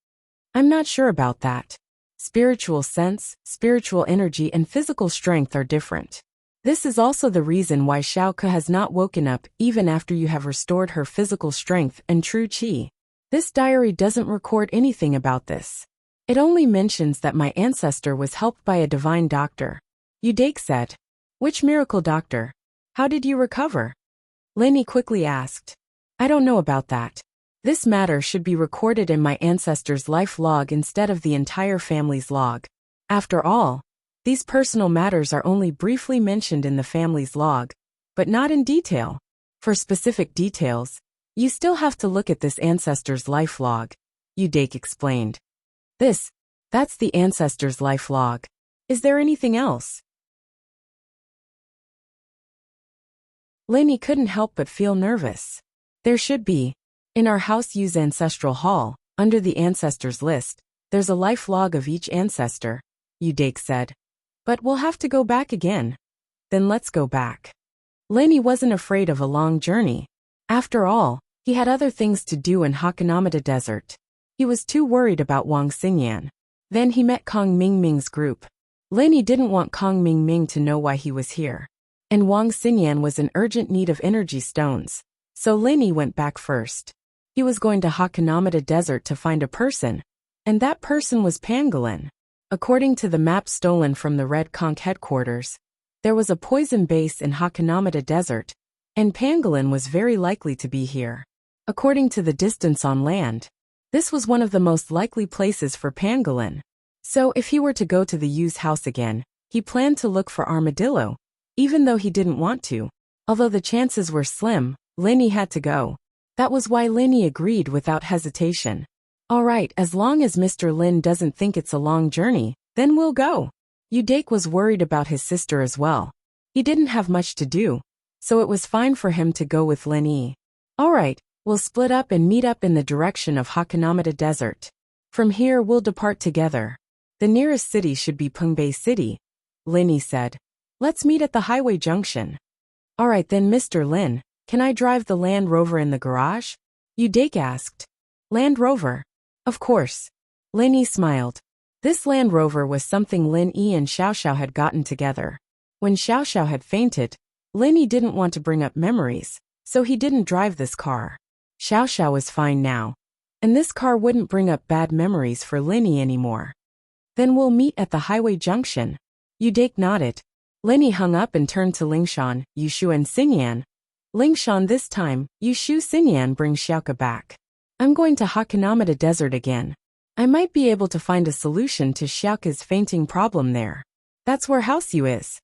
A: I'm not sure about that. Spiritual sense, spiritual energy and physical strength are different. This is also the reason why Xiaoke has not woken up even after you have restored her physical strength and true qi. This diary doesn't record anything about this. It only mentions that my ancestor was helped by a divine doctor. Udake said. Which miracle doctor? How did you recover? Linny quickly asked. I don't know about that. This matter should be recorded in my ancestor's life log instead of the entire family's log. After all, these personal matters are only briefly mentioned in the family's log, but not in detail. For specific details, you still have to look at this ancestor's life log, Udake explained. That's the ancestor's life log. Is there anything else? Linny couldn't help but feel nervous. There should be. In our House Yu's ancestral hall, under the ancestors list, there's a life log of each ancestor, Udake said. But we'll have to go back again. Then let's go back. Linny wasn't afraid of a long journey. After all, he had other things to do in Hakanamata Desert. He was too worried about Wang Xingyan. Then he met Kong Mingming's group. Linny didn't want Kong Mingming to know why he was here. And Wang Xingyan was in urgent need of energy stones. So Linny went back first. He was going to Hakanamata Desert to find a person, and that person was Pangolin. According to the map stolen from the Red Conch headquarters, there was a poison base in Hakanamata Desert, and Pangolin was very likely to be here. According to the distance on land, this was one of the most likely places for pangolin. So if he were to go to the Yu's house again, he planned to look for armadillo, even though he didn't want to. Although the chances were slim, Linny had to go. That was why Linny agreed without hesitation. Alright, as long as Mr. Lin doesn't think it's a long journey, then we'll go. Udake was worried about his sister as well. He didn't have much to do, so it was fine for him to go with Linny. Alright, we'll split up and meet up in the direction of Hakonamata Desert. From here we'll depart together. The nearest city should be Pungbei City, Linny said. Let's meet at the highway junction. Alright then Mr. Lin, can I drive the Land Rover in the garage? Udake asked. Land Rover? Of course. Linny smiled. This Land Rover was something Lin-Yi and Xiao Xiao had gotten together. When Xiao Xiao had fainted, Linny didn't want to bring up memories, so he didn't drive this car. Xiao Xiao was fine now, and this car wouldn't bring up bad memories for Linny anymore. Then we'll meet at the highway junction. Udake nodded. Linny hung up and turned to Lingshan, Yushu and Xinyan. Lingshan this time, Yushu Xinyan brings Xiaoka back. I'm going to Hakonamata Desert again. I might be able to find a solution to Xiaoka's fainting problem there. That's where House Yu is.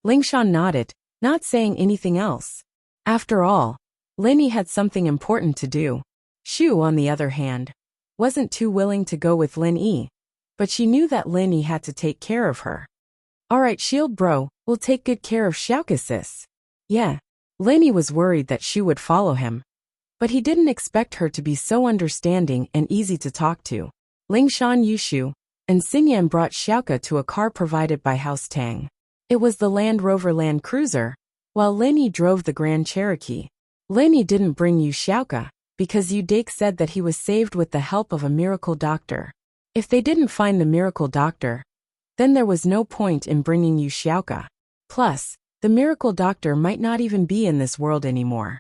A: Lingshan nodded, not saying anything else. After all, Linny had something important to do. Shu, on the other hand, wasn't too willing to go with Lin-Yi, but she knew that Linny had to take care of her. Alright Shield bro, we'll take good care of Xiaoka sis. Yeah. Linny was worried that Shu would follow him, but he didn't expect her to be so understanding and easy to talk to. Lingshan, Yushu, and Xinyan brought Xiaoka to a car provided by House Tang. It was the Land Rover Land Cruiser, while Linny drove the Grand Cherokee. Linny didn't bring Yu Xiaoka, because Udake said that he was saved with the help of a miracle doctor. If they didn't find the miracle doctor, then there was no point in bringing Yu Xiaoka. Plus, the miracle doctor might not even be in this world anymore.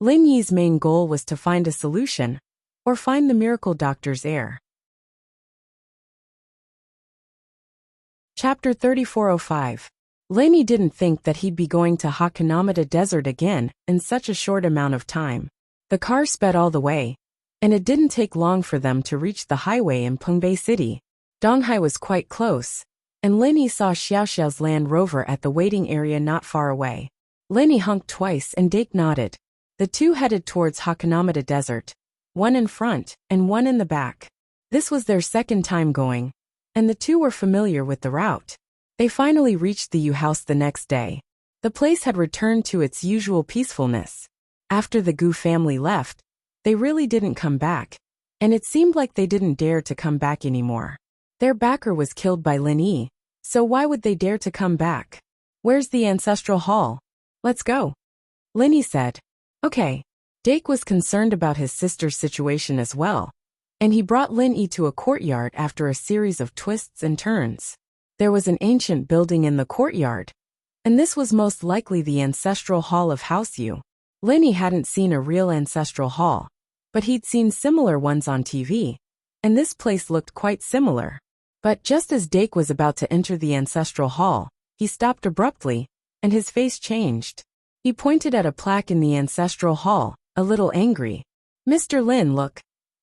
A: Lin Yi's main goal was to find a solution, or find the miracle doctor's heir. Chapter 3405. Lin Yi didn't think that he'd be going to Hakonamata Desert again in such a short amount of time. The car sped all the way, and it didn't take long for them to reach the highway in Pungbei City. Donghai was quite close, and Lin Yi saw Xiao Xiao's Land Rover at the waiting area not far away. Lin Yi honked twice and Dake nodded. The two headed towards Hakonamata Desert, one in front and one in the back. This was their second time going, and the two were familiar with the route. They finally reached the Yu house the next day. The place had returned to its usual peacefulness. After the Gu family left, they really didn't come back, and it seemed like they didn't dare to come back anymore. Their backer was killed by Lin Yi, so why would they dare to come back? Where's the ancestral hall? Let's go. Lin Yi said. Okay. Dake was concerned about his sister's situation as well, and he brought Lin Yi to a courtyard after a series of twists and turns. There was an ancient building in the courtyard, and this was most likely the ancestral hall of House Yu. Lin Yi hadn't seen a real ancestral hall, but he'd seen similar ones on TV, and this place looked quite similar. But just as Dake was about to enter the ancestral hall, he stopped abruptly, and his face changed. He pointed at a plaque in the ancestral hall, a little angry. Mr. Lin, look.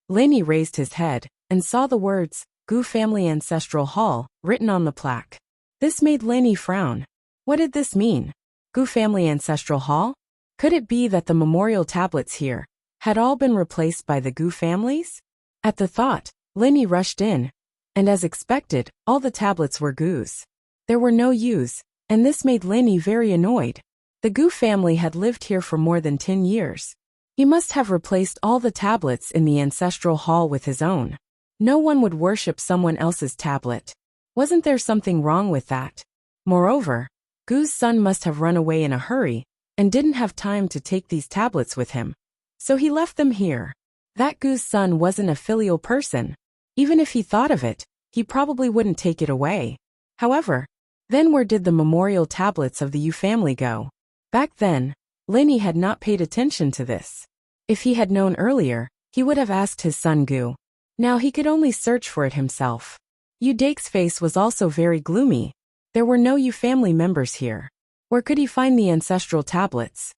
A: Lin Yi raised his head, and saw the words, Gu Family Ancestral Hall, written on the plaque. This made Lin Yi frown. What did this mean? Gu Family Ancestral Hall? Could it be that the memorial tablets here had all been replaced by the Gu families? At the thought, Lin Yi rushed in, and as expected, all the tablets were Gu's. There were no Yu's, and this made Lin Yi very annoyed. The Gu family had lived here for more than 10 years. He must have replaced all the tablets in the ancestral hall with his own. No one would worship someone else's tablet. Wasn't there something wrong with that? Moreover, Gu's son must have run away in a hurry, and didn't have time to take these tablets with him. So he left them here. That Gu's son wasn't a filial person. Even if he thought of it, he probably wouldn't take it away. However, then where did the memorial tablets of the Yu family go? Back then, Lin Yi had not paid attention to this. If he had known earlier, he would have asked his son Gu. Now he could only search for it himself. Yu Dake's face was also very gloomy. There were no Yu family members here. Where could he find the ancestral tablets?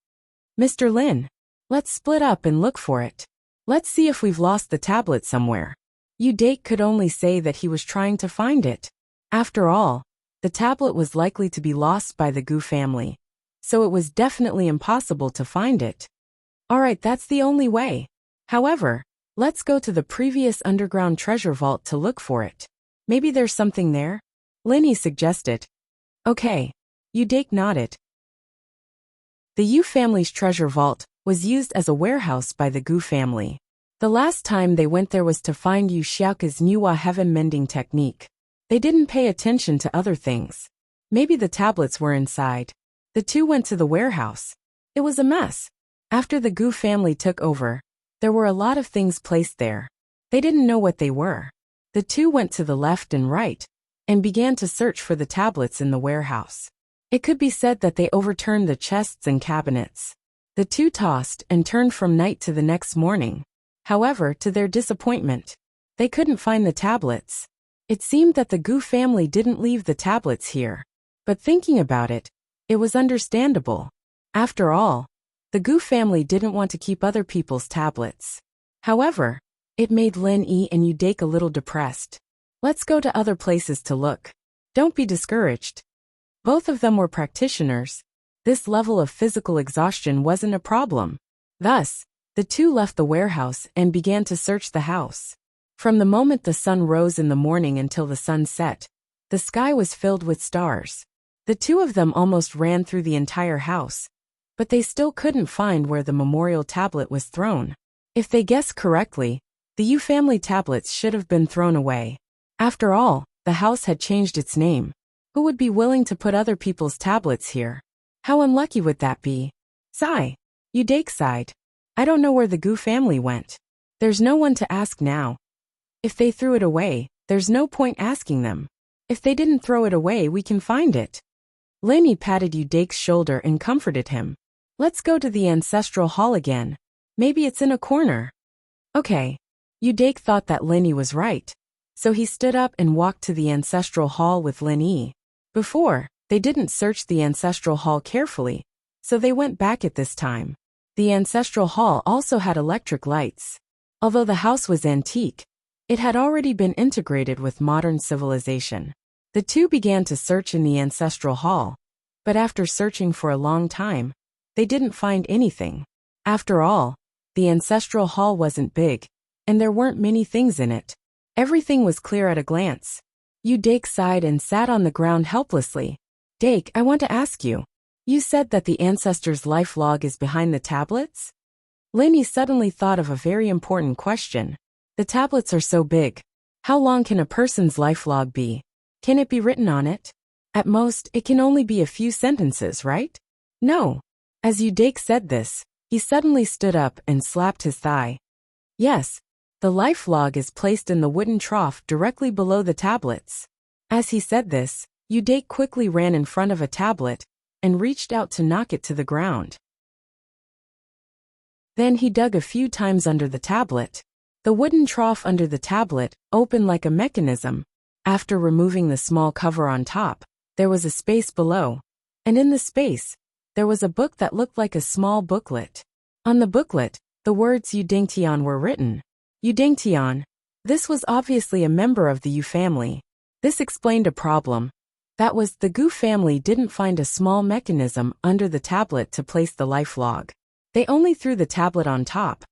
A: Mr. Lin, Let's split up and look for it. Let's see if we've lost the tablet somewhere. Udake could only say that he was trying to find it. After all, the tablet was likely to be lost by the Gu family, so it was definitely impossible to find it. Alright, that's the only way. However, let's go to the previous underground treasure vault to look for it. Maybe there's something there? Linny suggested. Okay. Udake nodded. The Yu family's treasure vault was used as a warehouse by the Gu family. The last time they went there was to find Yu Xiaoke's Nuwa heaven mending technique. They didn't pay attention to other things. Maybe the tablets were inside. The two went to the warehouse. It was a mess. After the Gu family took over, there were a lot of things placed there. They didn't know what they were. The two went to the left and right, and began to search for the tablets in the warehouse. It could be said that they overturned the chests and cabinets. The two tossed and turned from night to the next morning. However, to their disappointment, they couldn't find the tablets. It seemed that the Gu family didn't leave the tablets here. But thinking about it, it was understandable. After all, the Gu family didn't want to keep other people's tablets. However, it made Lin Yi and Udake a little depressed. Let's go to other places to look. Don't be discouraged. Both of them were practitioners. This level of physical exhaustion wasn't a problem. Thus, the two left the warehouse and began to search the house. From the moment the sun rose in the morning until the sun set, the sky was filled with stars. The two of them almost ran through the entire house, but they still couldn't find where the memorial tablet was thrown. If they guessed correctly, the Yu family tablets should have been thrown away. After all, the house had changed its name. Who would be willing to put other people's tablets here? How unlucky would that be? Sigh. Udake sighed. I don't know where the Gu family went. There's no one to ask now. If they threw it away, there's no point asking them. If they didn't throw it away, we can find it. Linny patted Udake's shoulder and comforted him. Let's go to the ancestral hall again. Maybe it's in a corner. Okay. Udake thought that Linny was right. So he stood up and walked to the ancestral hall with Linny. Before, they didn't search the ancestral hall carefully, so they went back at this time. The ancestral hall also had electric lights. Although the house was antique, it had already been integrated with modern civilization. The two began to search in the ancestral hall, but after searching for a long time, they didn't find anything. After all, the ancestral hall wasn't big, and there weren't many things in it. Everything was clear at a glance. Udake sighed and sat on the ground helplessly. Dake, I want to ask you. You said that the ancestor's life log is behind the tablets? Linny suddenly thought of a very important question. The tablets are so big. How long can a person's life log be? Can it be written on it? At most, it can only be a few sentences, right? No. As Udake said this, he suddenly stood up and slapped his thigh. Yes. The life log is placed in the wooden trough directly below the tablets. As he said this, Udake quickly ran in front of a tablet and reached out to knock it to the ground. Then he dug a few times under the tablet. The wooden trough under the tablet opened like a mechanism. After removing the small cover on top, there was a space below, and in the space, there was a book that looked like a small booklet. On the booklet, the words Yudingtian were written. Yudingtian. This was obviously a member of the Yu family. This explained a problem. That was, the Gu family didn't find a small mechanism under the tablet to place the life log. They only threw the tablet on top.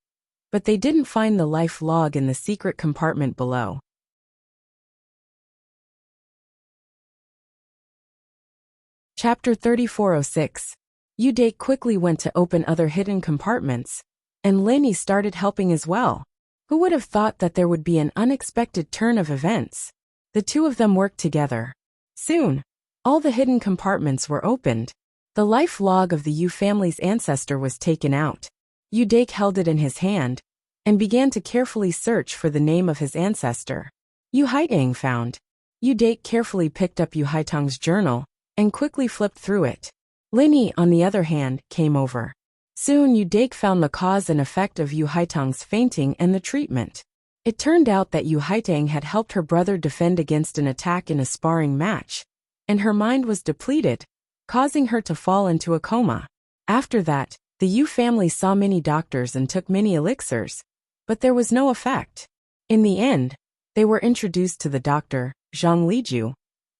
A: But they didn't find the life log in the secret compartment below. Chapter 3406. Udake quickly went to open other hidden compartments, and Linny started helping as well. Who would have thought that there would be an unexpected turn of events? The two of them worked together. Soon, all the hidden compartments were opened. The life log of the Yu family's ancestor was taken out. Udake held it in his hand and began to carefully search for the name of his ancestor. Yu Haitang found. Udake carefully picked up Yu Haitang's journal and quickly flipped through it. Linny, on the other hand, came over. Soon Udake found the cause and effect of Yu Haitang's fainting and the treatment. It turned out that Yu Haitang had helped her brother defend against an attack in a sparring match, and her mind was depleted, causing her to fall into a coma. After that, The Yu family saw many doctors and took many elixirs, but there was no effect. In the end, they were introduced to the doctor, Zhang Liju,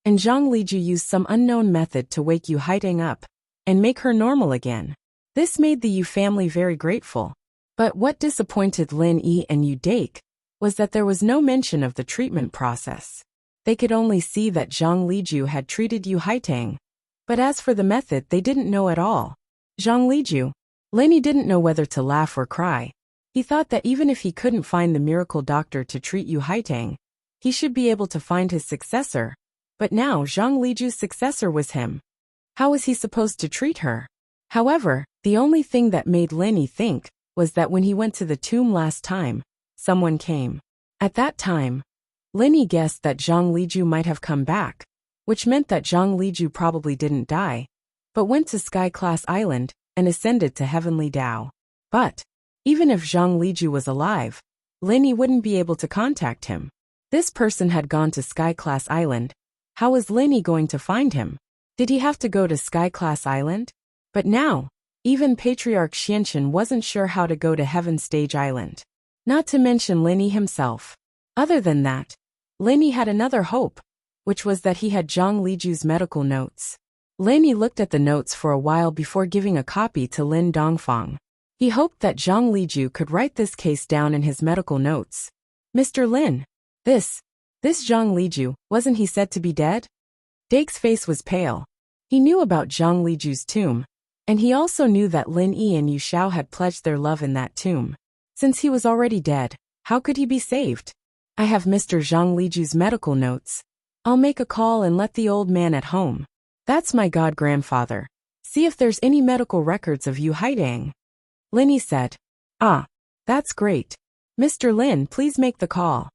A: and Zhang Liju used some unknown method to wake Yu Haiteng up and make her normal again. This made the Yu family very grateful. But what disappointed Lin Yi and Yu Dake was that there was no mention of the treatment process. They could only see that Zhang Liju had treated Yu Haiteng, but as for the method they didn't know at all. Zhang Liju. Lin Yi didn't know whether to laugh or cry. He thought that even if he couldn't find the miracle doctor to treat Yu Haiteng, he should be able to find his successor. But now Zhang Liju's successor was him. How was he supposed to treat her? However, the only thing that made Lin Yi think was that when he went to the tomb last time, someone came. At that time, Lin Yi guessed that Zhang Liju might have come back, which meant that Zhang Liju probably didn't die, but went to Sky Class Island and ascended to Heavenly Dao. But even if Zhang Liju was alive, Lin Yi wouldn't be able to contact him. This person had gone to Sky Class Island. How was Lin Yi going to find him? Did he have to go to Sky Class Island? But now, even Patriarch Xianchen wasn't sure how to go to Heaven Stage Island. Not to mention Lin Yi himself. Other than that, Lin Yi had another hope, which was that he had Zhang Liju's medical notes. Lin Yi looked at the notes for a while before giving a copy to Lin Dongfang. He hoped that Zhang Liju could write this case down in his medical notes. Mr. Lin, this Zhang Liju, wasn't he said to be dead? Dake's face was pale. He knew about Zhang Liju's tomb, and he also knew that Lin Yi and Yu Xiao had pledged their love in that tomb. Since he was already dead, how could he be saved? I have Mr. Zhang Liju's medical notes. I'll make a call and let the old man at home. That's my god-grandfather. See if there's any medical records of Yu Haiteng. Lin Yi said. Ah, that's great. Mr. Lin, please make the call.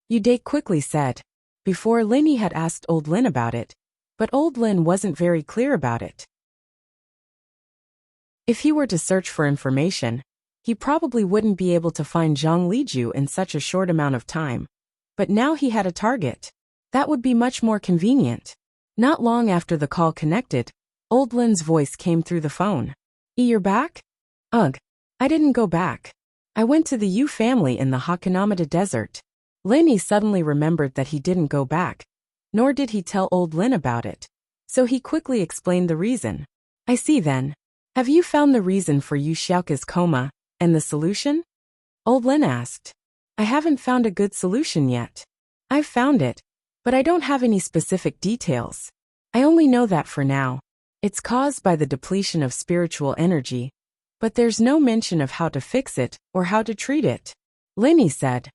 A: Yu Dake quickly said. Before Lin Yi had asked old Lin about it, but old Lin wasn't very clear about it. If he were to search for information, he probably wouldn't be able to find Zhang Liju in such a short amount of time. But now he had a target. That would be much more convenient. Not long after the call connected, old Lin's voice came through the phone. You're back? Ugh. I didn't go back. I went to the Yu family in the Hakanamata desert. Lin Yi suddenly remembered that he didn't go back, nor did he tell old Lin about it. So he quickly explained the reason. I see then. Have you found the reason for Yu Xiaoka's coma, and the solution? Old Lin asked. I haven't found a good solution yet. I've found it, but I don't have any specific details. I only know that for now. It's caused by the depletion of spiritual energy, but there's no mention of how to fix it or how to treat it. Lin Yi said.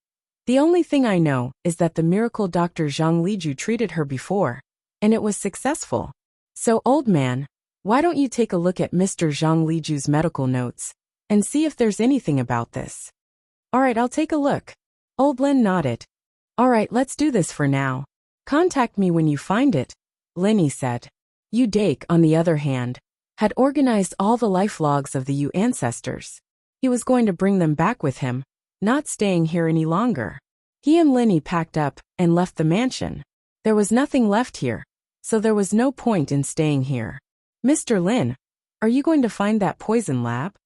A: The only thing I know is that the miracle Dr. Zhang Liju treated her before, and it was successful. So old man, why don't you take a look at Mr. Zhang Liju's medical notes and see if there's anything about this? Alright, I'll take a look. Old Lin nodded. Alright, let's do this for now. Contact me when you find it, Lin Yi said. Yu Dake, on the other hand, had organized all the life logs of the Yu ancestors. He was going to bring them back with him, not staying here any longer. He and Lin Yi packed up and left the mansion. There was nothing left here, so there was no point in staying here. Mr. Lin, are you going to find that poison lab?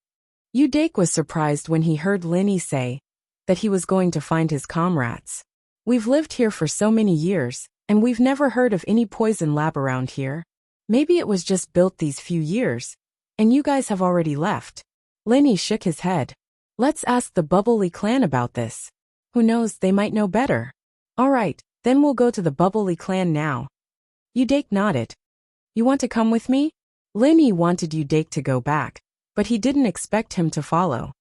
A: Yu Dake was surprised when he heard Lin Yi say that he was going to find his comrades. We've lived here for so many years, and we've never heard of any poison lab around here. Maybe it was just built these few years, and you guys have already left. Lin Yi shook his head. Let's ask the Bubbly clan about this. Who knows, they might know better. Alright, then we'll go to the Bubbly clan now. Yu Dake nodded. You want to come with me? Lin Yi wanted Yu Dake to go back, but he didn't expect him to follow.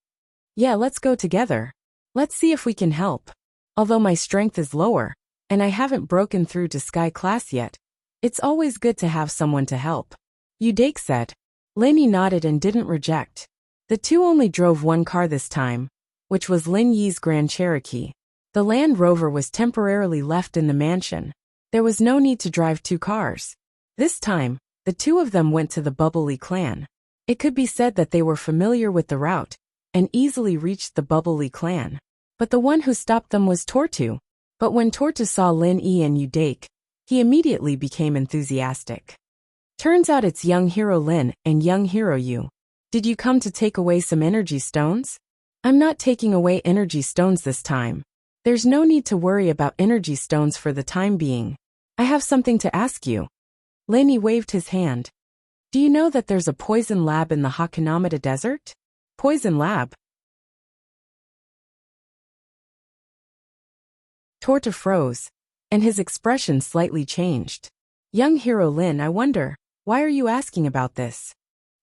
A: Yeah, let's go together. Let's see if we can help. Although my strength is lower, and I haven't broken through to Sky Class yet, it's always good to have someone to help. Yu Dake said. Lin Yi nodded and didn't reject. The two only drove one car this time, which was Lin Yi's Grand Cherokee. The Land Rover was temporarily left in the mansion. There was no need to drive two cars. This time, the two of them went to the Bubbly clan. It could be said that they were familiar with the route and easily reached the Bubbly clan. But the one who stopped them was Tortu. But when Tortu saw Lin Yi and Yu Dake, he immediately became enthusiastic. Turns out it's young hero Lin and young hero Yu. Did you come to take away some energy stones? I'm not taking away energy stones this time. There's no need to worry about energy stones for the time being. I have something to ask you. Lenny waved his hand. Do you know that there's a poison lab in the Hakanamata Desert? Poison lab? Torta froze, and his expression slightly changed. Young hero Lin, I wonder, why are you asking about this?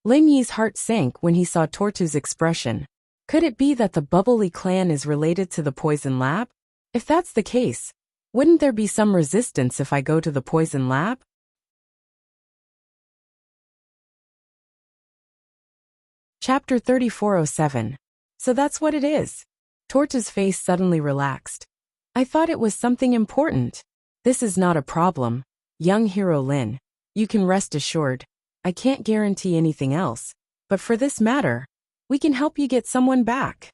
A: Lin Yi's heart sank when he saw Tortu's expression. Could it be that the Bubbly clan is related to the poison lab? If that's the case, wouldn't there be some resistance if I go to the poison lab? Chapter 3407. So that's what it is. Tortu's face suddenly relaxed. I thought it was something important. This is not a problem, young hero Lin. You can rest assured. I can't guarantee anything else, but for this matter, we can help you get someone back.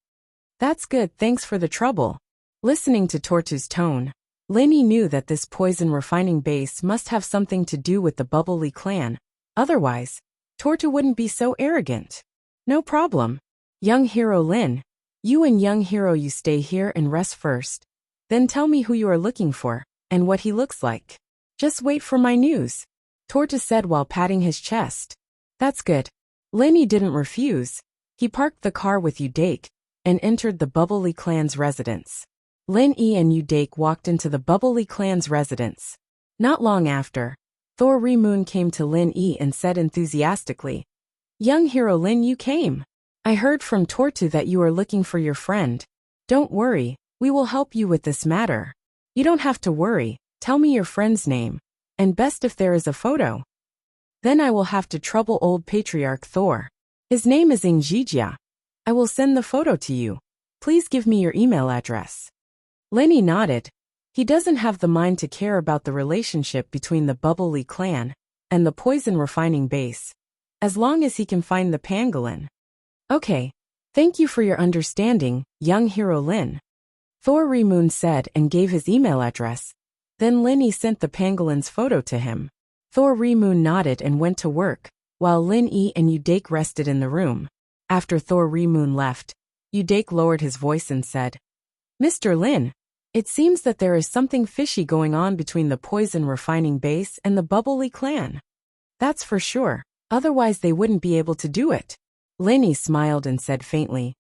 A: That's good, thanks for the trouble. Listening to Tortu's tone, Lenny knew that this poison refining base must have something to do with the Bubbly clan. Otherwise, Tortu wouldn't be so arrogant. No problem. Young hero Lin, you and young hero you stay here and rest first. Then tell me who you are looking for, and what he looks like. Just wait for my news. Tortu said while patting his chest. That's good. Lenny didn't refuse. He parked the car with Udake and entered the Bubbly clan's residence. Lin Yi and Udake walked into the Bubbly clan's residence. Not long after, Thor Moon came to Lin Yi and said enthusiastically, Young hero Lin, you came. I heard from Tortu that you are looking for your friend. Don't worry, we will help you with this matter. You don't have to worry, tell me your friend's name. And best if there is a photo. Then I will have to trouble old patriarch Thor. His name is Ingjijia. I will send the photo to you. Please give me your email address. Lenny nodded. He doesn't have the mind to care about the relationship between the Bubbly clan and the poison refining base, as long as he can find the pangolin. Okay. Thank you for your understanding, young hero Lin. Thor Moon said and gave his email address. Then Lenny sent the pangolin's photo to him. Thor Moon nodded and went to work, while Lin Yi and Udake rested in the room. After Thor Moon left, Udake lowered his voice and said, Mr. Lin, it seems that there is something fishy going on between the poison refining base and the Bubbly clan. That's for sure, otherwise they wouldn't be able to do it. Lenny smiled and said faintly,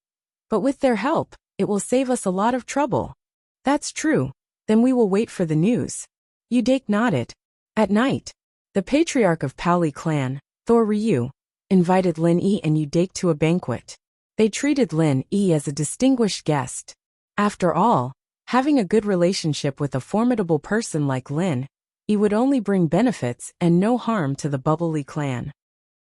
A: but with their help, it will save us a lot of trouble. That's true. Then we will wait for the news. Udake nodded. At night, the patriarch of Paoli clan, Thor Ryu, invited Lin Yi and Udake to a banquet. They treated Lin Yi as a distinguished guest. After all, having a good relationship with a formidable person like Lin Yi would only bring benefits and no harm to the Bubbly clan.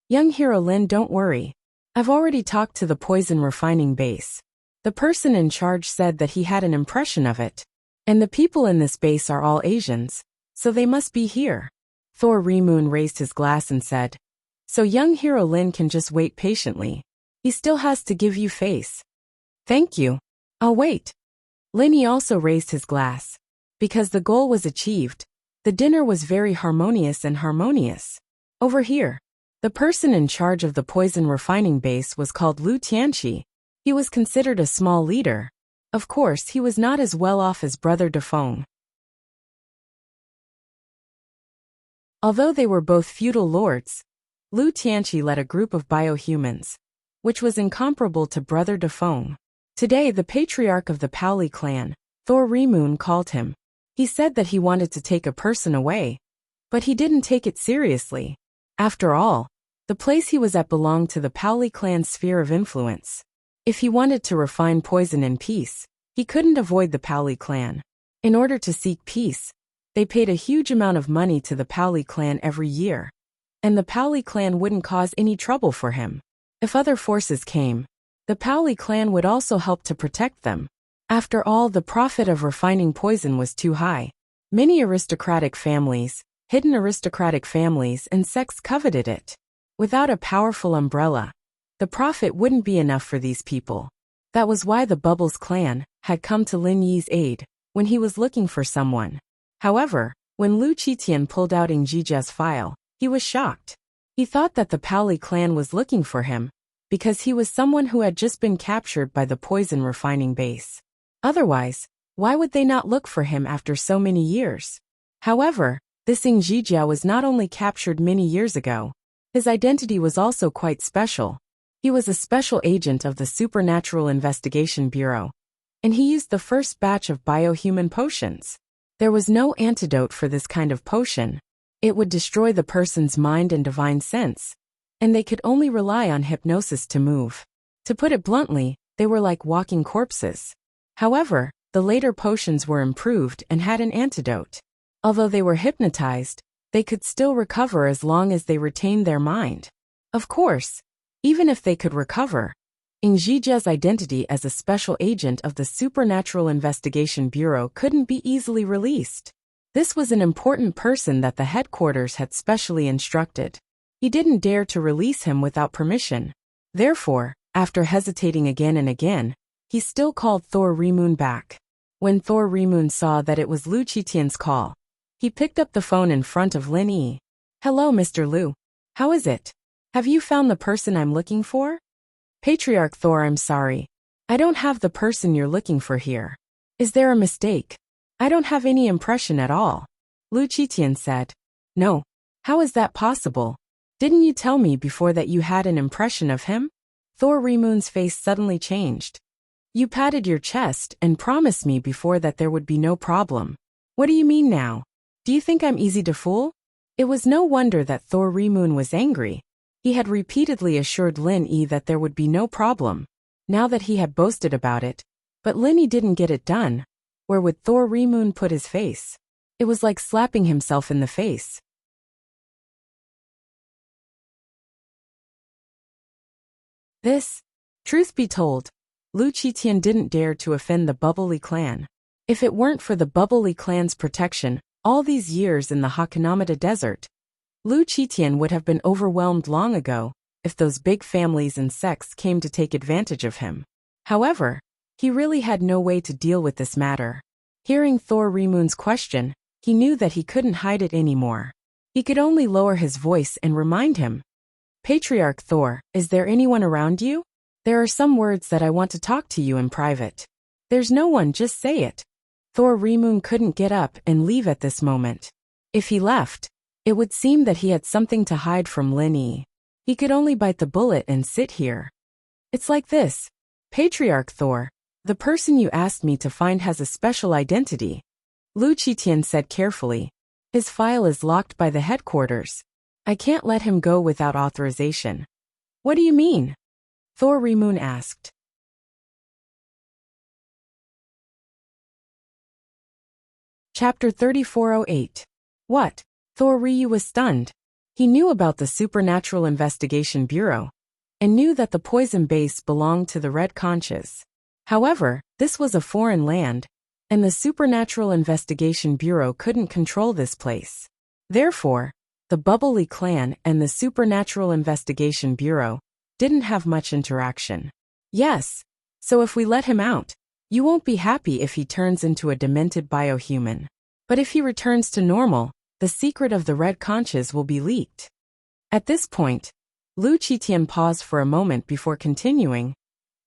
A: Young hero Lin, don't worry. I've already talked to the poison refining base. The person in charge said that he had an impression of it. And the people in this base are all Asians, so they must be here. Thor Moon raised his glass and said, so young hero Lin can just wait patiently. He still has to give you face. Thank you. I'll wait. Lenny also raised his glass. Because the goal was achieved, the dinner was very harmonious and harmonious. Over here, the person in charge of the poison refining base was called Lu Tianqi. He was considered a small leader. Of course, he was not as well off as brother Defeng. Although they were both feudal lords, Lu Tianqi led a group of biohumans, which was incomparable to brother Defeng. Today, the patriarch of the Paoli clan, Thor Moon, called him. He said that he wanted to take a person away, but he didn't take it seriously. After all, the place he was at belonged to the Paoli clan's sphere of influence. If he wanted to refine poison in peace, he couldn't avoid the Paoli clan. In order to seek peace, they paid a huge amount of money to the Paoli clan every year. And the Paoli clan wouldn't cause any trouble for him. If other forces came, the Paoli clan would also help to protect them. After all, the profit of refining poison was too high. Many aristocratic families, hidden aristocratic families and sects coveted it. Without a powerful umbrella, the profit wouldn't be enough for these people. That was why the Bubbles clan had come to Lin Yi's aid when he was looking for someone. However, when Lu Qitian pulled out Ingjijia's file, he was shocked. He thought that the Paoli clan was looking for him, because he was someone who had just been captured by the poison refining base. Otherwise, why would they not look for him after so many years? However, this Ing Zhijia was not only captured many years ago, his identity was also quite special. He was a special agent of the Supernatural Investigation Bureau, and he used the first batch of biohuman potions. There was no antidote for this kind of potion. It would destroy the person's mind and divine sense, and they could only rely on hypnosis to move. To put it bluntly, they were like walking corpses. However, the later potions were improved and had an antidote. Although they were hypnotized, they could still recover as long as they retained their mind. Of course, even if they could recover, Ing Zhijia's identity as a special agent of the Supernatural Investigation Bureau couldn't be easily released. This was an important person that the headquarters had specially instructed. He didn't dare to release him without permission. Therefore, after hesitating again and again, he still called Thor Rimoon back. When Thor Rimoon saw that it was Lu Qitian's call, he picked up the phone in front of Lin Yi. "Hello, Mr. Lu. How is it? Have you found the person I'm looking for?" "Patriarch Thor, I'm sorry. I don't have the person you're looking for here. Is there a mistake? I don't have any impression at all," Lu Qitian said. "No. How is that possible? Didn't you tell me before that you had an impression of him?" Thor Rimoon's face suddenly changed. "You patted your chest and promised me before that there would be no problem. What do you mean now? Do you think I'm easy to fool?" It was no wonder that Thor Rimoon was angry. He had repeatedly assured Lin Yi that there would be no problem, now that he had boasted about it, but Lin Yi didn't get it done. Where would Thor Rimoon put his face? It was like slapping himself in the face. Truth be told, Lu Qitian didn't dare to offend the Bubbly clan. If it weren't for the Bubbly clan's protection all these years in the Hakanamada Desert, Lu Qitian would have been overwhelmed long ago if those big families and sects came to take advantage of him. However, he really had no way to deal with this matter. Hearing Thor Rimoon's question, he knew that he couldn't hide it anymore. He could only lower his voice and remind him. "Patriarch Thor, is there anyone around you? There are some words that I want to talk to you in private." "There's no one, just say it." Thor Rimoon couldn't get up and leave at this moment. If he left, it would seem that he had something to hide from Lin Yi. He could only bite the bullet and sit here. "It's like this. Patriarch Thor, the person you asked me to find has a special identity," Lu Qitian said carefully. "His file is locked by the headquarters. I can't let him go without authorization." "What do you mean?" Thor Rimoon asked. Chapter 3408. What? Thor Ryu was stunned. He knew about the Supernatural Investigation Bureau, and knew that the poison base belonged to the Red Conches. However, this was a foreign land, and the Supernatural Investigation Bureau couldn't control this place. Therefore, the Bubbly clan and the Supernatural Investigation Bureau didn't have much interaction. "Yes, so if we let him out, you won't be happy if he turns into a demented biohuman. But if he returns to normal, the secret of the Red Conches will be leaked." At this point, Lu Qitian paused for a moment before continuing.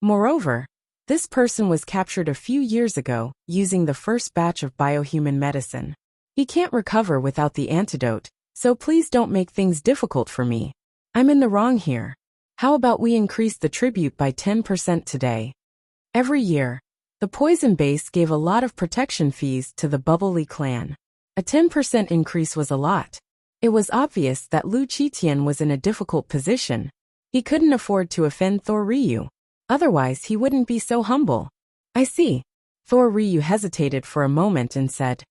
A: "Moreover, this person was captured a few years ago using the first batch of biohuman medicine. He can't recover without the antidote, so please don't make things difficult for me. I'm in the wrong here. How about we increase the tribute by 10% today?" Every year, the poison base gave a lot of protection fees to the Bubbly clan. A 10% increase was a lot. It was obvious that Lu Qitian was in a difficult position. He couldn't afford to offend Thor Ryu. Otherwise, he wouldn't be so humble. "I see." Thor Ryu hesitated for a moment and said,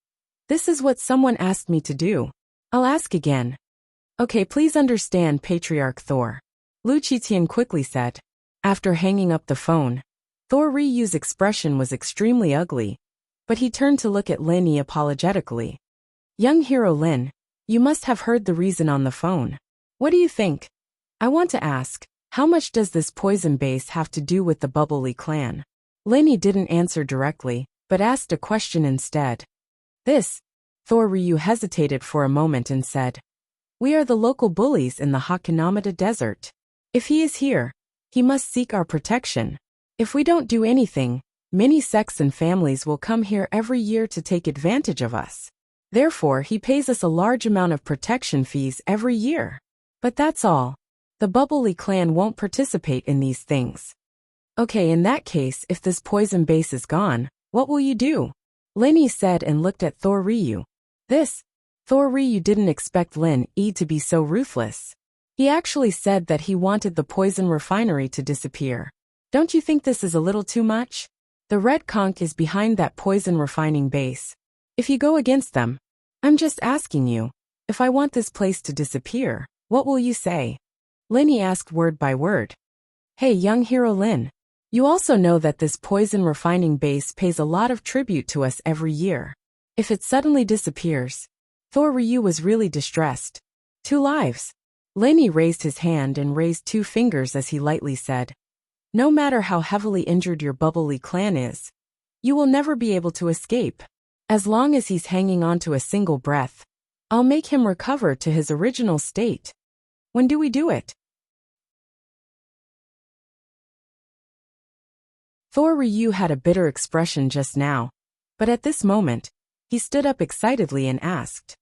A: "This is what someone asked me to do. I'll ask again." "Okay, please understand, Patriarch Thor," Lu Qitian quickly said. After hanging up the phone, Thor Ryu's expression was extremely ugly, but he turned to look at Lin Yi apologetically. "Young hero Lin, you must have heard the reason on the phone. What do you think? I want to ask, how much does this poison base have to do with the Bubbly clan?" Lin Yi didn't answer directly, but asked a question instead. Thor Ryu hesitated for a moment and said, "We are the local bullies in the Hakanamada Desert. If he is here, He must seek our protection. If we don't do anything, many sects and families will come here every year to take advantage of us. Therefore, he pays us a large amount of protection fees every year. But that's all. The Bubbly clan won't participate in these things. Okay, in that case, if this poison base is gone, what will you do? Lin said and looked at Thor Ryu. Thor Ryu didn't expect Lin to be so ruthless. He actually said that he wanted the poison refinery to disappear. Don't you think this is a little too much? The red conch is behind that poison refining base. If you go against them, I'm just asking you, if I want this place to disappear, what will you say? Lin asked word by word. Hey, young hero Lin. You also know that this poison refining base pays a lot of tribute to us every year. If it suddenly disappears, Thor Ryu was really distressed. 2 lives. Lin raised his hand and raised 2 fingers as he lightly said, no matter how heavily injured your Bubbly clan is, you will never be able to escape. As long as he's hanging on to a single breath, I'll make him recover to his original state. When do we do it? Thor Ryu had a bitter expression just now, but at this moment, he stood up excitedly and asked.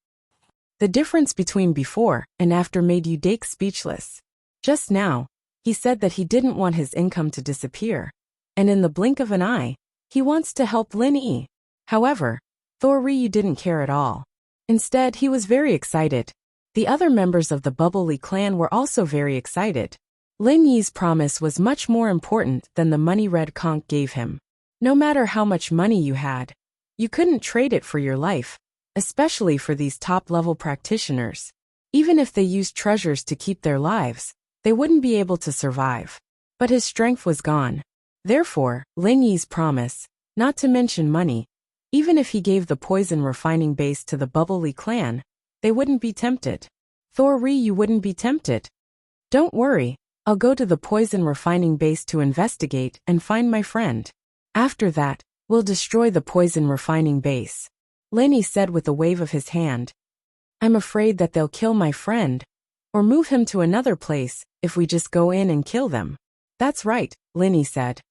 A: The difference between before and after made Udake speechless. Just now, he said that he didn't want his income to disappear, and in the blink of an eye, he wants to help Lin. However, Thor Ryu didn't care at all. Instead, he was very excited. The other members of the Bubbly clan were also very excited. Lin Yi's promise was much more important than the money Red Conch gave him. No matter how much money you had, you couldn't trade it for your life, especially for these top-level practitioners. Even if they used treasures to keep their lives, they wouldn't be able to survive. But his strength was gone. Therefore, Lin Yi's promise, not to mention money, even if he gave the poison refining base to the Bubbly clan, they wouldn't be tempted. Thor Ryu wouldn't be tempted. Don't worry. I'll go to the poison refining base to investigate and find my friend. After that, we'll destroy the poison refining base. Lin said with a wave of his hand. I'm afraid that they'll kill my friend, or move him to another place, if we just go in and kill them. That's right, Lin said.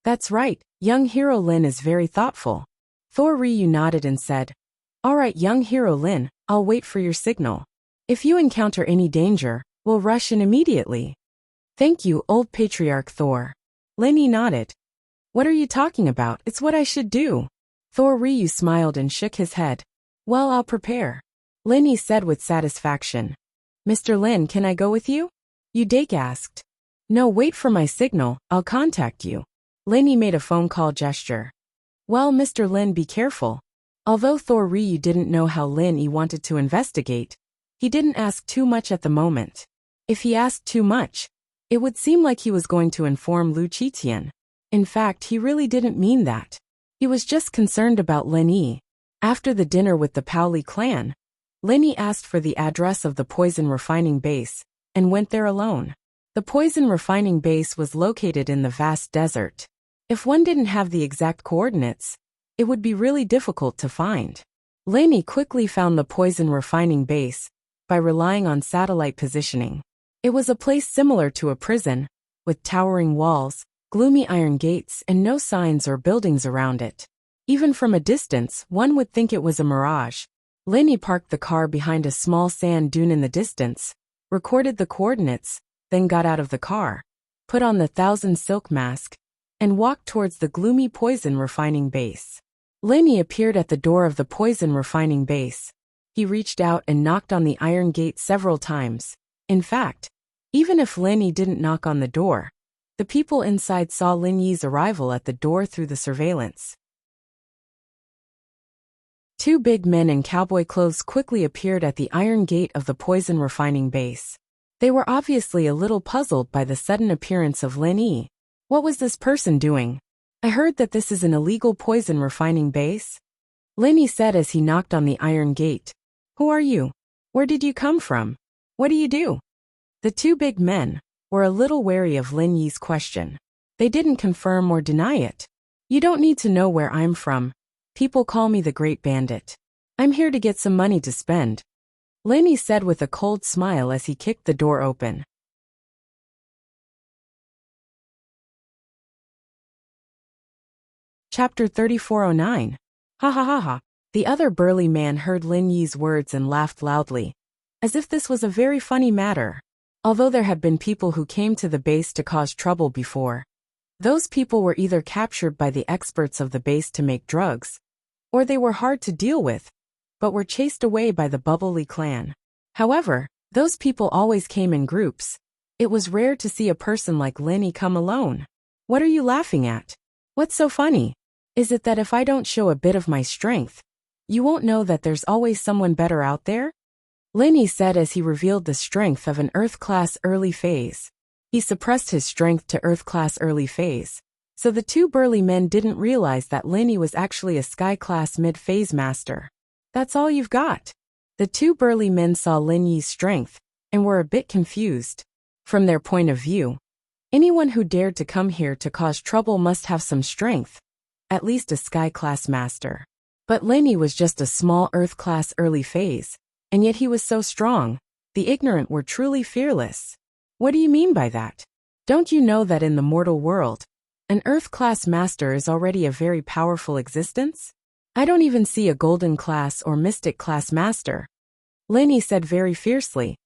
A: That's right, young hero Lin is very thoughtful. Thor Ryu nodded and said, all right, young hero Lin, I'll wait for your signal. If you encounter any danger, we'll rush in immediately. Thank you, old patriarch Thor. Lin nodded. What are you talking about? It's what I should do. Thor Ryu smiled and shook his head. Well, I'll prepare. Lin said with satisfaction. Mr. Lin, can I go with you? Udake asked. No, wait for my signal, I'll contact you. Lin made a phone call gesture. Well, Mr. Lin, be careful. Although Thor Ryu didn't know how Lin wanted to investigate, he didn't ask too much at the moment. If he asked too much, it would seem like he was going to inform Lu Qitian. In fact, he really didn't mean that. He was just concerned about Lin. After the dinner with the Paoli clan, Lin asked for the address of the poison refining base, and went there alone. The poison refining base was located in the vast desert. If one didn't have the exact coordinates, it would be really difficult to find. Lin quickly found the poison refining base by relying on satellite positioning. It was a place similar to a prison, with towering walls, gloomy iron gates, and no signs or buildings around it. Even from a distance, one would think it was a mirage. Lin parked the car behind a small sand dune in the distance, recorded the coordinates, then got out of the car, put on the 1,000 silk mask, and walked towards the gloomy poison refining base. Lin appeared at the door of the poison refining base. He reached out and knocked on the iron gate several times. In fact, even if Lin didn't knock on the door, the people inside saw Lin Yi's arrival at the door through the surveillance. 2 big men in cowboy clothes quickly appeared at the iron gate of the poison refining base. They were obviously a little puzzled by the sudden appearance of Lin. What was this person doing? I heard that this is an illegal poison refining base. Lin said as he knocked on the iron gate. Who are you? Where did you come from? What do you do? The 2 big men were a little wary of Lin Yi's question. They didn't confirm or deny it. You don't need to know where I'm from. People call me the Great Bandit. I'm here to get some money to spend. Lin said with a cold smile as he kicked the door open. Chapter 3409. Ha ha ha ha. The other burly man heard Lin Yi's words and laughed loudly, as if this was a very funny matter. Although there had been people who came to the base to cause trouble before, those people were either captured by the experts of the base to make drugs, or they were hard to deal with, but were chased away by the Bubbly clan. However, those people always came in groups. It was rare to see a person like Lin Yi come alone. What are you laughing at? What's so funny? Is it that if I don't show a bit of my strength, you won't know that there's always someone better out there? Lin Yi said as he revealed the strength of an Earth-class early phase. He suppressed his strength to Earth-class early phase, so the two burly men didn't realize that Lin Yi was actually a Sky-class mid-phase master. That's all you've got? The two burly men saw Lin Yi's strength, and were a bit confused. From their point of view, anyone who dared to come here to cause trouble must have some strength, at least a Sky-class master. But Lin Yi was just a small Earth-class early phase, and yet he was so strong. The ignorant were truly fearless. What do you mean by that? Don't you know that in the mortal world, an Earth-class master is already a very powerful existence? I don't even see a golden-class or mystic-class master, Lin Yi said very fiercely.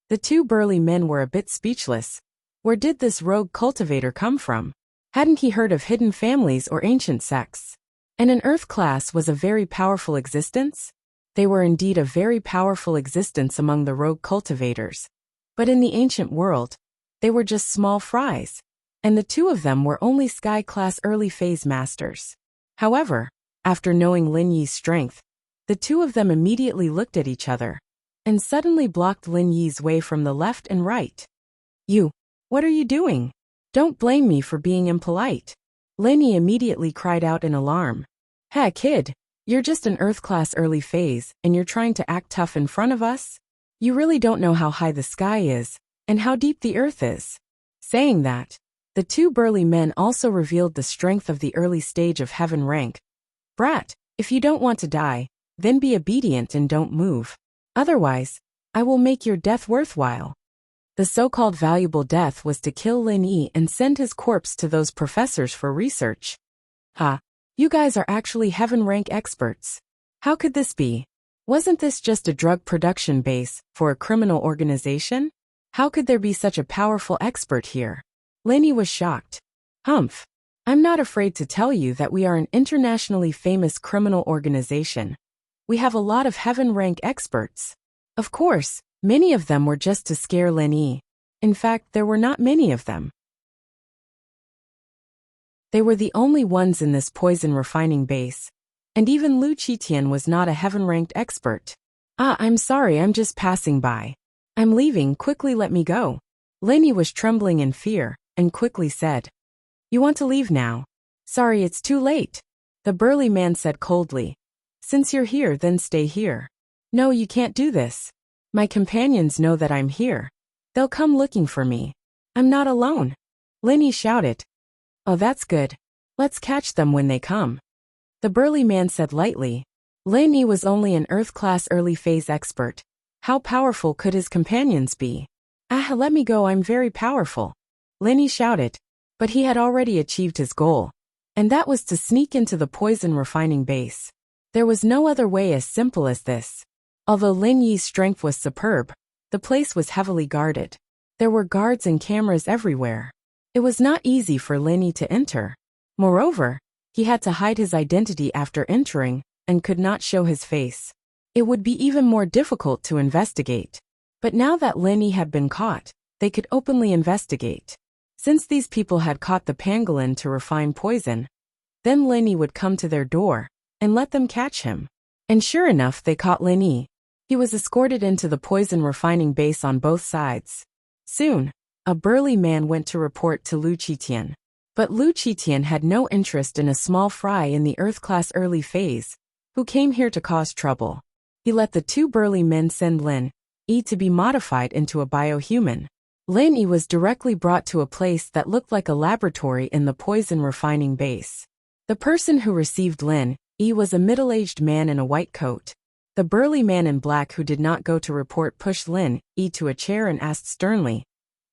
A: The two burly men were a bit speechless. Where did this rogue cultivator come from? Hadn't he heard of hidden families or ancient sects? And an Earth class was a very powerful existence? They were indeed a very powerful existence among the rogue cultivators. But in the ancient world, they were just small fries, and the two of them were only Sky-class early phase masters. However, after knowing Lin Yi's strength, the two of them immediately looked at each other, and suddenly blocked Lin Yi's way from the left and right. What are you doing? Don't blame me for being impolite. Lin Yi immediately cried out in alarm. Hey kid, you're just an Earth-class early phase, and you're trying to act tough in front of us? You really don't know how high the sky is, and how deep the earth is. Saying that, the two burly men also revealed the strength of the early stage of heaven rank. Brat, if you don't want to die, then be obedient and don't move. Otherwise, I will make your death worthwhile. The so-called valuable death was to kill Lin Yi and send his corpse to those professors for research. You guys are actually heaven rank experts. How could this be? Wasn't this just a drug production base for a criminal organization? How could there be such a powerful expert here? Lin Yi was shocked. Humph. I'm not afraid to tell you that we are an internationally famous criminal organization. We have a lot of heaven rank experts. Of course, many of them were just to scare Lin Yi. In fact, there were not many of them. They were the only ones in this poison refining base. And even Lu Qitian was not a heaven-ranked expert. I'm sorry, I'm just passing by. I'm leaving, quickly let me go. Lin Yi was trembling in fear, and quickly said. You want to leave now? Sorry, it's too late. The burly man said coldly. Since you're here, then stay here. No, you can't do this. My companions know that I'm here. They'll come looking for me. I'm not alone. Lin Yi shouted. Oh, that's good. Let's catch them when they come. The burly man said lightly. Lin Yi was only an Earth-class early phase expert. How powerful could his companions be? Let me go, I'm very powerful. Lin Yi shouted. But he had already achieved his goal. And that was to sneak into the poison refining base. There was no other way as simple as this. Although Lin Yi's strength was superb, the place was heavily guarded. There were guards and cameras everywhere. It was not easy for Lin Yi to enter. Moreover, he had to hide his identity after entering, and could not show his face. It would be even more difficult to investigate. But now that Lin Yi had been caught, they could openly investigate. Since these people had caught the pangolin to refine poison, then Lin Yi would come to their door, and let them catch him. And sure enough, they caught Lin Yi. He was escorted into the poison refining base on both sides. Soon, a burly man went to report to Lu Qitian. But Lu Qitian had no interest in a small fry in the Earth-class early phase, who came here to cause trouble. He let the two burly men send Lin Yi to be modified into a biohuman. Lin Yi was directly brought to a place that looked like a laboratory in the poison refining base. The person who received Lin Yi was a middle-aged man in a white coat. The burly man in black who did not go to report pushed Lin Yi to a chair and asked sternly,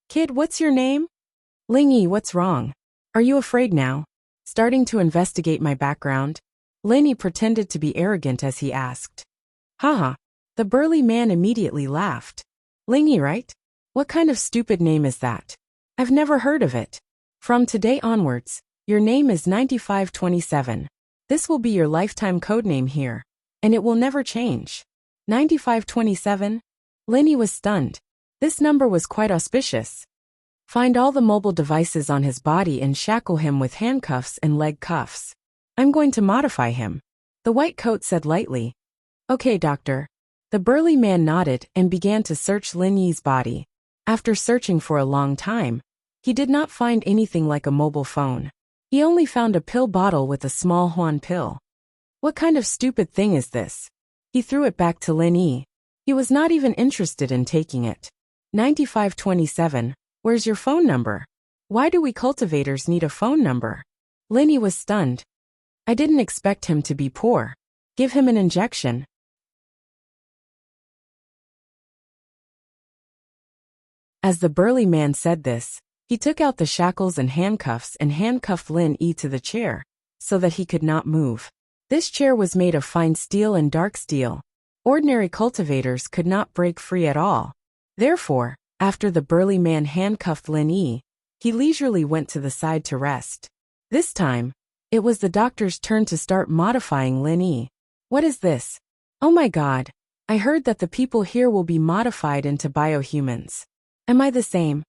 A: Kid, what's your name? Lin Yi, what's wrong? Are you afraid now? Starting to investigate my background, Lenny pretended to be arrogant as he asked. Haha. The burly man immediately laughed. Lenny, right? What kind of stupid name is that? I've never heard of it. From today onwards, your name is 9527. This will be your lifetime codename here, and it will never change. 9527? Lenny was stunned. This number was quite auspicious. Find all the mobile devices on his body and shackle him with handcuffs and leg cuffs. I'm going to modify him. The white coat said lightly. Okay, doctor. The burly man nodded and began to search Lin Yi's body. After searching for a long time, he did not find anything like a mobile phone. He only found a pill bottle with a small Huan pill. What kind of stupid thing is this? He threw it back to Lin Yi. He was not even interested in taking it. 9527, where's your phone number? Why do we cultivators need a phone number? Lin Yi was stunned. I didn't expect him to be poor. Give him an injection. As the burly man said this, he took out the shackles and handcuffed Lin Yi to the chair, so that he could not move. This chair was made of fine steel and dark steel. Ordinary cultivators could not break free at all. Therefore, after the burly man handcuffed Lin Yi, he leisurely went to the side to rest. This time, it was the doctor's turn to start modifying Lin Yi. What is this? Oh my God, I heard that the people here will be modified into biohumans. Am I the same?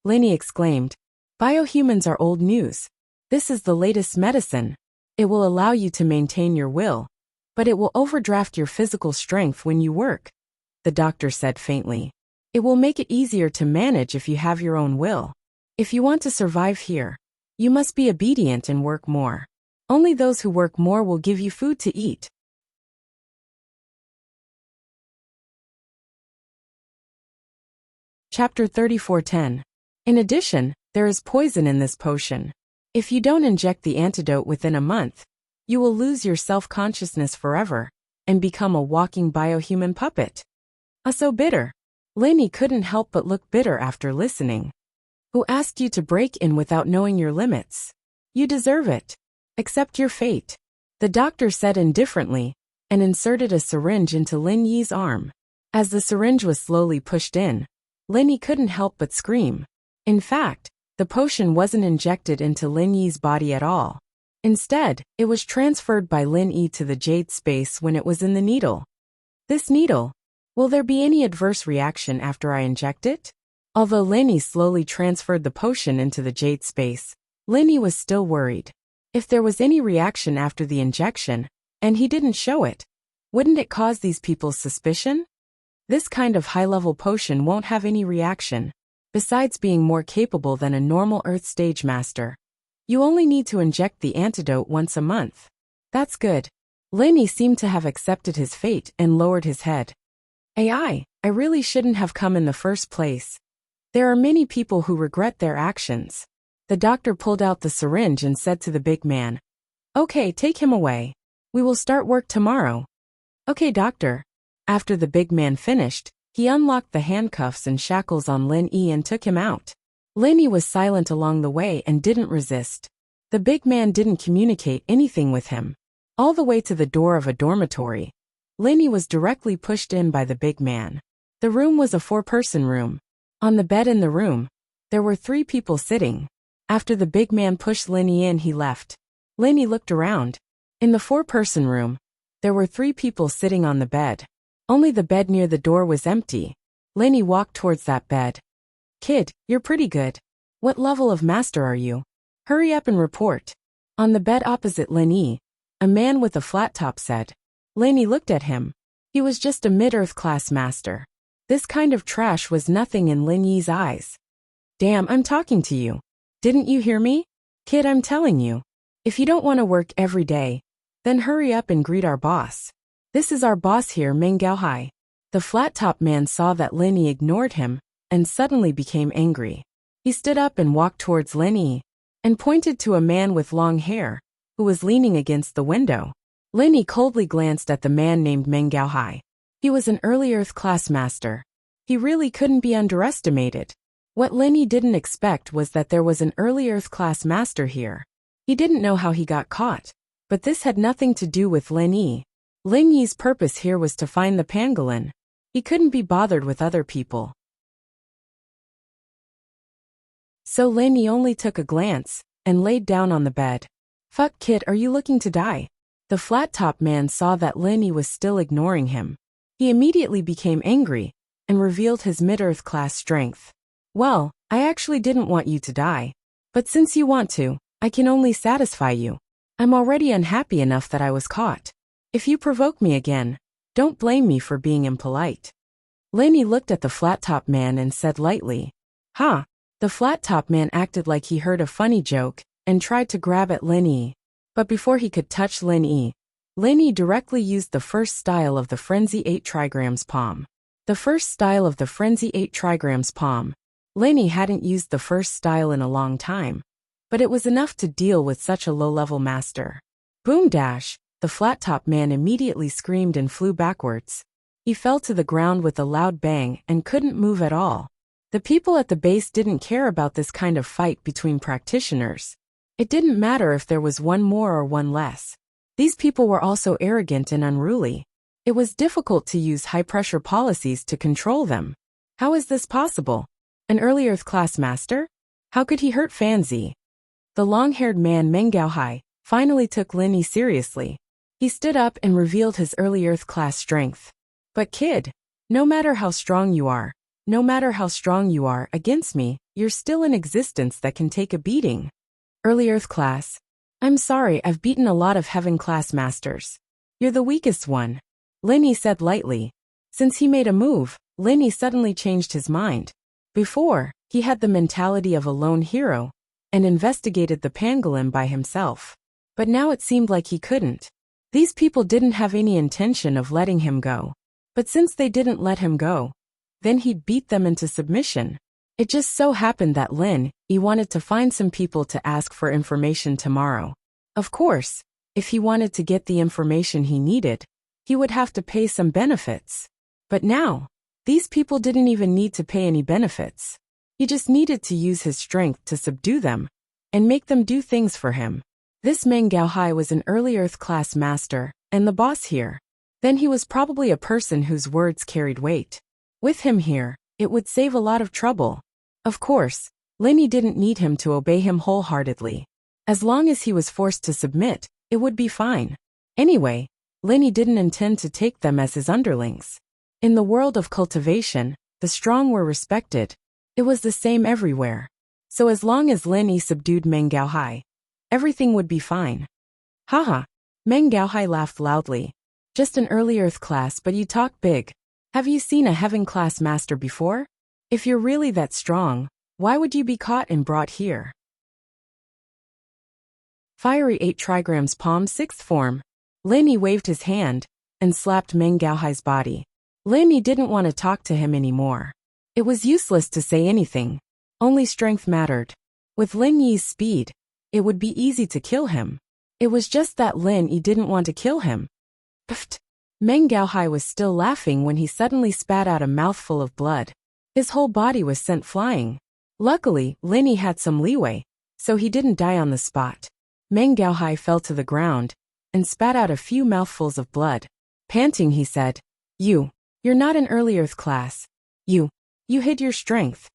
A: Lin Yi exclaimed. Biohumans are old news. This is the latest medicine. It will allow you to maintain your will, but it will overdraft your physical strength when you work, the doctor said faintly. It will make it easier to manage if you have your own will. If you want to survive here, you must be obedient and work more. Only those who work more will give you food to eat. Chapter 34:10. In addition, there is poison in this potion. If you don't inject the antidote within a month, you will lose your self-consciousness forever and become a walking biohuman puppet. So bitter. Lin Yi couldn't help but look bitter after listening. Who asked you to break in without knowing your limits? You deserve it. Accept your fate, the doctor said indifferently, and inserted a syringe into Lin Yi's arm. As the syringe was slowly pushed in, Lin Yi couldn't help but scream. In fact, the potion wasn't injected into Lin Yi's body at all. Instead, it was transferred by Lin Yi to the jade space when it was in the needle. This needle, will there be any adverse reaction after I inject it? Although Lin Yi slowly transferred the potion into the jade space, Lin Yi was still worried. If there was any reaction after the injection, and he didn't show it, wouldn't it cause these people's suspicion? This kind of high-level potion won't have any reaction. Besides being more capable than a normal Earth stage master, you only need to inject the antidote once a month. That's good. Lin Yi seemed to have accepted his fate and lowered his head. I really shouldn't have come in the first place. There are many people who regret their actions. The doctor pulled out the syringe and said to the big man, Okay, take him away. We will start work tomorrow. Okay, doctor. After the big man finished, he unlocked the handcuffs and shackles on Lin Yi and took him out. Lin Yi was silent along the way and didn't resist. The big man didn't communicate anything with him. All the way to the door of a dormitory, Lin Yi was directly pushed in by the big man. The room was a 4-person room. On the bed in the room, there were 3 people sitting. After the big man pushed Lin Yi in, he left. Lin Yi looked around. In the 4-person room, there were 3 people sitting on the bed. Only the bed near the door was empty. Lin Yi walked towards that bed. Kid, you're pretty good. What level of master are you? Hurry up and report. On the bed opposite Lin Yi, a man with a flat top said. Lin Yi looked at him. He was just a mid-earth class master. This kind of trash was nothing in Lin Yi's eyes. Damn, I'm talking to you. Didn't you hear me? Kid, I'm telling you. If you don't want to work every day, then hurry up and greet our boss. This is our boss here, Meng Gaohai. The flat-top man saw that Lin Yi ignored him and suddenly became angry. He stood up and walked towards Lin Yi and pointed to a man with long hair who was leaning against the window. Lin Yi coldly glanced at the man named Meng Gaohai. He was an early Earth class master. He really couldn't be underestimated. What Lin Yi didn't expect was that there was an early Earth class master here. He didn't know how he got caught, but this had nothing to do with Lin Yi. Lin Yi's purpose here was to find the pangolin. He couldn't be bothered with other people. So Lin Yi only took a glance and laid down on the bed. "Fuck kid, are you looking to die?" The flat-top man saw that Lin Yi was still ignoring him. He immediately became angry and revealed his mid-earth class strength. "Well, I actually didn't want you to die. But since you want to, I can only satisfy you. I'm already unhappy enough that I was caught. If you provoke me again, don't blame me for being impolite." Lin Yi looked at the flat-top man and said lightly, "Ha." The flat-top man acted like he heard a funny joke and tried to grab at Lin Yi. But before he could touch Lin Yi directly used the first style of the Frenzy 8 trigrams palm. The first style of the Frenzy 8 trigrams palm. Lin Yi hadn't used the first style in a long time, but it was enough to deal with such a low-level master. Boom dash! The flat-top man immediately screamed and flew backwards. He fell to the ground with a loud bang and couldn't move at all. The people at the base didn't care about this kind of fight between practitioners. It didn't matter if there was one more or one less. These people were also arrogant and unruly. It was difficult to use high-pressure policies to control them. How is this possible? An early Earth class master? How could he hurt Fanzi? The long-haired man Meng Gaohai finally took Lin Yi seriously. He stood up and revealed his early Earth class strength. "But kid, no matter how strong you are against me, you're still in existence that can take a beating." Early Earth class. "I'm sorry, I've beaten a lot of Heaven class masters. You're the weakest one," Lin Yi said lightly. Since he made a move, Lin Yi suddenly changed his mind. Before, he had the mentality of a lone hero and investigated the pangolin by himself. But now it seemed like he couldn't. These people didn't have any intention of letting him go. But since they didn't let him go, then he'd beat them into submission. It just so happened that Lin Yi wanted to find some people to ask for information tomorrow. Of course, if he wanted to get the information he needed, he would have to pay some benefits. But now, these people didn't even need to pay any benefits. He just needed to use his strength to subdue them and make them do things for him. This Meng Gaohai was an early Earth class master and the boss here. Then he was probably a person whose words carried weight. With him here, it would save a lot of trouble. Of course, Lin Yi didn't need him to obey him wholeheartedly. As long as he was forced to submit, it would be fine. Anyway, Lin Yi didn't intend to take them as his underlings. In the world of cultivation, the strong were respected. It was the same everywhere. So as long as Lin Yi subdued Meng Gaohai, everything would be fine. Haha. Meng Gaohai laughed loudly. "Just an early Earth class, but you talk big. Have you seen a Heaven class master before? If you're really that strong, why would you be caught and brought here?" Fiery 8 trigrams palm 6th form. Lin Yi waved his hand and slapped Meng Gaohai's body. Lin Yi didn't want to talk to him anymore. It was useless to say anything. Only strength mattered. With Lin Yi's speed, it would be easy to kill him. It was just that Lin Yi didn't want to kill him. Pfft. Meng Gaohai was still laughing when he suddenly spat out a mouthful of blood. His whole body was sent flying. Luckily, Lin Yi had some leeway, so he didn't die on the spot. Meng Gaohai fell to the ground and spat out a few mouthfuls of blood. Panting, he said, You're not an early Earth class. You hid your strength."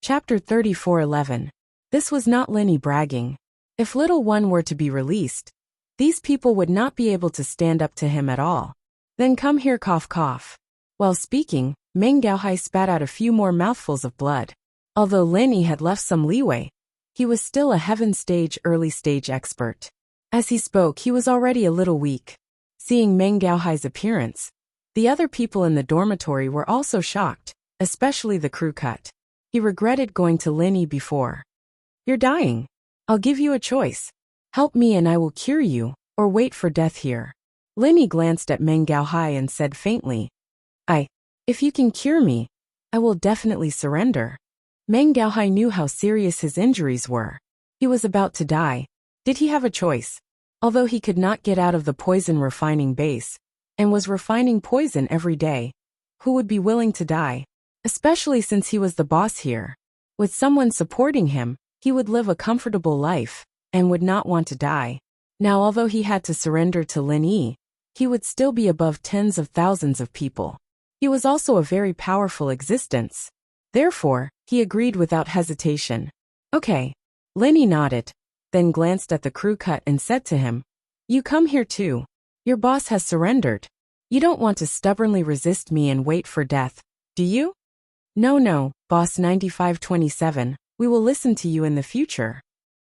A: Chapter 34:11. This was not Lin Yi bragging. If little one were to be released, these people would not be able to stand up to him at all. "Then come here, cough cough." While speaking, Meng Gaohai spat out a few more mouthfuls of blood. Although Lin Yi had left some leeway, he was still a Heaven stage early stage expert. As he spoke, he was already a little weak. Seeing Meng Gaohai's appearance, the other people in the dormitory were also shocked, especially the crew cut. He regretted going to Lin Yi before. "You're dying. I'll give you a choice. Help me and I will cure you, or wait for death here." Lin Yi glanced at Meng Gaohai and said faintly, If you can cure me, I will definitely surrender." Meng Gaohai knew how serious his injuries were. He was about to die. Did he have a choice? Although he could not get out of the poison refining base, and was refining poison every day, who would be willing to die? Especially since he was the boss here. With someone supporting him, he would live a comfortable life and would not want to die. Now, although he had to surrender to Lin Yi, he would still be above tens of thousands of people. He was also a very powerful existence. Therefore, he agreed without hesitation. Okay. Lin Yi nodded, then glanced at the crew cut and said to him, "You come here too. Your boss has surrendered. You don't want to stubbornly resist me and wait for death, do you?" No, boss 9527, we will listen to you in the future."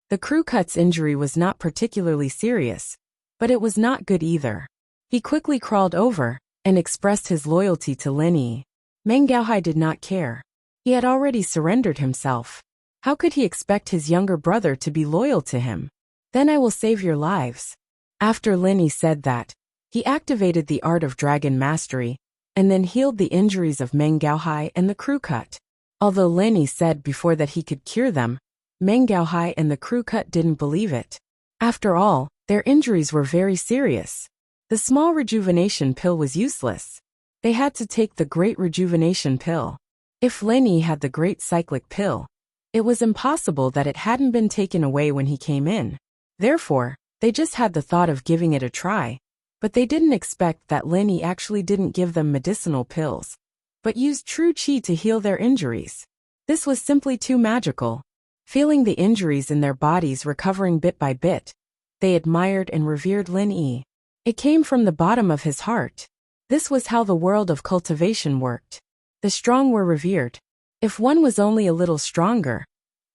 A: The crew cut's injury was not particularly serious, but it was not good either. He quickly crawled over and expressed his loyalty to Lin Yi. Meng Gaohai did not care. He had already surrendered himself. How could he expect his younger brother to be loyal to him? "Then I will save your lives." After Lin Yi said that, he activated the art of dragon mastery, and then healed the injuries of Meng Gaohai and the crew cut. Although Lin Yi said before that he could cure them, Meng Gaohai and the crew cut didn't believe it. After all, their injuries were very serious. The small rejuvenation pill was useless. They had to take the great rejuvenation pill. If Lin Yi had the great cyclic pill, it was impossible that it hadn't been taken away when he came in. Therefore, they just had the thought of giving it a try, but they didn't expect that Lin Yi actually didn't give them medicinal pills, but used true qi to heal their injuries. This was simply too magical. Feeling the injuries in their bodies recovering bit by bit, they admired and revered Lin Yi. It came from the bottom of his heart. This was how the world of cultivation worked. The strong were revered. If one was only a little stronger,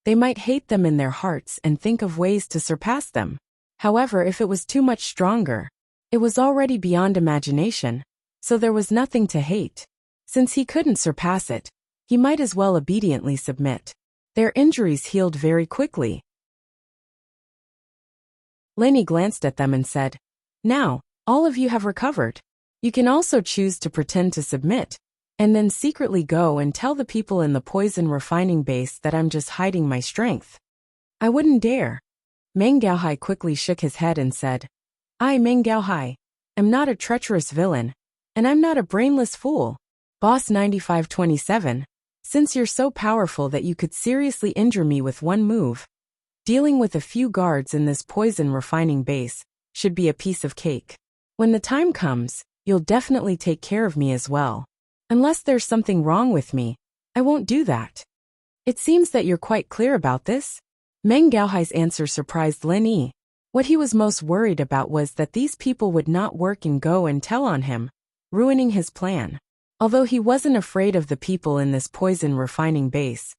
A: they might hate them in their hearts and think of ways to surpass them. However, if it was too much stronger, it was already beyond imagination, so there was nothing to hate. Since he couldn't surpass it, he might as well obediently submit. Their injuries healed very quickly. Lin Yi glanced at them and said, "Now, all of you have recovered. You can also choose to pretend to submit, and then secretly go and tell the people in the poison refining base that I'm just hiding my strength." "I wouldn't dare." Meng Gaohai quickly shook his head and said, "I, Meng Gaohai, am not a treacherous villain, and I'm not a brainless fool. Boss 9527, since you're so powerful that you could seriously injure me with one move, dealing with a few guards in this poison refining base should be a piece of cake. When the time comes, you'll definitely take care of me as well. Unless there's something wrong with me, I won't do that." "It seems that you're quite clear about this." Meng Gaohai's answer surprised Lin Yi. What he was most worried about was that these people would not work and go and tell on him, ruining his plan. Although he wasn't afraid of the people in this poison refining base,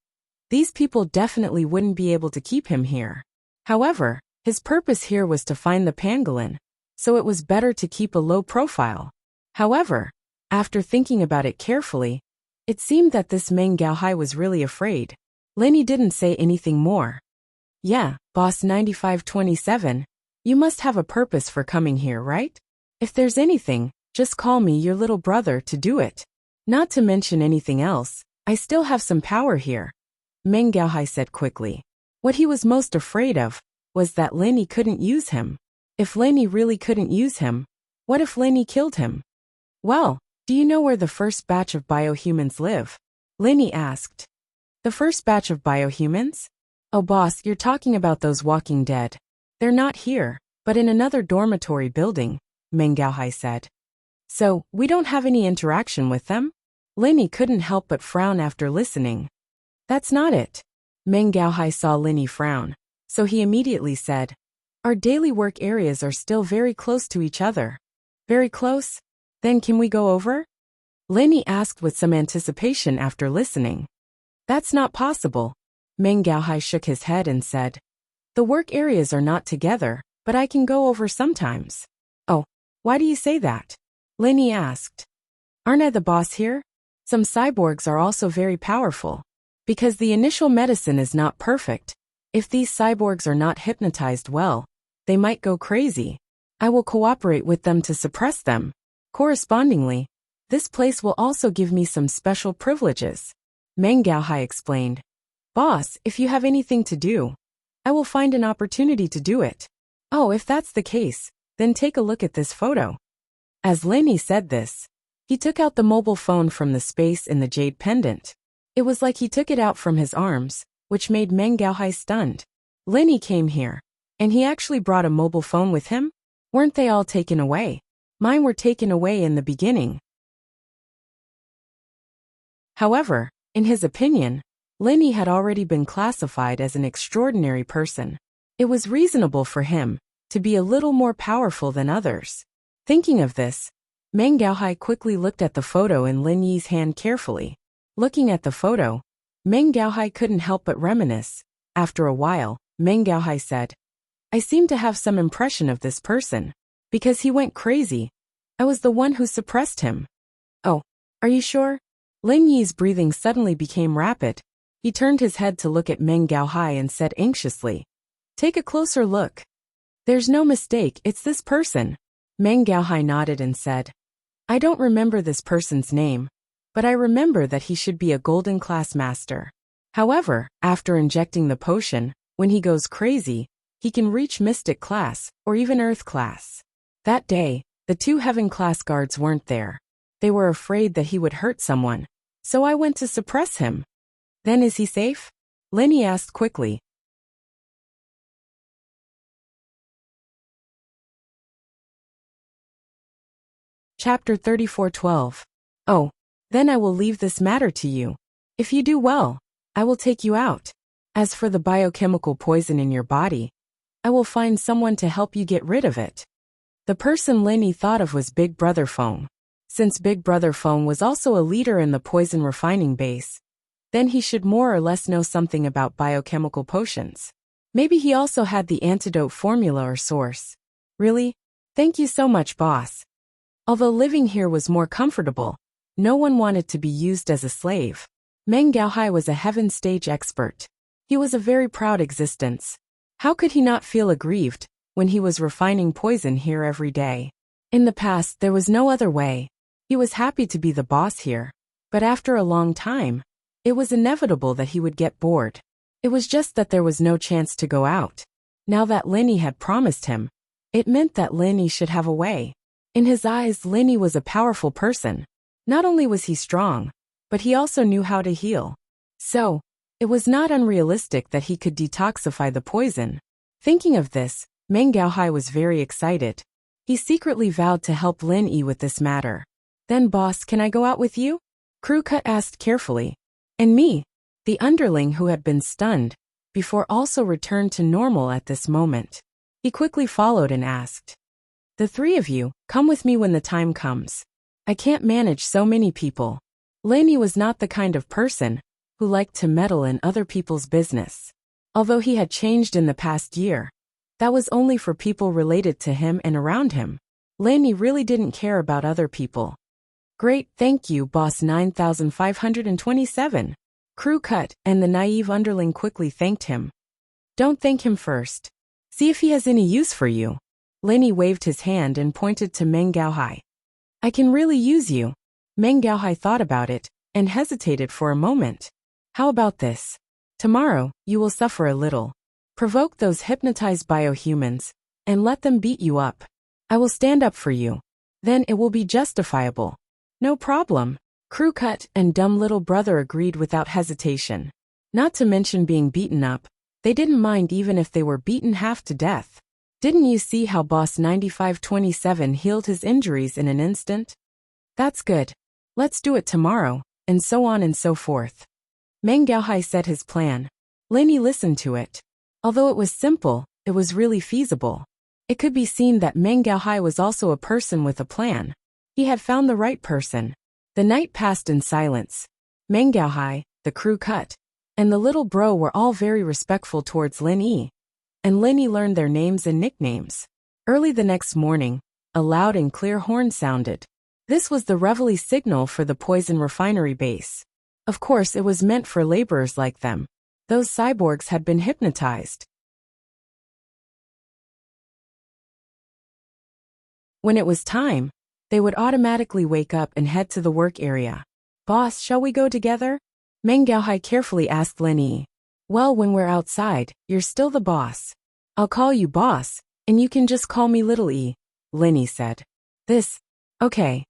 A: these people definitely wouldn't be able to keep him here. However, his purpose here was to find the pangolin, so it was better to keep a low profile. However, after thinking about it carefully, it seemed that this Meng Gaohai was really afraid. Lin Yi didn't say anything more. "Yeah, boss 9527, you must have a purpose for coming here, right? If there's anything, just call me your little brother to do it. Not to mention anything else, I still have some power here," Meng Gaohai said quickly. What he was most afraid of was that Lin Yi couldn't use him. If Lin Yi really couldn't use him, what if Lin Yi killed him? "Well, do you know where the first batch of biohumans live?" Lin Yi asked. "The first batch of biohumans? Oh boss, you're talking about those walking dead. They're not here, but in another dormitory building," Meng Gaohai said. "So, we don't have any interaction with them?" Lin Yi couldn't help but frown after listening. "That's not it." Meng Gaohai saw Lin Yi frown, so he immediately said, "Our daily work areas are still very close to each other." "Very close? Then can we go over?" Lin Yi asked with some anticipation after listening. "That's not possible." Meng Gaohai shook his head and said, "The work areas are not together, but I can go over sometimes." "Oh, why do you say that?" Lin Yi asked. "Aren't I the boss here? Some cyborgs are also very powerful. Because the initial medicine is not perfect, if these cyborgs are not hypnotized well, they might go crazy. I will cooperate with them to suppress them. Correspondingly, this place will also give me some special privileges," Meng Gaohai explained. "Boss, if you have anything to do, I will find an opportunity to do it." "Oh, if that's the case, then take a look at this photo." As Lin Yi said this, he took out the mobile phone from the space in the jade pendant. It was like he took it out from his arms, which made Meng Gaohai stunned. Linny came here. And he actually brought a mobile phone with him? Weren't they all taken away? Mine were taken away in the beginning. However, in his opinion, Linny had already been classified as an extraordinary person. It was reasonable for him to be a little more powerful than others. Thinking of this, Meng Gaohai quickly looked at the photo in Lin Yi's hand carefully. Looking at the photo, Meng Gaohai couldn't help but reminisce. After a while, Meng Gaohai said, I seem to have some impression of this person. Because he went crazy. I was the one who suppressed him. Oh, are you sure? Lin Yi's breathing suddenly became rapid. He turned his head to look at Meng Gaohai and said anxiously, Take a closer look. There's no mistake, it's this person. Meng Gaohai nodded and said, I don't remember this person's name, but I remember that he should be a golden class master. However, after injecting the potion, when he goes crazy, he can reach mystic class, or even earth class. That day, the 2 heaven class guards weren't there. They were afraid that he would hurt someone, so I went to suppress him. Then is he safe? Linny asked quickly. Chapter 34:12. Oh, then I will leave this matter to you. If you do well, I will take you out. As for the biochemical poison in your body, I will find someone to help you get rid of it. The person Linny thought of was Big Brother Feng. Since Big Brother Feng was also a leader in the poison refining base, then he should more or less know something about biochemical potions. Maybe he also had the antidote formula or source. Really? Thank you so much, boss. Although living here was more comfortable, no one wanted to be used as a slave. Meng Gaohai was a heaven stage expert. He was a very proud existence. How could he not feel aggrieved when he was refining poison here every day? In the past, there was no other way. He was happy to be the boss here. But after a long time, it was inevitable that he would get bored. It was just that there was no chance to go out. Now that Linny had promised him, it meant that Linny should have a way. In his eyes, Linny was a powerful person. Not only was he strong, but he also knew how to heal. So, it was not unrealistic that he could detoxify the poison. Thinking of this, Meng Gaohai was very excited. He secretly vowed to help Lin Yi with this matter. Then boss, can I go out with you? Crew Cut asked carefully. And me? The underling who had been stunned before also returned to normal at this moment. He quickly followed and asked. The 3 of you, come with me when the time comes. I can't manage so many people. Lin Yi was not the kind of person who liked to meddle in other people's business. Although he had changed in the past year, that was only for people related to him and around him. Lin Yi really didn't care about other people. Great, thank you, boss 9527. Crew Cut and the naive underling quickly thanked him. Don't thank him first. See if he has any use for you. Lin Yi waved his hand and pointed to Meng Gaohai. I can really use you. Meng Gaohai thought about it and hesitated for a moment. How about this? Tomorrow, you will suffer a little. Provoke those hypnotized biohumans and let them beat you up. I will stand up for you. Then it will be justifiable. No problem. Crew Cut and dumb little brother agreed without hesitation. Not to mention being beaten up, they didn't mind even if they were beaten half to death. Didn't you see how boss 9527 healed his injuries in an instant? That's good. Let's do it tomorrow, and so on and so forth. Meng Gaohai said his plan. Lin Yi listened to it. Although it was simple, it was really feasible. It could be seen that Meng Gaohai was also a person with a plan. He had found the right person. The night passed in silence. Meng Gaohai, the Crew Cut, and the little bro were all very respectful towards Lin Yi. And Lin Yi learned their names and nicknames. Early the next morning, a loud and clear horn sounded. This was the reveille signal for the poison refinery base. Of course, it was meant for laborers like them. Those cyborgs had been hypnotized. When it was time, they would automatically wake up and head to the work area. Boss, shall we go together? Meng Gaohai carefully asked Lin Yi. Well, when we're outside, you're still the boss. I'll call you boss, and you can just call me Little E, Lin Yi said. Okay.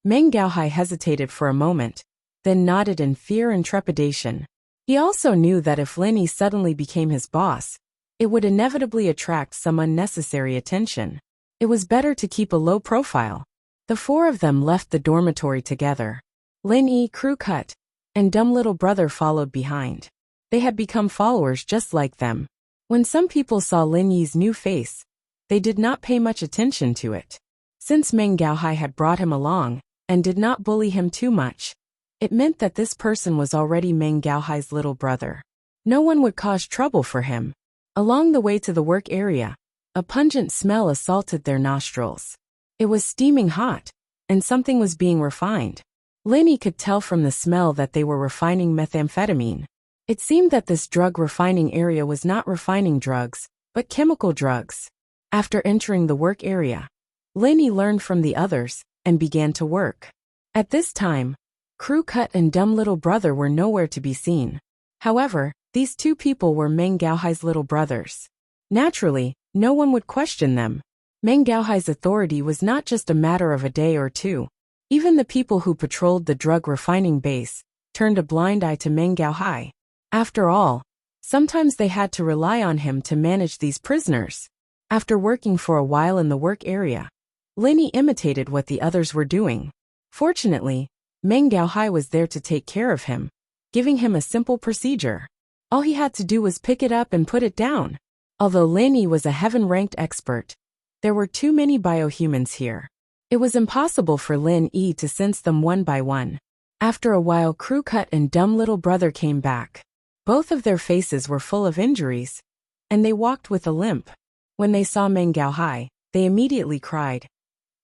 A: Meng Gaohai hesitated for a moment, then nodded in fear and trepidation. He also knew that if Lenny suddenly became his boss, it would inevitably attract some unnecessary attention. It was better to keep a low profile. The four of them left the dormitory together. Lin Yi, Crew Cut, and dumb little brother followed behind. They had become followers just like them. When some people saw Lin Yi's new face, they did not pay much attention to it. Since Meng Gaohai had brought him along, and did not bully him too much, it meant that this person was already Meng Gaohai's little brother. No one would cause trouble for him. Along the way to the work area, a pungent smell assaulted their nostrils. It was steaming hot, and something was being refined. Lin Yi could tell from the smell that they were refining methamphetamine. It seemed that this drug refining area was not refining drugs, but chemical drugs. After entering the work area, Lin Yi learned from the others, and began to work. At this time, Crew Cut and dumb little brother were nowhere to be seen. However, these two people were Meng Gaohai's little brothers. Naturally, no one would question them. Meng Gaohai's authority was not just a matter of a day or two. Even the people who patrolled the drug refining base turned a blind eye to Meng Gaohai. After all, sometimes they had to rely on him to manage these prisoners. After working for a while in the work area, Lin Yi imitated what the others were doing. Fortunately, Meng Gaohai was there to take care of him, giving him a simple procedure. All he had to do was pick it up and put it down. Although Lin Yi was a heaven-ranked expert, there were too many biohumans here. It was impossible for Lin Yi to sense them one by one. After a while, Crew Cut and dumb little brother came back. Both of their faces were full of injuries, and they walked with a limp. When they saw Meng Gaohai, they immediately cried,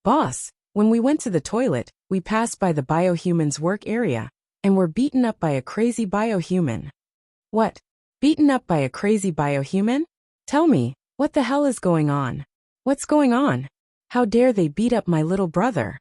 A: "Boss, when we went to the toilet, we passed by the biohuman's work area, and were beaten up by a crazy biohuman." "What? Beaten up by a crazy biohuman? Tell me, what the hell is going on? What's going on? How dare they beat up my little brother?"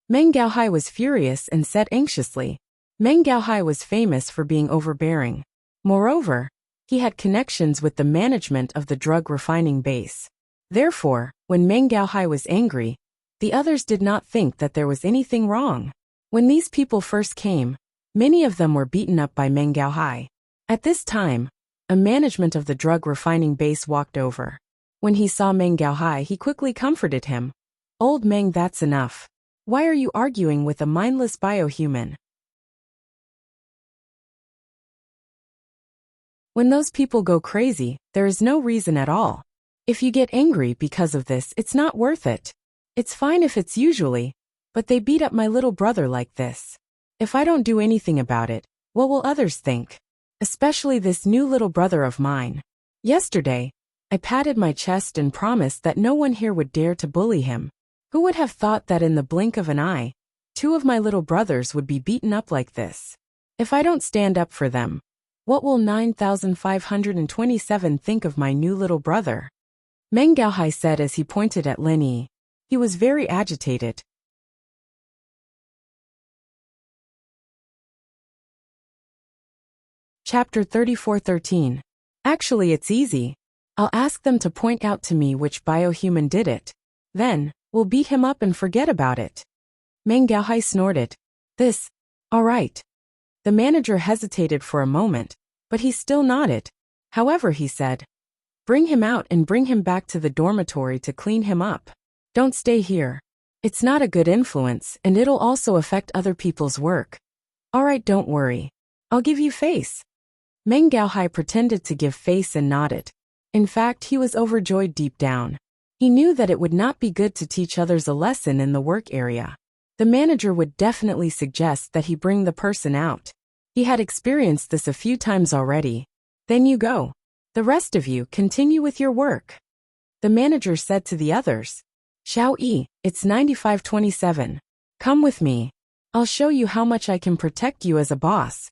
A: Meng Gaohai was furious and said anxiously. Meng Gaohai was famous for being overbearing. Moreover, he had connections with the management of the drug refining base. Therefore, when Meng Gaohai was angry, the others did not think that there was anything wrong. When these people first came, many of them were beaten up by Meng Gaohai. At this time, a management of the drug refining base walked over. When he saw Meng Gaohai, he quickly comforted him. "Old Meng, that's enough. Why are you arguing with a mindless biohuman? When those people go crazy, there is no reason at all. If you get angry because of this, it's not worth it. It's fine if it's usually, but they beat up my little brother like this. If I don't do anything about it, what will others think? Especially this new little brother of mine. Yesterday, I patted my chest and promised that no one here would dare to bully him. Who would have thought that in the blink of an eye, two of my little brothers would be beaten up like this? If I don't stand up for them, what will 9,527 think of my new little brother?" Meng Gaohai said as he pointed at Lin Yi. He was very agitated. Chapter 34:13. Actually, it's easy. I'll ask them to point out to me which biohuman did it. Then, we'll beat him up and forget about it. Meng Gaohai snorted. All right. The manager hesitated for a moment, but he still nodded. However, he said, "Bring him out and bring him back to the dormitory to clean him up. Don't stay here. It's not a good influence, and it'll also affect other people's work." "All right, don't worry. I'll give you face." Meng Gaohai pretended to give face and nodded. In fact, he was overjoyed deep down. He knew that it would not be good to teach others a lesson in the work area. The manager would definitely suggest that he bring the person out. He had experienced this a few times already. "Then you go. The rest of you continue with your work." The manager said to the others, "Xiao Yi, it's 9527. Come with me. I'll show you how much I can protect you as a boss."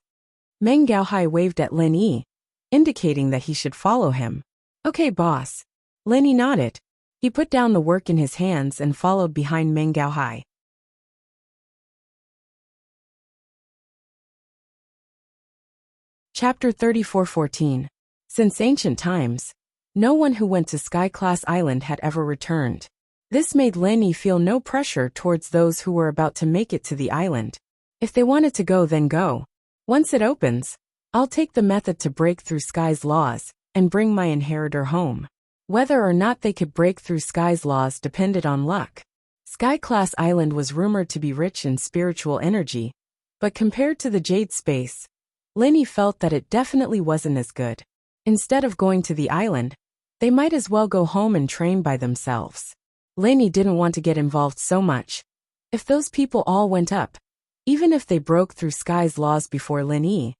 A: Meng Gaohai waved at Lin Yi, indicating that he should follow him. "Okay, boss." Lin Yi nodded. He put down the work in his hands and followed behind Meng Gaohai. Chapter 34:14. Since ancient times, no one who went to Sky-class Island had ever returned. This made Lin Yi feel no pressure towards those who were about to make it to the island. If they wanted to go, then go. Once it opens, I'll take the method to break through Sky's laws and bring my inheritor home. Whether or not they could break through Sky's laws depended on luck. Sky-class island was rumored to be rich in spiritual energy, but compared to the Jade space, Lenny felt that it definitely wasn't as good. Instead of going to the island, they might as well go home and train by themselves. Lenny didn't want to get involved so much. If those people all went up, even if they broke through Sky's laws before Lenny,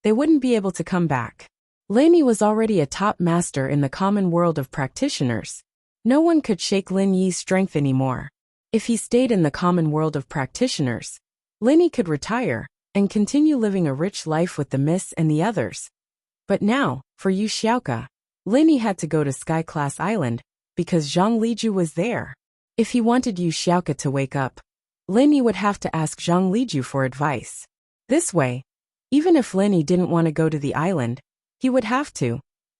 A: they wouldn't be able to come back. Lenny was already a top master in the common world of practitioners. No one could shake Lin Yi's strength anymore. If he stayed in the common world of practitioners, Lenny could retire and continue living a rich life with the Miss and the others. But now, for Yu Xiaoke, Lenny had to go to Sky-class island because Zhang Liju was there. If he wanted Yu Xiaoke to wake up, Lenny would have to ask Zhang Liju for advice. This way, even if Lenny didn't want to go to the island, he would have to.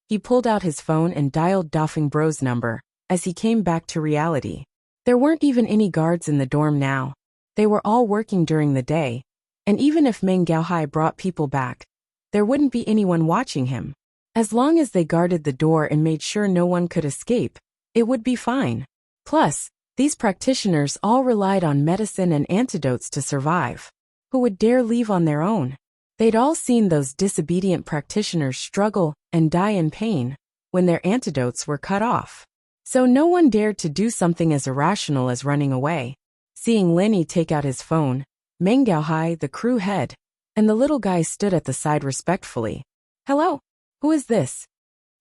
A: He pulled out his phone and dialed Dafeng Bro's number as he came back to reality. There weren't even any guards in the dorm now. They were all working during the day, and even if Meng Gaohai brought people back, there wouldn't be anyone watching him. As long as they guarded the door and made sure no one could escape, it would be fine. Plus, these practitioners all relied on medicine and antidotes to survive. Who would dare leave on their own? They'd all seen those disobedient practitioners struggle and die in pain when their antidotes were cut off. So no one dared to do something as irrational as running away. Seeing Lenny take out his phone, Meng Gaohai, the crew head, and the little guy stood at the side respectfully. Hello? Who is this?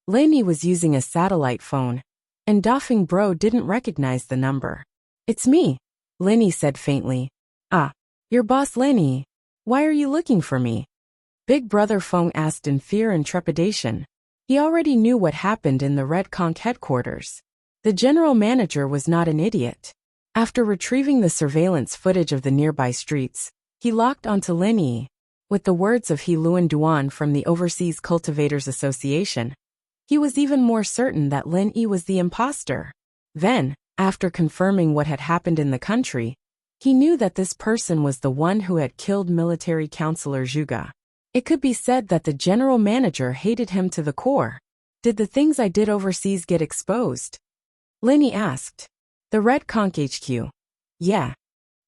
A: Lenny was using a satellite phone, and Dafeng Bro didn't recognize the number. It's me, Lenny said faintly. Ah, your boss Lenny. Why are you looking for me? Big Brother Feng asked in fear and trepidation. He already knew what happened in the Red Conch headquarters. The general manager was not an idiot. After retrieving the surveillance footage of the nearby streets, he locked onto Lin Yi. With the words of He Luan Duan from the Overseas Cultivators Association, he was even more certain that Lin Yi was the imposter. Then, after confirming what had happened in the country, he knew that this person was the one who had killed military counselor Zhuge. It could be said that the general manager hated him to the core. Did the things I did overseas get exposed? Linny asked. The Red Conch HQ. Yeah.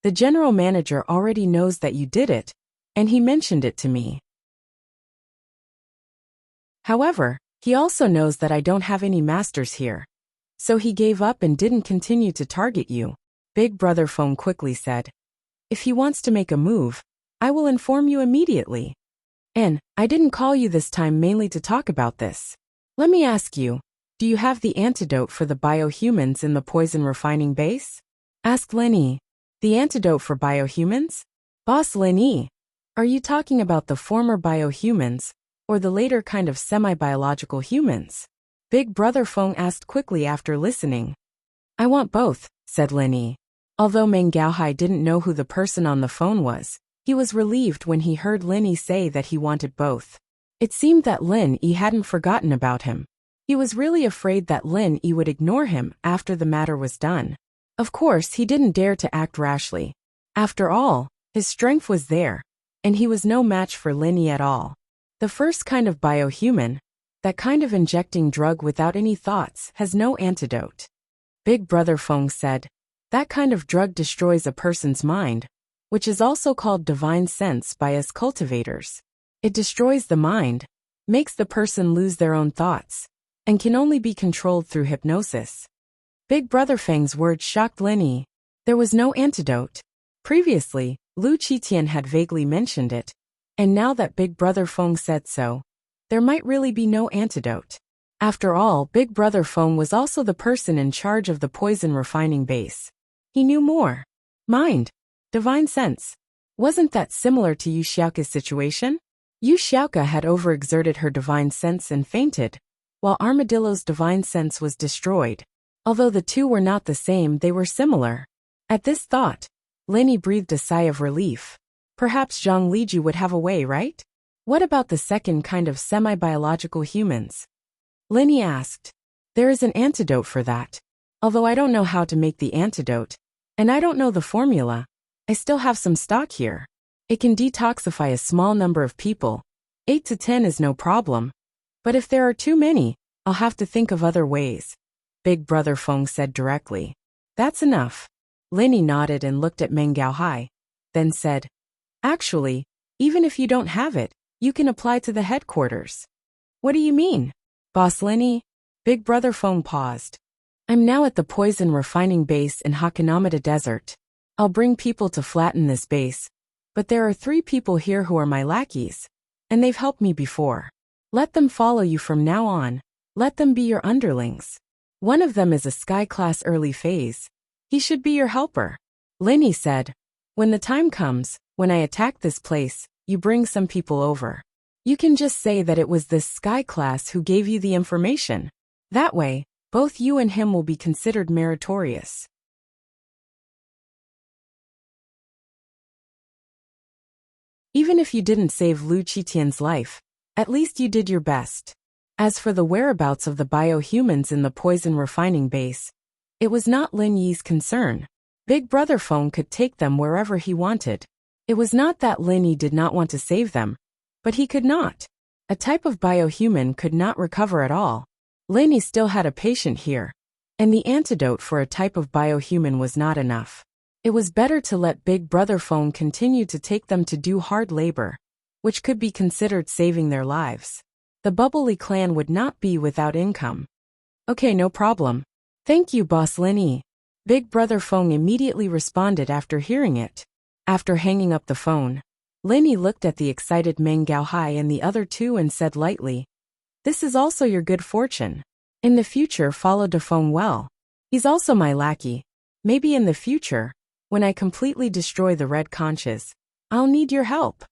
A: The general manager already knows that you did it, and he mentioned it to me. However, he also knows that I don't have any masters here. So he gave up and didn't continue to target you, Big Brother Feng quickly said. If he wants to make a move, I will inform you immediately. And I didn't call you this time mainly to talk about this. Let me ask you, do you have the antidote for the biohumans in the poison refining base? Asked Lin Yi. The antidote for biohumans? Boss Lin Yi, are you talking about the former biohumans, or the later kind of semi-biological humans? Big Brother Feng asked quickly after listening. I want both, said Lin Yi. Although Meng Gaohai didn't know who the person on the phone was, he was relieved when he heard Lin Yi say that he wanted both. It seemed that Lin Yi hadn't forgotten about him. He was really afraid that Lin Yi would ignore him after the matter was done. Of course, he didn't dare to act rashly. After all, his strength was there, and he was no match for Lin Yi at all. The first kind of biohuman, that kind of injecting drug without any thoughts, has no antidote. Big Brother Feng said, that kind of drug destroys a person's mind, which is also called divine sense by us cultivators. It destroys the mind, makes the person lose their own thoughts, and can only be controlled through hypnosis. Big Brother Feng's words shocked Lin Yi. There was no antidote. Previously, Lu Qitian had vaguely mentioned it, and now that Big Brother Feng said so, there might really be no antidote. After all, Big Brother Feng was also the person in charge of the poison refining base. He knew more. Mind. Divine sense. Wasn't that similar to Yu Xiaoke's situation? Yu Xiaoke had overexerted her divine sense and fainted, while Armadillo's divine sense was destroyed. Although the two were not the same, they were similar. At this thought, Lin Yi breathed a sigh of relief. Perhaps Zhang Liju would have a way, right? What about the second kind of semi-biological humans? Lin Yi asked. There is an antidote for that. Although I don't know how to make the antidote, and I don't know the formula, I still have some stock here. It can detoxify a small number of people, 8 to 10 is no problem. But if there are too many, I'll have to think of other ways, Big Brother Feng said directly. That's enough. Lenny nodded and looked at Meng Gaohai, then said, Actually, even if you don't have it, you can apply to the headquarters. What do you mean? Boss Lenny? Big Brother Feng paused. I'm now at the poison refining base in Hakonamata Desert. I'll bring people to flatten this base, but there are 3 people here who are my lackeys, and they've helped me before. Let them follow you from now on. Let them be your underlings. One of them is a sky-class early phase. He should be your helper. Lenny said, When the time comes, when I attack this place, you bring some people over. You can just say that it was this sky class who gave you the information. That way, both you and him will be considered meritorious. Even if you didn't save Lu Qitian's life, at least you did your best. As for the whereabouts of the biohumans in the poison refining base, it was not Lin Yi's concern. Big Brother Feng could take them wherever he wanted. It was not that Lin Yi did not want to save them, but he could not. A type of biohuman could not recover at all. Lin Yi still had a patient here, and the antidote for a type of biohuman was not enough. It was better to let Big Brother Feng continue to take them to do hard labor, which could be considered saving their lives. The Bubbly clan would not be without income. Okay, no problem. Thank you, Boss Lin Yi. Big Brother Feng immediately responded after hearing it. After hanging up the phone, Lin Yi looked at the excited Meng Gaohai and the other 2 and said lightly, This is also your good fortune. In the future, follow De Feng well. He's also my lackey. Maybe in the future, when I completely destroy the red conches, I'll need your help.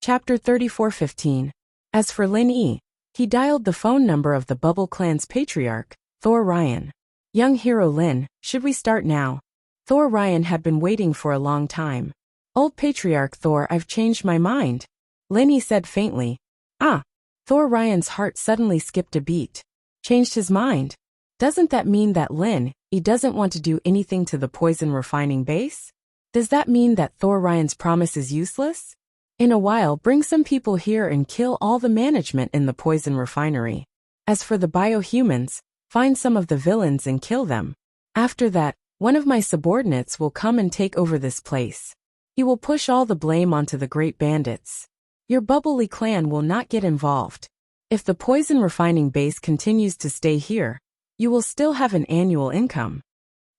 A: Chapter 34:15. As for Lin Yi, he dialed the phone number of the Bubble Clan's patriarch, Thor Ryan. Young hero Lin, should we start now? Thor Ryan had been waiting for a long time. Old patriarch Thor, I've changed my mind. Lin Yi said faintly. Ah. Thor Ryan's heart suddenly skipped a beat. Changed his mind? Doesn't that mean that Lin Yi doesn't want to do anything to the poison refining base? Does that mean that Thor Ryan's promise is useless? In a while, bring some people here and kill all the management in the poison refinery. As for the biohumans, find some of the villains and kill them. After that, one of my subordinates will come and take over this place. He will push all the blame onto the great bandits. Your Bubbly clan will not get involved. If the poison refining base continues to stay here, you will still have an annual income.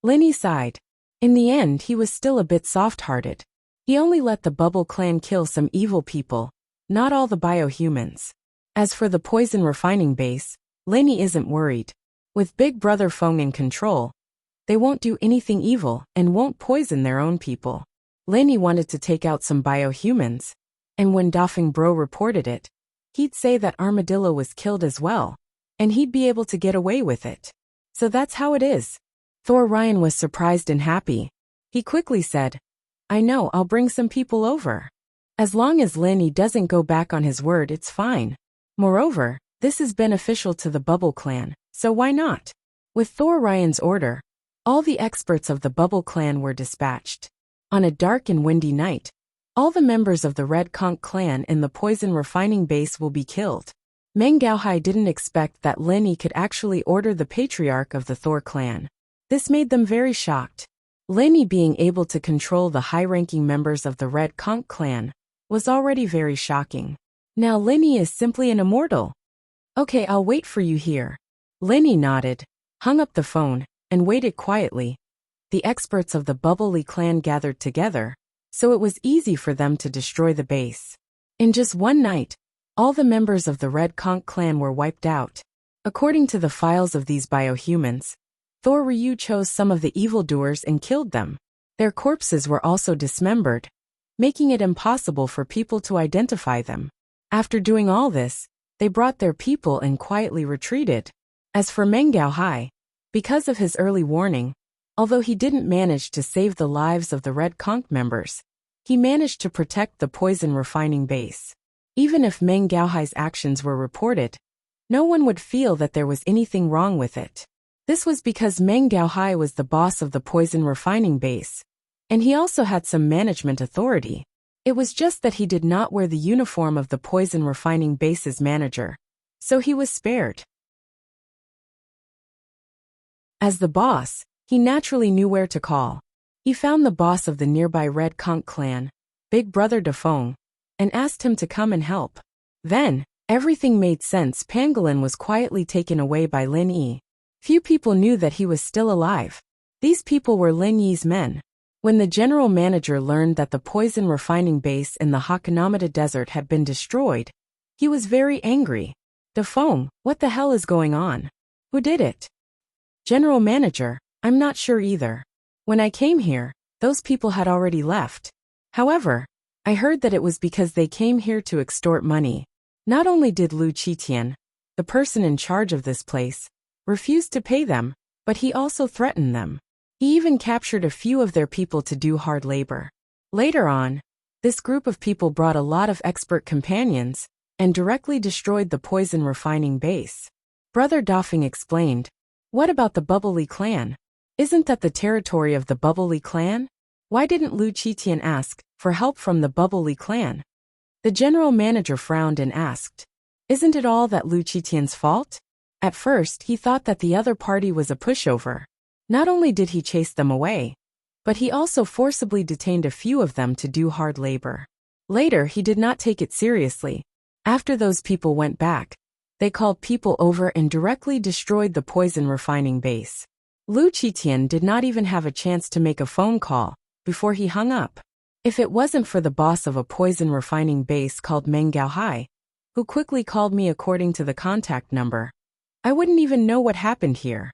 A: Lin Yi sighed. In the end, he was still a bit soft-hearted. He only let the Bubble clan kill some evil people, not all the biohumans. As for the poison refining base, Lin Yi isn't worried. With Big Brother Feng in control, they won't do anything evil and won't poison their own people. Lin Yi wanted to take out some biohumans, and when Dafeng Bro reported it, he'd say that Armadillo was killed as well, and he'd be able to get away with it. So that's how it is. Thor Ryan was surprised and happy. He quickly said, I know, I'll bring some people over. As long as Lin Yi doesn't go back on his word, it's fine. Moreover, this is beneficial to the Bubble clan, so why not? With Thor Ryan's order, all the experts of the Bubble clan were dispatched. On a dark and windy night, all the members of the Red Conch clan in the poison refining base will be killed. Meng Gaohai didn't expect that Lin Yi could actually order the patriarch of the Thor clan. This made them very shocked. Lin Yi being able to control the high-ranking members of the Red Conch clan was already very shocking. Now Lin Yi is simply an immortal. Okay, I'll wait for you here. Lin Yi nodded, hung up the phone, and waited quietly. The experts of the Bubbly clan gathered together, so it was easy for them to destroy the base. In just one night, all the members of the Red Conch clan were wiped out. According to the files of these biohumans, Thor Ryu chose some of the evildoers and killed them. Their corpses were also dismembered, making it impossible for people to identify them. After doing all this, they brought their people and quietly retreated. As for Meng Gaohai, because of his early warning, although he didn't manage to save the lives of the Red Conch members, he managed to protect the poison refining base. Even if Meng Gaohai's actions were reported, no one would feel that there was anything wrong with it. This was because Meng Gaohai was the boss of the poison refining base, and he also had some management authority. It was just that he did not wear the uniform of the poison refining base's manager, so he was spared. As the boss, he naturally knew where to call. He found the boss of the nearby Red Conch clan, Big Brother Dafeng, and asked him to come and help. Then, everything made sense. Pangolin was quietly taken away by Lin Yi. Few people knew that he was still alive. These people were Lin Yi's men. When the general manager learned that the poison refining base in the Hakanamata Desert had been destroyed, he was very angry. Dafeng, what the hell is going on? Who did it? General manager, I'm not sure either. When I came here, those people had already left. However, I heard that it was because they came here to extort money. Not only did Lu Qitian, the person in charge of this place, refuse to pay them, but he also threatened them. He even captured a few of their people to do hard labor. Later on, this group of people brought a lot of expert companions and directly destroyed the poison refining base. Brother Dafeng explained, "What about the Bubbly clan? Isn't that the territory of the Bubbly clan? Why didn't Lu Qitian ask for help from the Bubbly clan?" The general manager frowned and asked, "Isn't it all that Lu Qitian's fault?" At first, he thought that the other party was a pushover. Not only did he chase them away, but he also forcibly detained a few of them to do hard labor. Later, he did not take it seriously. After those people went back, they called people over and directly destroyed the poison refining base. Lu Qitian did not even have a chance to make a phone call before he hung up. If it wasn't for the boss of a poison refining base called Meng Gaohai, who quickly called me according to the contact number, I wouldn't even know what happened here.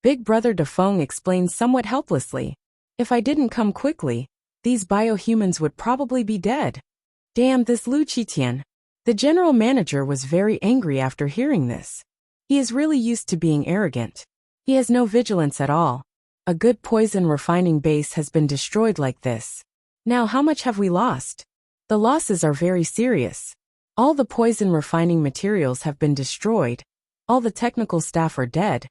A: Big Brother Dafeng explained somewhat helplessly, "If I didn't come quickly, these biohumans would probably be dead." Damn this Lu Qitian. The general manager was very angry after hearing this. He is really used to being arrogant. He has no vigilance at all. A good poison refining base has been destroyed like this. Now how much have we lost? The losses are very serious. All the poison refining materials have been destroyed, all the technical staff are dead,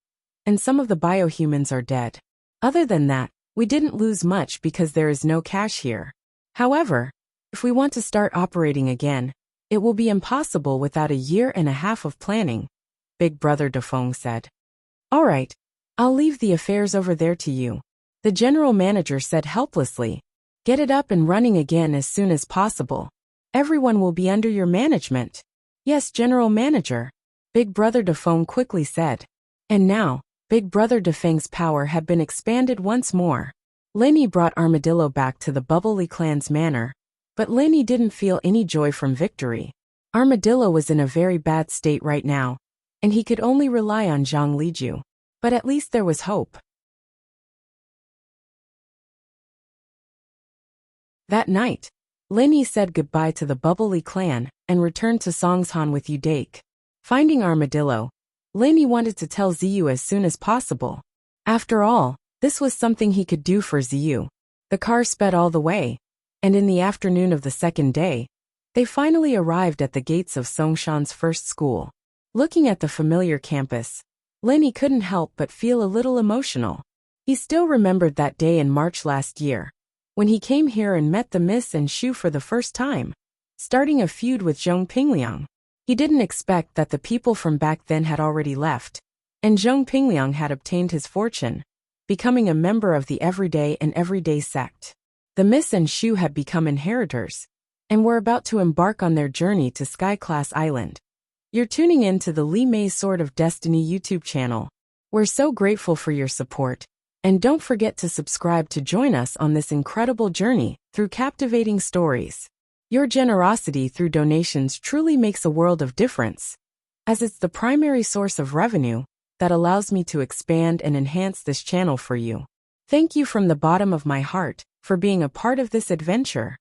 A: and some of the biohumans are dead. Other than that, we didn't lose much because there is no cash here. However, if we want to start operating again, it will be impossible without a year and a half of planning, Big Brother Dafeng said. All right, I'll leave the affairs over there to you, the general manager said helplessly. Get it up and running again as soon as possible. Everyone will be under your management. Yes, general manager, Big Brother Dafeng quickly said. And now, Big Brother Dafeng's power had been expanded once more. Linny brought Armadillo back to the Bubbly clan's manor, but Linny didn't feel any joy from victory. Armadillo was in a very bad state right now, and he could only rely on Zhang Liju. But at least there was hope. That night, Linny said goodbye to the Bubbly clan and returned to Songshan with Udake. Finding Armadillo, Linny wanted to tell Ziyu as soon as possible. After all, this was something he could do for Ziyu. The car sped all the way, and in the afternoon of the second day, they finally arrived at the gates of Songshan's first school. Looking at the familiar campus, Linny couldn't help but feel a little emotional. He still remembered that day in March last year, when he came here and met the Miss and Shu for the first time, starting a feud with Zhong Pingliang. He didn't expect that the people from back then had already left, and Zhong Pingliang had obtained his fortune, becoming a member of the Everyday sect. The Miss and Shu had become inheritors, and were about to embark on their journey to Sky-Class Island. You're tuning in to the Li Mei Sword of Destiny YouTube channel. We're so grateful for your support, and don't forget to subscribe to join us on this incredible journey through captivating stories. Your generosity through donations truly makes a world of difference, as it's the primary source of revenue that allows me to expand and enhance this channel for you. Thank you from the bottom of my heart for being a part of this adventure.